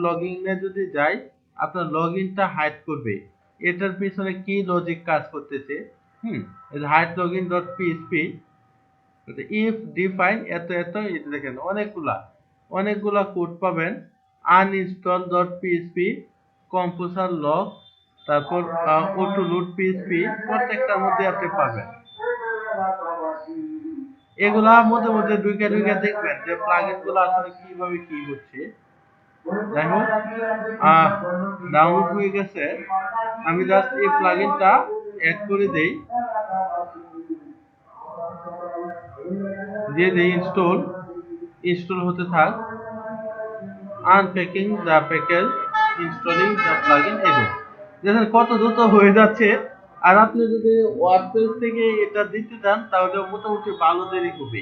Speaker 1: লগইনে যদি যাই, আপনার লগইনটা হাইড করবে, এটার পিছনে কি লজিক কাজ করতেছে, এই যে hide login dot PHP, if define এত এত, এটা দেখেন অনেকগুলা কোড পাবেন, uninstall dot PHP, composer log, তারপর অটো লোড পিএইচপি, প্রত্যেকটার মধ্যে আপনি পাবেন। এগুলা মধ্যে মধ্যে ঢুকে ঢুকে দেখবেন যে প্লাগইন গুলো আসলে কিভাবে কি হচ্ছে। যাই হোক, ডাউনলোড হয়ে গেছে, আমি জাস্ট এই প্লাগইনটা অ্যাড করে দেই, দিয়ে দেই ইনস্টল হতে থাক, unpacking the package, installing the plugin, এগুলো দেখেন কত দ্রুত হয়ে যাচ্ছে। আর আপনি যদি ওয়ার্ডপ্রেস থেকে এটা দিতে চান তাহলে মোটামুটি ভালো দেরি হবে,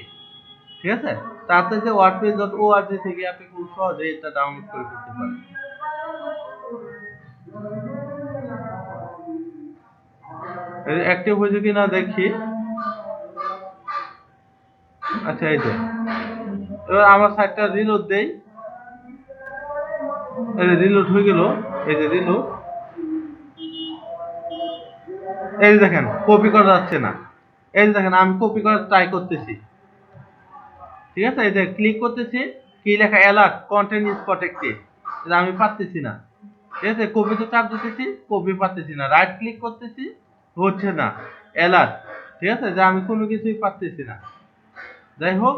Speaker 1: ঠিক আছে। তাতে যে wordpress.org থেকে আপনি খুব সহজে এটা ডাউনলোড করে ফেলতে পারেন। অ্যাক্টিভ হয়েছে কিনা দেখি। আচ্ছা, এই যে এবার আমার সাইটটা রিলোড দেই, এই যে রিলোড হয়ে গেল, এই যে রিলোড, এই যে দেখেন কপি করা যাচ্ছে না, এই যে দেখেন আমি কপি করার ট্রাই করতেছি, ঠিক আছে। এই যে ক্লিক করতেছি, কি লেখা, অ্যালার্ট কন্টেন্ট ইজ প্রটেক্টেড, এটা আমি পাচ্ছি না, ঠিক আছে। কপিতে চাপ দিতেছি, কপি পাচ্ছি না, রাইট ক্লিক করতেছি, হচ্ছে না, অ্যালার্ট, ঠিক আছে, যে আমি কোনো কিছুই পাচ্ছি না। যাই হোক,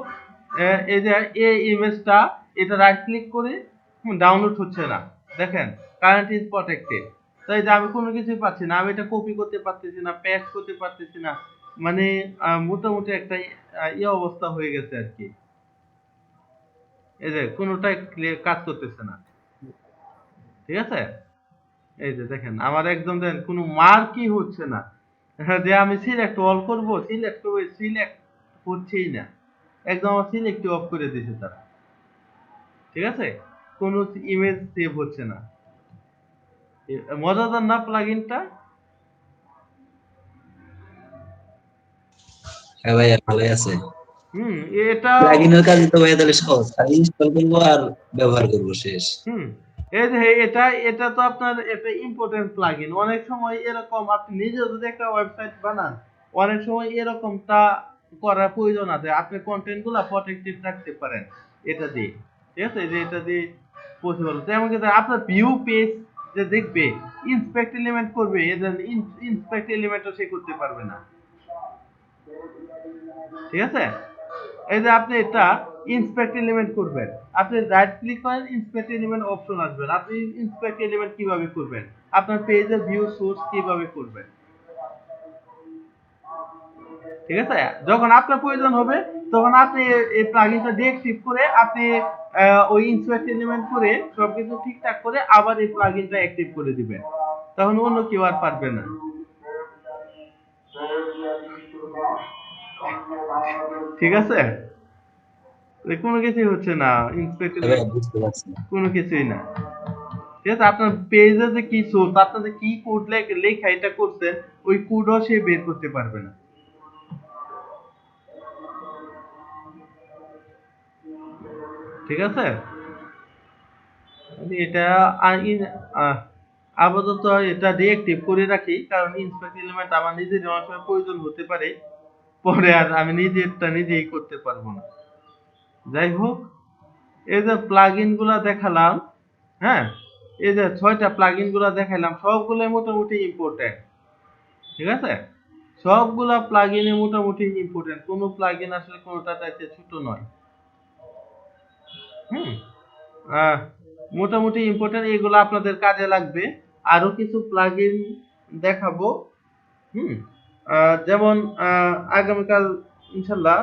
Speaker 1: এই যে এই ইমেজটা, এটা রাইট ক্লিক করে ডাউনলোড হচ্ছে না, দেখেন কারেন্ট ইজ প্রটেক্টেড। তাই যে আমি কোনো কিছুই পাচ্ছি না, আমি এটা কপি করতে পারতেছি না, পেস্ট করতে পারতেছি না, মানে মোটামুটি একটা অবস্থা হয়ে গেছে আর কি। এই যে কোনোটাই কাজ করতেছে না, ঠিক আছে। এই যে দেখেন আমার একদম দেখেন কোনো মার্কই হচ্ছে না, যে আমি সিলেক্ট অল করব, সিলেক্ট হচ্ছেই না, একদম আমার সিলেক্ট অফ করে দিয়েছে তারা, ঠিক আছে। কোনো ইমেজ সেভ হচ্ছে না। মজাদার না প্লাগইনটা?
Speaker 4: হ্যাঁ ভাই, ভালোই আছে।
Speaker 1: হুম এটা
Speaker 4: প্লাগইনের কাজ তো ভাই তাহলে সহজ, খালি ইনস্টল করবো আর ব্যবহার করবো, শেষ।
Speaker 1: হুম এই যে এটা এটা তো আপনার একটা ইম্পর্টেন্ট প্লাগইন। অনেক সময় এরকম আপনি নিজে যদি একটা ওয়েবসাইট বানান, অনেক সময় এরকমটা করার প্রয়োজন আছে। আপনি কন্টেন্ট গুলা প্রটেক্টেড রাখতে পারেন এটা দিয়ে। ঠিক আছে, যে এটা দিয়ে পসিবল। যেমন কি আপনার ভিউ পেজ যে দেখবে, ইন্সপেক্ট এলিমেন্ট করবে, এদের ইন্সপেক্ট এলিমেন্টও সে করতে পারবে না। ঠিক আছে, এই যে আপনি এটা ইন্সপেক্ট এলিমেন্ট করবেন, আপনি রাইট ক্লিক করেন, ইন্সপেক্ট এলিমেন্ট অপশন আসবে। আপনি ইন্সপেক্ট এলিমেন্ট কিভাবে করবেন, আপনার পেজের ভিউ সোর্স কিভাবে করবেন। ঠিক আছে, যখন আপনার প্রয়োজন হবে তখন আপনি এই প্লাগইনটা ডিএক্টিভ করে আপনি ওই ইন্সপেক্ট এলিমেন্ট করে সবকিছু ঠিকঠাক করে আবার এই প্লাগইনটা অ্যাক্টিভ করে দিবেন, তখন অন্য কেউ আর পারবে না। ঠিক আছে, কোনো কিছুই হচ্ছে না, ইন্সপেক্ট
Speaker 4: ভাই বুঝতে পারছি।
Speaker 1: কোনো কিছুই না। ঠিক আছে, আপনার পেজে যে কি সোর্স, আপনার যে কি কোড লেখা এটা করছেন, ওই কোডও সে বের করতে পারবে না। ঠিক আছে, আমি এটা আহ, আপাতত এটা ডিএক্টিভ করে রাখি, কারণ ইন্সপেক্ট এলিমেন্ট আমার নিজের অনেক সময় প্রয়োজন হতে পারে, পরে আর আমি নিজেরটা নিজেই করতে পারবো না। যাই হোক, এই যে প্লাগইন গুলা দেখালাম, হ্যাঁ, এই যে 6টা প্লাগইন গুলা দেখালাম, সবগুলোই মোটামুটি ইম্পর্টেন্ট। ঠিক আছে, সবগুলা প্লাগইনে মোটামুটি ইম্পর্টেন্ট, কোনো প্লাগইন আসলে কোনোটা চাইতে ছোট নয়। হুম আহ, মোটামুটি ইম্পর্টেন্ট, এগুলো আপনাদের কাজে লাগবে। আরো কিছু প্লাগইন দেখাবো। হুম যেমন আগামীকাল ইনশাল্লাহ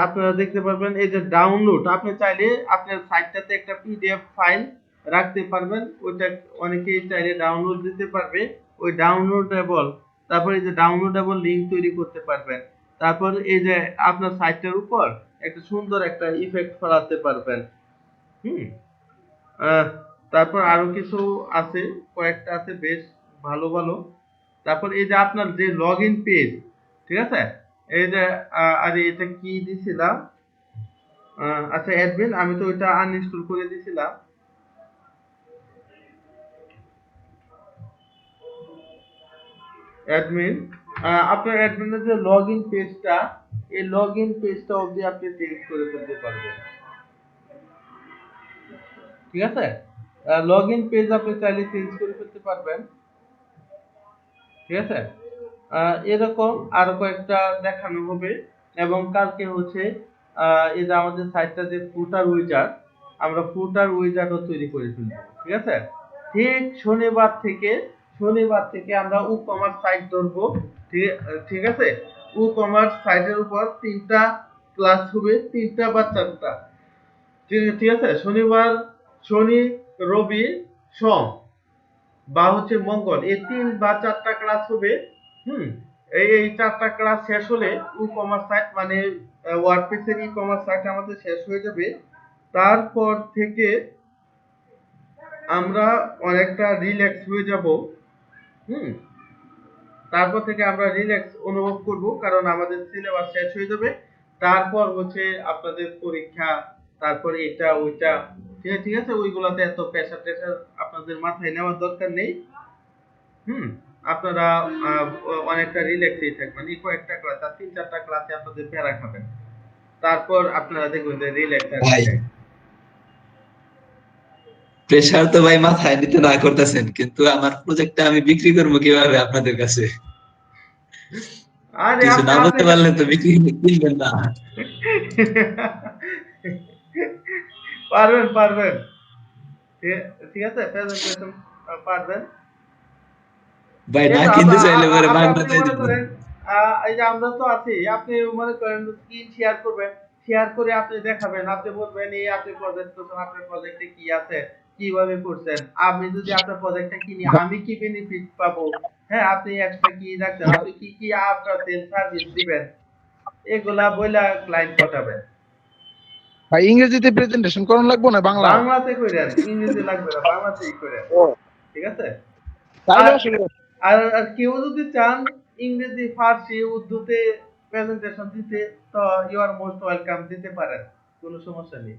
Speaker 1: আপনারা দেখতে পারবেন এই যে ডাউনলোড, আপনি চাইলে আপনার সাইটটাতে একটা পিডিএফ ফাইল রাখতে পারবেন, ওইটা অনেকেই চাইলে ডাউনলোড দিতে পারবে, ওই ডাউনলোডেবল, তারপর এই যে ডাউনলোডেবল লিংক তৈরি করতে পারবেন, তারপর এই যে আপনার সাইটটার উপর একটা সুন্দর একটা ইফেক্ট ফলাতে পারবেন। হুম আহ, তারপর আরো কিছু আছে, কয়েকটা আছে বেশ ভালো ভালো। তারপর এই যে আপনার যে লগ ইন পেজ, ঠিক আছে, এই যে আরে এটা কি দিছিলাম, আচ্ছা অ্যাডমিন, আমি তো এটা আনইনস্টল করে দিছিলাম। অ্যাডমিন, আপনার অ্যাডমিনের যে লগ ইন পেজটা, এই লগ ইন পেজটা অবধি আপনি চেঞ্জ করে ফেলতে পারবেন। ঠিক আছে, লগ ইন পেজ আপনি চাইলে চেঞ্জ করে ফেলতে পারবেন। ঠিক আছে, এরকম আরো কয়েকটা দেখানো হবে। এবং কালকে হচ্ছে এই যে আমাদের সাইটটা যে ফুটার উইজার্ড, আমরা ফুটার উইজার্ডও তৈরি করে ফেলবো। ঠিক আছে, ঠিক শনিবার থেকে আমরা ই কমার্স সাইট ধরবো। ঠিক আছে, ই কমার্স সাইটের উপর 3টা ক্লাস হবে, 3টা বা 4টা। ঠিক আছে, শনিবার, শনি, রবি, সোম বা হচ্ছে মঙ্গল, এই 3 বা 4টা ক্লাস হবে। হুম এই 4টা ক্লাস শেষ হলে ই কমার্স সাইট মানে ওয়ার্ডপ্রেসের ই কমার্স সাইট আমাদের শেষ হয়ে যাবে। তারপর থেকে আমরা অনেকটা রিল্যাক্স হয়ে যাব। হুম তারপর থেকে আমরা রিল্যাক্স অনুভব করব, কারণ আমাদের সিলেবাস শেষ হয়ে যাবে। তারপর হচ্ছে আপনাদের পরীক্ষা, তারপর এটা ওইটা। ঠিক আছে, ওইগুলাতে এত প্রেসার টেসার আপনাদের মাথায় নেওয়ার দরকার নেই। হুম আপনারা অনেকটা রিল্যাক্সেই থাকবেন, এই কয়েকটা ক্লাস আর 3-4টা ক্লাসে আপনাদের প্যারা খাবেন, তারপর আপনারা দেখবেন যে রিল্যাক্স
Speaker 4: ভাই
Speaker 1: আছে।
Speaker 4: প্রেসার তো ভাই মাথায় নিতে না করতেছেন, কিন্তু আমার প্রজেক্টটা আমি বিক্রি করবো কিভাবে আপনাদের কাছে?
Speaker 1: আরে
Speaker 4: কিছু
Speaker 1: আপনি
Speaker 4: না
Speaker 1: আপনি
Speaker 4: বলতে পারলে তো বিক্রি কিনবেন না।
Speaker 1: পারবেন পারবেন, ঠিক আছে, প্রেজেন্টেশন পারবেন।
Speaker 4: ভাই
Speaker 1: এই
Speaker 4: না
Speaker 1: তো
Speaker 4: কিনতে চাইলে পরে
Speaker 1: আপনি
Speaker 4: বাংলাতে
Speaker 1: মনে
Speaker 4: দিব।
Speaker 1: করেন এই যে আমরা তো আছি, আপনি মনে করেন স্ক্রিন শেয়ার করবেন, শেয়ার করে আপনি দেখাবেন, আপনি বলবেন এই আপনি প্রজেক্ট করছেন, আপনার প্রজেক্টে কি আছে, কিভাবে করছেন, আমি যদি আপনার প্রজেক্টটা কিনি আমি কি বেনিফিট পাবো, হ্যাঁ আপনি এক্সট্রা কি রাখছেন, আপনি কি কি আপনার সেল সার্ভিস দিবেন, এগুলা বইলা ক্লায়েন্ট পাঠাবেন।
Speaker 2: ভাই ইংরেজিতে প্রেজেন্টেশন করানো লাগবে না বাংলায়?
Speaker 1: বাংলাতে কইরেন, ইংরেজি লাগবে না, বাংলাতেই কইরেন।
Speaker 2: ও,
Speaker 1: ঠিক আছে,
Speaker 2: তাইলে
Speaker 1: আর
Speaker 2: অসুবিধা নেই।
Speaker 1: আর আর কেউ যদি চান ইংরেজি, ফার্সি, উর্দুতে প্রেজেন্টেশন দিতে, তো ইউ আর মোস্ট ওয়েলকাম, দিতে পারেন, কোনো সমস্যা নেই।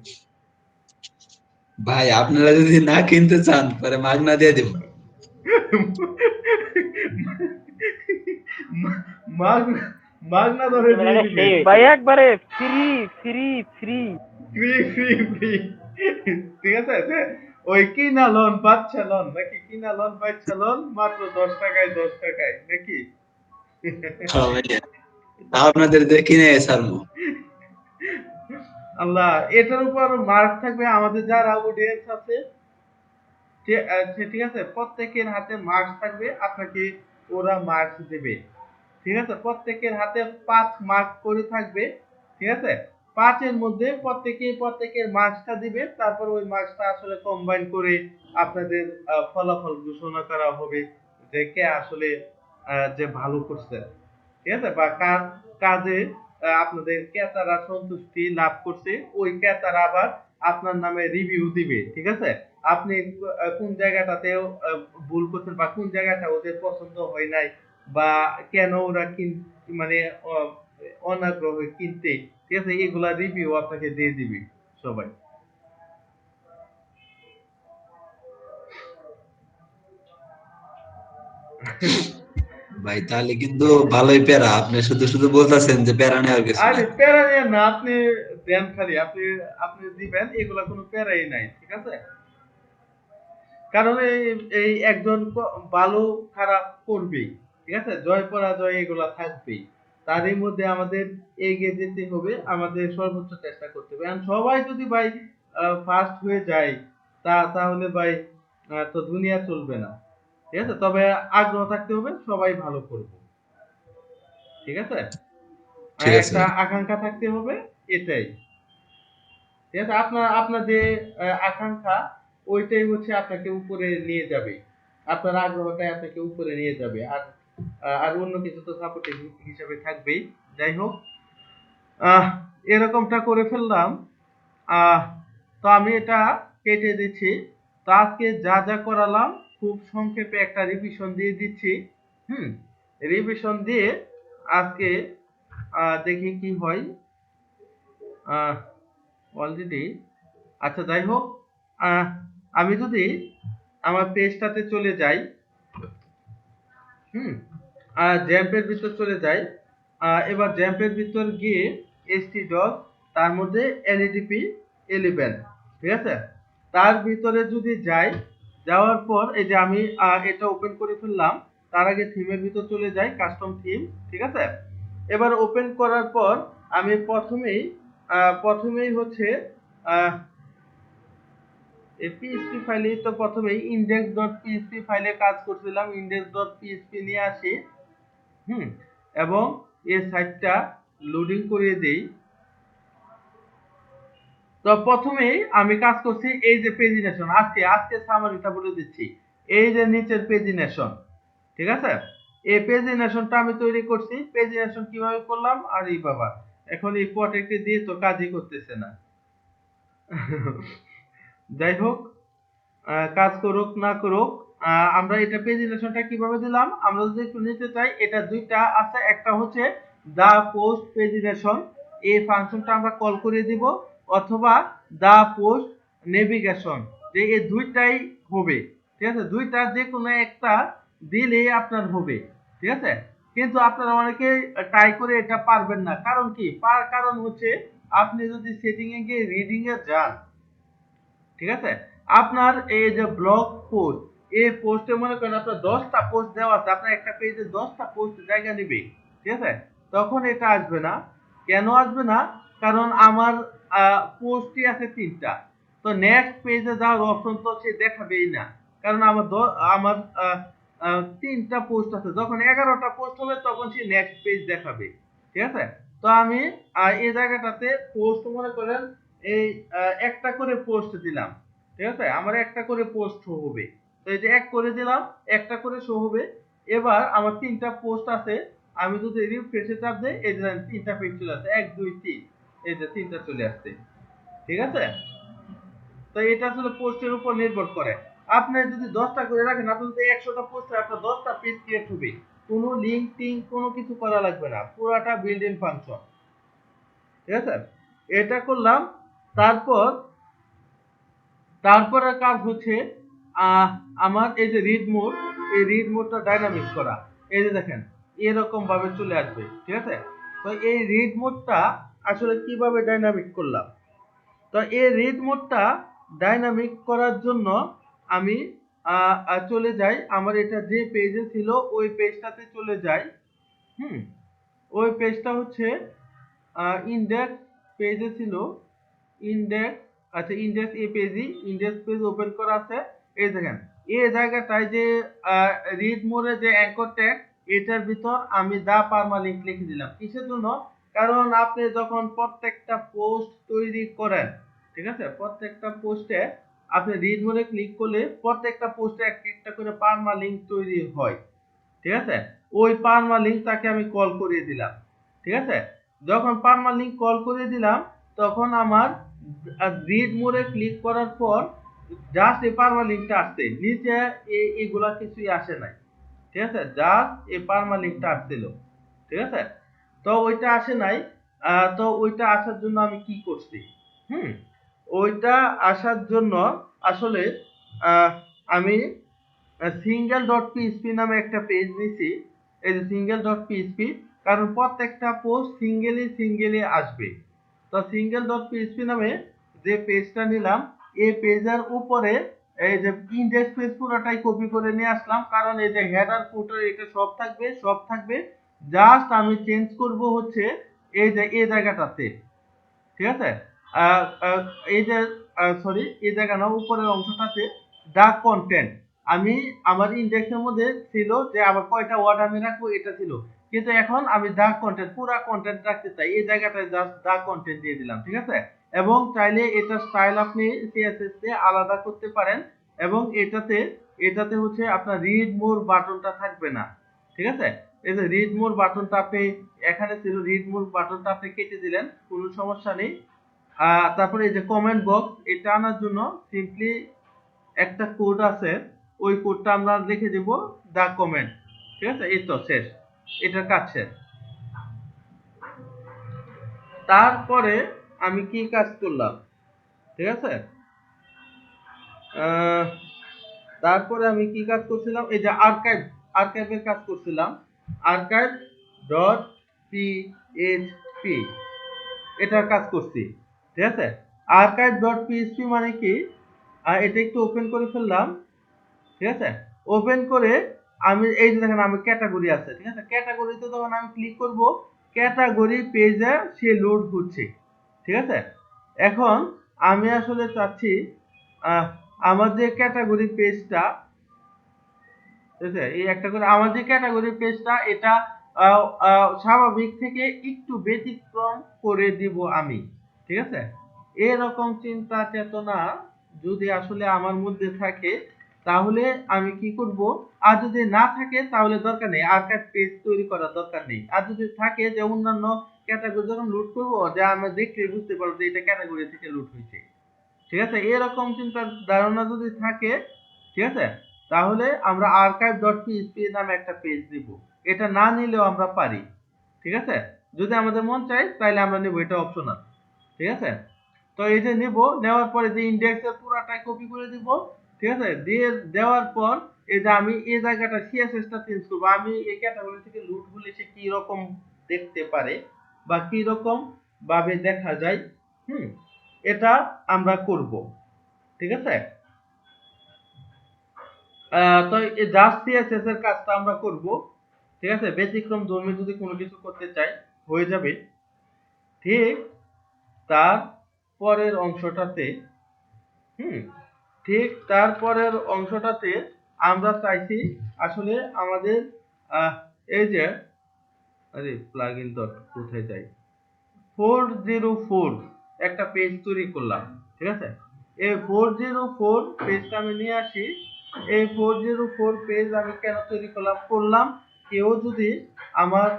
Speaker 4: ভাই আপনারা যদি না কিনতে চান পরে মাগনা দিয়ে দেব।
Speaker 1: মাগনা, মাগনা ধরে দিয়ে দিবে,
Speaker 8: ভাই একবারে free free free.
Speaker 1: Free free free. ঠিক আছে, যে ওই কিনা লন বাচ্চা লন নাকি, কিনা লন বাচ্চা লন মাত্র 10 টাকায়, 10 টাকায় নাকি।
Speaker 4: হ্যাঁ ভাইয়া, তা আপনাদের দিয়ে কিনে ছাড়বো।
Speaker 1: আল্লাহ, এটার উপর মার্ক থাকবে আমাদের যারা অডিয়েন্স আছে, ঠিক আছে, প্রত্যেকের হাতে মার্কস থাকবে, আপনাকে ওরা মার্কস দেবে। ঠিক আছে, প্রত্যেকের হাতে 5 মার্ক করে থাকবে। ঠিক আছে, 5 এর মধ্যে প্রত্যেকের মার্কসটা দিবে, তারপর ওই মার্কসটা আসলে কম্বাইন করে আপনাদের ফলাফল ঘোষণা করা হবে যে কে আসলে যে ভালো করছে। ঠিক আছে, বা কার কাজে আপনাদের ক্রেতারা সন্তুষ্টি লাভ করছে, ওই ক্রেতারা আবার আপনার নামে রিভিউ দিবে। ঠিক আছে, আপনি কোন জায়গাটাতে ভুল করছেন, বা কোন জায়গাটা ওদের পছন্দ হয় নাই, বা কেন ওরা মানে অনাগ্রহী কিনতে। ঠিক আছে, এগুলা রিভিউ আপনাকে দিয়ে দিবে সবাই।
Speaker 4: ভাই তাহলে কিন্তু ভালোই প্যারা, আপনি শুধু শুধু বলতেছেন যে প্যারা নেওয়ার কিছু
Speaker 1: আরে
Speaker 4: নাই।
Speaker 1: প্যারা নিয়ে না, আপনি দেন খালি, আপনি আপনি দিবেন, এগুলা কোনো প্যারাই নাই। ঠিক আছে, কারণ এই এই একজন ভালো খারাপ করবেই। ঠিক আছে, জয় পরাজয় এগুলা থাকবেই, তারই মধ্যে আমাদের এগিয়ে যেতে হবে, আমাদের সর্বোচ্চ চেষ্টা করতে হবে। আর সবাই যদি ভাই ফার্স্ট হয়ে যায়, তাহলে ভাই তো দুনিয়া চলবে না। ঠিক আছে, তবে আগ্রহ থাকতে হবে, সবাই ভালো করবে। ঠিক আছে, আর
Speaker 4: ঠিক আছে
Speaker 1: একটা
Speaker 4: ভাই।
Speaker 1: আকাঙ্ক্ষা থাকতে হবে, এটাই। ঠিক আছে, আপনার আপনার যে আকাঙ্ক্ষা, ওইটাই হচ্ছে আপনাকে উপরে নিয়ে যাবে, আপনার আগ্রহটাই আপনাকে উপরে নিয়ে যাবে। আর আর অন্য কিছু তো সাপোর্টিভ হিসেবে থাকবেই। যাই হোক, আহ এরকমটা করে ফেললাম। আহ তো আমি এটা কেটে দিচ্ছি। তো আজকে যা যা করালাম খুব সংক্ষেপে একটা রিভিশন দিয়ে দিচ্ছি। হুম, রিভিশন দিয়ে আজকে দেখি কি হয়। অলরেডি, আচ্ছা যাই হোক, আহ, আমি যদি আমার পেজটাতে চলে যাই, হুম, জ্যাম্পের ভিতর চলে যাই, এবার জ্যাম্পের ভিতর গিয়ে এসটি ডট, তার মধ্যে এলইডিপি 11, ঠিক আছে, তার ভিতরে যদি যাই, যাওয়ার পর এই যে আমি এটা ওপেন করে ফেললাম, তার আগে থিমের ভিতর চলে যাই, কাস্টম থিম। ঠিক আছে, এবার ওপেন করার পর আমি প্রথমেই হচ্ছে আহ, এই পিএইচপি ফাইলে, তো প্রথমেই index.php ফাইলে কাজ করছিলাম, index.php নিয়ে আসি। হুম, এবং এই সাইটটা লোডিং করিয়ে দেই। তো প্রথমেই আমি কাজ করছি এই যে পেজিনেশন, আজকে সামারিটা বলে দিচ্ছি। এই যে নিচের পেজিনেশন, ঠিক আছে, এই পেজিনেশনটা আমি তৈরি করছি। পেজিনেশন কিভাবে করলাম, আর এই বাবা, এখন এই প্রটেক্টে দিয়ে তো কাজই করতেছে না। যাই হোক, কাজ করুক না করুক, আমরা এটা পেজিনেশনটা কিভাবে দিলাম, আমরা যদি একটু নিতে চাই, এটা দুইটা আছে, একটা হচ্ছে দা পোস্ট পেজিনেশন, এই ফাংশনটা আমরা কল করে দিব, অথবা দা পোস্ট নেভিগেশন, যে এই দুইটাই হবে। ঠিক আছে, দুইটা যে কোনো একটা দিলে আপনার হবে। ঠিক আছে, কিন্তু আপনারা অনেকে ট্রাই করে এটা পারবেন না, কারণ কি, কারণ হচ্ছে আপনি যদি সেটিং এ গিয়ে রিডিং এ যান, ঠিক আছে, আপনার এই যে ব্লগ পোস্ট, এই পোস্টে মনে করেন আপনার 10টা পোস্ট দেওয়া আছে, আপনার একটা পেজে 10টা পোস্ট জায়গা নেবে। ঠিক আছে, তখন এটা আসবে না। কেন আসবে না, কারণ আমার পোস্টই আছে 3টা, তো নেক্সট পেজে যাওয়ার অপশন তো সে দেখাবেই না, কারণ আমার 3টা পোস্ট আছে। যখন 11টা পোস্ট হবে তখন সে নেক্সট পেজ দেখাবে। ঠিক আছে, তো আমি এই জায়গাটাতে পোস্ট মনে করেন এই একটা করে পোস্ট দিলাম। ঠিক আছে, আমার একটা করে পোস্ট শো হবে, তো এই যে এক করে দিলাম, একটা করে শো হবে। এবার আমার 3টা পোস্ট আছে, আমি যদি রিফ্রেশে চাপ দেই, এই যে 3টা পেজ চলে আসছে, 1 2 3, এই যে 3টা চলে আসছে। ঠিক আছে, তো এটা আসলে পোস্টের উপর নির্ভর করে। আপনি যদি 10টা করে রাখেন, আপনি যদি 100টা পোস্ট হয়, আপনার 10টা পেজ ক্রিয়েট হবে। কোনো লিঙ্ক টিঙ্ক কোনো কিছু করা লাগবে না, পুরাটা বিল্ট ইন ফাংশন। ঠিক আছে, এটা করলাম। তারপর তারপরের কাজ হচ্ছে আহ, আমার এই যে রিড মোড, এই রিড মোডটা ডাইনামিক করা। এই যে দেখেন এরকম ভাবে চলে আসবে। ঠিক আছে, তো এই রিড মোডটা আসলে কিভাবে ডাইনামিক করলাম, তো এই রিড মোডটা ডাইনামিক করার জন্য আমি চলে যাই, আমার এটা যে পেজে ছিল ওই পেজটাতে চলে যাই। হুম, ওই পেজটা হচ্ছে ইন্ডেক্স পেজে ছিল, ইন্ডেক্স, আচ্ছা ইন্ডেক্স এই পেজই, ইন্ডেক্স পেজ ওপেন করা আছে। এই দেখেন এই জায়গাটায় যে রিড মোডে যে অ্যাঙ্কর ট্যাগ, এটার ভিতর আমি দা পারমালিঙ্ক লিখে দিলাম। কিসের জন্য? কারণ আপনি যখন প্রত্যেকটা পোস্ট তৈরি করেন, ঠিক আছে, প্রত্যেকটা পোস্টে আপনি রিড মোডে ক্লিক করলে প্রত্যেকটা পোস্টে একটা করে পারমালিঙ্ক তৈরি হয়। ঠিক আছে, ওই পারমালিঙ্কটাকে আমি কল করিয়ে দিলাম। ঠিক আছে, যখন পারমালিঙ্ক কল করে দিলাম তখন আমার রিড মোডে ক্লিক করার পর জাস্ট এই পারমালিঙ্কটা আসছে, নিচে এগুলা কিছুই আসে নাই। ঠিক আছে, জাস্ট এই পারমালিঙ্কটা আসছিল। ঠিক আছে, তো ওইটা আসে নাই। তো ওইটা আসার জন্য আমি কি করছি, হুম, ওইটা আসার জন্য আসলে আমি সিঙ্গেল ডট পিএইচপি নামে একটা পেজ নিছি। এই যে সিঙ্গেল ডট পিএইচপি, কারণ প্রত্যেকটা পোস্ট সিঙ্গেলি আসবে। তো সিঙ্গেল ডট পিএইচপি নামে যে পেজটা নিলাম, এই পেজের উপরে এই যে ইন্ডেক্স পেজ পুরোটাই কপি করে নিয়ে আসলাম, কারণ এই যে হেডার ফুটার এটা সব থাকবে। জাস্ট আমি চেঞ্জ করব হচ্ছে এই যে এই জায়গাটাতে। ঠিক আছে, আহ, আহ, এই যে সরি, এই জায়গা না, উপরের অংশটাতে দা কন্টেন্ট, আমি আমার ইন্ডেক্সের মধ্যে ছিল যে আবার কয়টা ওয়ার্ড আমি রাখবো এটা ছিল, কিন্তু এখন আমি দা কন্টেন্ট পুরা কন্টেন্ট রাখতে চাই, এই জায়গাটায় জাস্ট দা কন্টেন্ট দিয়ে দিলাম। ঠিক আছে, এবং চাইলে এটা স্টাইল আপনি সিএসএস তে আলাদা করতে পারেন, এবং এটাতে হচ্ছে আপনার রিড মোর বাটনটা থাকবে না। ঠিক আছে, এই যে রিড মোর বাটনটা আপনি এখানে ছিল, রিড মোর বাটনটা আপনি কেটে দিলেন, কোনো সমস্যা নেই। তারপরে এই যে কমেন্ট বক্স, এটা আনার জন্য সিম্পলি একটা কোড আছে, ওই কোডটা আমরা লিখে দেব দা কমেন্ট। ঠিক আছে, এই তো শেষ, এটার কাজ শেষ। তারপরে আমি কি কাজ করলাম, ঠিক আছে, তারপরে আমি কি কাজ করছিলাম, এই যে আর্কাইভের কাজ করছিলাম, আর্কাইভ ডট পিএইচপি এটার কাজ করছি। ঠিক আছে, আর্কাইভ ডট পিএইচপি মানে কি, এটা একটু ওপেন করে ফেললাম। ঠিক আছে, ওপেন করে আমি এই যে দেখেন আমি ক্যাটাগরি আছে। ঠিক আছে, ক্যাটাগরিতে যখন আমি ক্লিক করব, ক্যাটাগরি পেজে সে লোড হচ্ছে। ঠিক আছে, এখন আমি আসলে চাচ্ছি আমার যে ক্যাটাগরি পেজটা, ঠিক আছে, এই একটা করে আমার যে ক্যাটাগরি পেজটা, এটা স্বাভাবিক থেকে একটু ব্যতিক্রম করে দিব আমি। ঠিক আছে, এরকম চিন্তা চেতনা যদি আসলে আমার মধ্যে থাকে তাহলে আমি কি করব, আর যদি না থাকে তাহলে দরকার নেই, আর্কাইভ পেজ তৈরি করার দরকার নেই। আর যদি থাকে যে অন্যান্য ক্যাটাগরি যখন লুট করব, যে আমি দেখলে বুঝতে পারবো যে এটা ক্যাটাগরি থেকে লুট হয়েছে। ঠিক আছে, এরকম চিন্তা ধারণা যদি থাকে, ঠিক আছে, তাহলে আমরা আর্কাইভ ডট পিএইচপি নামে একটা পেজ দিব। এটা না নিলেও আমরা পারি। ঠিক আছে, যদি আমাদের মন চায় তাহলে আমরা নেব, এটা অপশনাল। ঠিক আছে, তো এই যে নিব, নেওয়ার পরে যে ইন্ডেক্সের পুরাটাই কপি করে দিব। ঠিক আছে, দিয়ে দেওয়ার পর এই যে আমি এই জায়গাটা সিএসএসটা চেঞ্জ করব, আমি এই ক্যাটাগরি থেকে লুট হলে সে কি রকম দেখতে পারে বা কি রকম ভাবে দেখা যায়, হুম, এটা আমরা করব। ঠিক আছে, তো এই জাস্ট সিএসএস এর কাজটা আমরা করব। ঠিক আছে, ব্যতিক্রম ধর্মী যদি কোনো কিছু করতে চাই হয়ে যাবে। ঠিক তার পরের অংশটাতে, হুম, ঠিক তারপরের অংশটাতে আমরা চাইছি আসলে আমাদের আহ, এই যে, আরে প্লাগইন ডট কোথায় যাই, 404 একটা পেজ তৈরি করলাম। ঠিক আছে, এই 404 পেজটা আমি নিয়ে আসি। এই 404 পেজ আমি কেন তৈরি করলাম, কেউ যদি আমার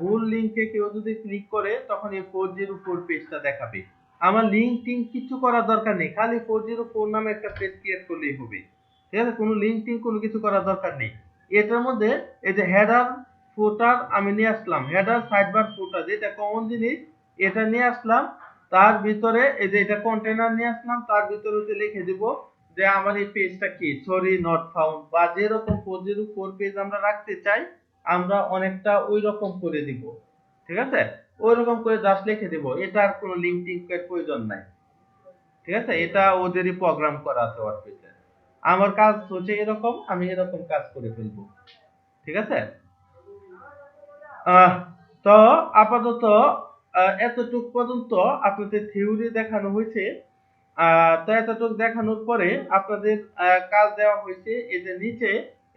Speaker 1: ভুল লিংকে কেউ যদি ক্লিক করে তখন এই 404 পেজটা দেখাবে। আমার লিংক টিঙ্ক কিছু করার দরকার নেই, খালি 404 নামে একটা পেজ ক্রিয়েট করলেই হবে। ঠিক আছে, কোনো লিংক টিঙ্ক কোনো কিছু করার দরকার নেই। এটার মধ্যে এই যে ফুটার আমি নিয়ে আসলাম, হেডার সাইডবার ফুটার যেটা কমন জিনিস এটা নিয়ে আসলাম। তার ভিতরে এই যে এটা কন্টেনার নিয়ে আসলাম, তার ভিতরে হচ্ছে লিখে দিব যে আমার এই পেজটা কি সরি নট ফাউন্ড, বা যেরকম 404 পেজ আমরা রাখতে চাই আমরা অনেকটা ওই রকম করে দিব। ঠিক আছে, ওই রকম করে জাস্ট লিখে দিব, এটার কোনো লিংক টিংকের প্রয়োজন নাই। ঠিক আছে, এটা ওদেরই প্রোগ্রাম করা আছে ওয়ার্ডপ্রেসে। আমার কাজ হচ্ছে এরকম, আমি এরকম কাজ করে ফেলবো। ঠিক আছে, আহ, তো আপাতত এতটুক পর্যন্ত আপনাদের থিওরি দেখানো হয়েছে। তো এতটুক দেখানোর পরে আপনাদের কাজ দেওয়া হয়েছে এই যে নিচে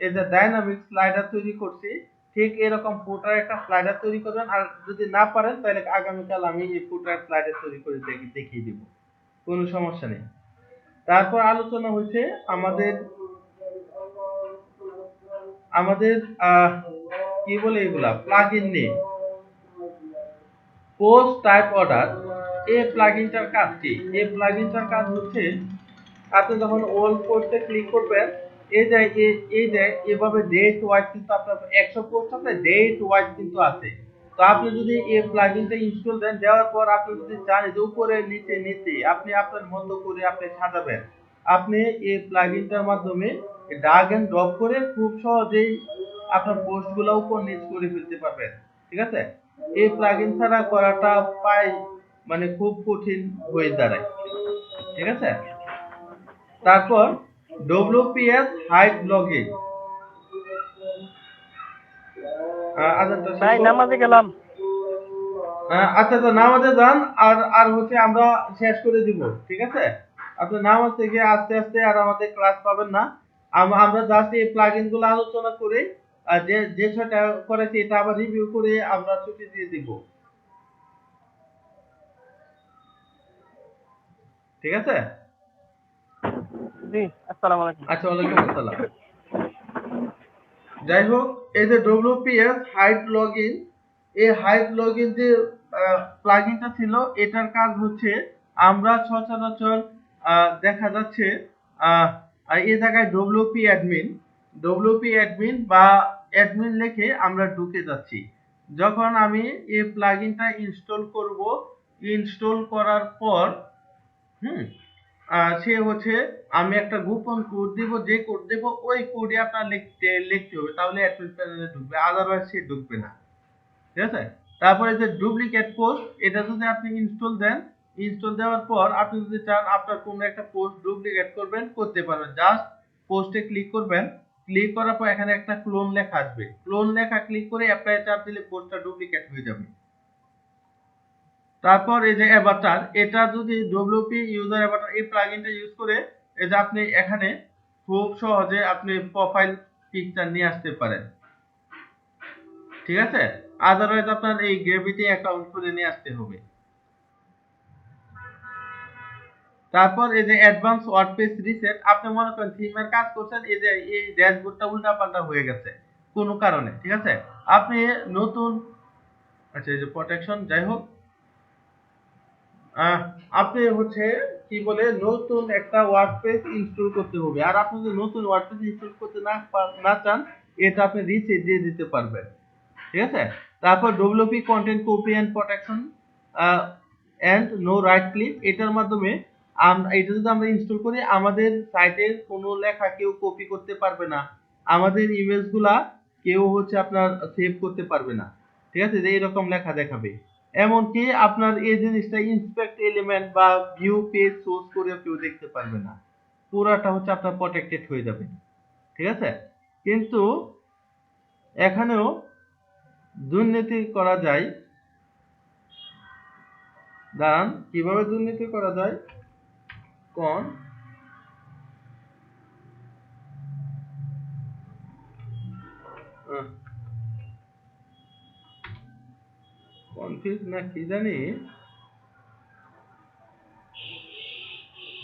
Speaker 1: এই যে ডাইনামিক স্লাইডার তৈরি করছি, ঠিক এরকম ফুটার একটা স্লাইডার তৈরি করবেন। আর যদি না পারেন তাহলে আগামীকাল আমি এই ফুটার স্লাইডার তৈরি করে দেখিয়ে দিব, কোনো সমস্যা নেই। তারপর আলোচনা হয়েছে আমাদের আমাদের কি বলে এগুলা প্লাগইন নিয়ে। পোস্ট টাইপ অর্ডার এই প্লাগইনটার কাজ কি? এই প্লাগইনটার কাজ হচ্ছে আপনি যখন ওয়াল পোস্টে ক্লিক করবেন এই যে এভাবে ডেট ওয়াইজ কিন্তু আপনার 100 পোস্ট আছে, ডেট ওয়াইজ কিন্তু আছে। তো আপনি যদি এই প্লাগইনটা ইনস্টল দেন, দেওয়ার পর আপনি যদি চান যে উপরে নিচে নিচে আপনি আপনার মতো করে আপনি সাজাবেন, আপনি এই প্লাগইনটার মাধ্যমে ড্র্যাগ এন্ড ড্রপ করে খুব সহজেই আপনার পোস্টগুলো উপর নিচ করে ফেলতে পারবেন। ঠিক আছে, এই প্লাগইন ছাড়া করাটা প্রায় মানে খুব কঠিন হয়ে দাঁড়ায়। ঠিক আছে, তারপর WPS হাইড ব্লগিং আজানটা
Speaker 8: ভাই
Speaker 1: শুনবো।
Speaker 8: নামাজে গেলাম।
Speaker 1: আচ্ছা, তো নামাজে যান, আর আর হচ্ছে আমরা শেষ করে দিব। ঠিক আছে, আপনি নামাজ থেকে আস্তে আস্তে আর আমাদের ক্লাস পাবেন না। আমরা জাস্ট এই প্লাগইন গুলো আলোচনা করে আর যে যে ছয়টা করেছি এটা আবার রিভিউ করে আমরা ছুটি দিয়ে দিব। ঠিক আছে,
Speaker 8: জি, আসসালামু আলাইকুম।
Speaker 1: আচ্ছা, ওয়ালাইকুম আসসালাম। যাই হোক, এই যে WPS হাইড লগইন, এই হাইড লগইন যে প্লাগইনটা ছিল এটার কাজ হচ্ছে আমরা সচরাচর দেখা যাচ্ছে আহ, এই জায়গায় WP অ্যাডমিন বা অ্যাডমিন লিখে আমরা ঢুকে যাচ্ছি। যখন আমি এই প্লাগইনটা ইনস্টল করব, ইনস্টল করার পর হুম সে হচ্ছে আমি একটা গোপন কোড দিব, যে কোড দেব ওই কোডে আপনার লিখতে হবে, তাহলে অ্যাডমিন প্যানেলে ঢুকবে, আদারওয়াইজ সে ঢুকবে না। ঠিক আছে, তারপরে যে ডুপ্লিকেট পোস্ট, এটা যদি আপনি ইনস্টল দেন, ইনস্টল দেওয়ার পর আপনি যদি চান আপনার কোনো একটা পোস্ট ডুপ্লিকেট করবেন, করতে পারবেন। জাস্ট পোস্টে ক্লিক করবেন, ক্লিক করার পর এখানে একটা ক্লোন লেখা আসবে, ক্লোন লেখা ক্লিক করে অ্যাপ্লাই চাপ দিলে পোস্টটা ডুপ্লিকেট হয়ে যাবে। তারপর এই যে অ্যাভাটার, এটা যদি ডব্লিউপি ইউজার অ্যাভাটার এই প্লাগইনটা ইউজ করে এই যে আপনি এখানে খুব সহজে আপনি প্রোফাইল পিকচার নিয়ে আসতে পারেন। ঠিক আছে, আদারওয়াইজ আপনার এই গ্র্যাভিটি অ্যাকাউন্ট খুলে নিয়ে আসতে হবে। তারপর এই যে অ্যাডভান্স ওয়ার্ডপ্রেস রিসেট, আপনি মনে করেন থিমের কাজ করছেন, এই যে এই ড্যাশবোর্ডটা উল্টাপাল্টা হয়ে গেছে কোনো কারণে। ঠিক আছে, আপনি নতুন আচ্ছা এই যে প্রোটেকশন, যাই হোক আপনি হচ্ছে কি বলে নতুন একটা ওয়ার্ডপ্রেস ইনস্টল করতে হবে। আর আপনি যদি নতুন ওয়ার্ডপ্রেস ইনস্টল করতে না চান, এটা আপনি রিসেট দিয়ে দিতে পারবেন। ঠিক আছে, তারপর WP content copy and protection and no right click, এটার মাধ্যমে এটা যদি আমরা ইনস্টল করি আমাদের সাইটের কোনো লেখা কেউ কপি করতে পারবে না, আমাদের ইমেজগুলা কেউ হচ্ছে আপনার সেভ করতে পারবে না। ঠিক আছে, যে এরকম লেখা দেখাবে, এমনকি আপনার এই জিনিসটা ইন্সপেক্ট এলিমেন্ট বা ভিউ পেজ সোর্স করে কেউ দেখতে পারবে না, পুরাটা হচ্ছে আপনার প্রটেক্টেড হয়ে যাবে। ঠিক আছে, কিন্তু এখানেও দুর্নীতি করা যায়। দাঁড়ান, কিভাবে দুর্নীতি করা যায় কোন কনফিউজ না কি জানি।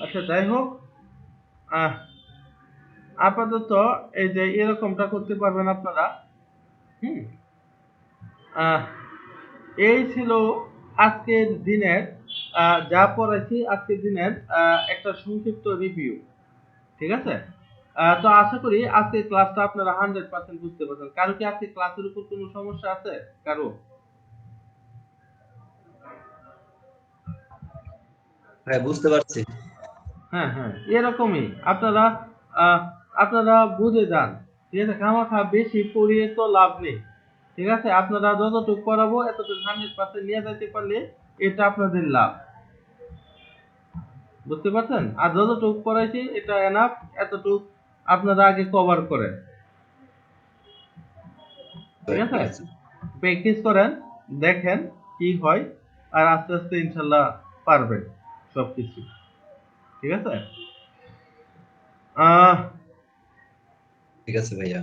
Speaker 1: আচ্ছা, যাই হোক, আপাতত এই যে এরকমটা করতে পারবেন আপনারা। হুম আহ, এই ছিল আজকের দিনের যা পড়েছি, আজকের দিনের একটা সংক্ষিপ্ত রিভিউ। ঠিক আছে, তো আশা করি আজকের ক্লাসটা আপনারা 100% বুঝতে পারছেন। কারো কি আজকে ক্লাসের উপর কোনো সমস্যা আছে? কারো?
Speaker 4: হ্যাঁ, বুঝতে পারছি।
Speaker 1: হ্যাঁ হ্যাঁ, এরকমই আপনারা আহ, আপনারা বুঝে যান, ঠিক আছে? খামাখা বেশি পড়িয়ে তো লাভ নেই, ঠিক আছে? আপনারা যতটুকু পড়াবো এতটুকু 100% নিয়ে যেতে পারলে এটা আপনাদের লাভ, বুঝতে পারছেন? আর যতটুকু পড়াইছি এটা এনাফ, এতটুকু আপনারা আগে কভার করেন, ঠিক আছে?
Speaker 4: ঠিক আছে।
Speaker 1: প্র্যাকটিস করেন, দেখেন কি হয়, আর আস্তে আস্তে ইনশাল্লাহ পারবেন সবকিছু, ঠিক আছে? আহ
Speaker 4: ঠিক আছে ভাইয়া।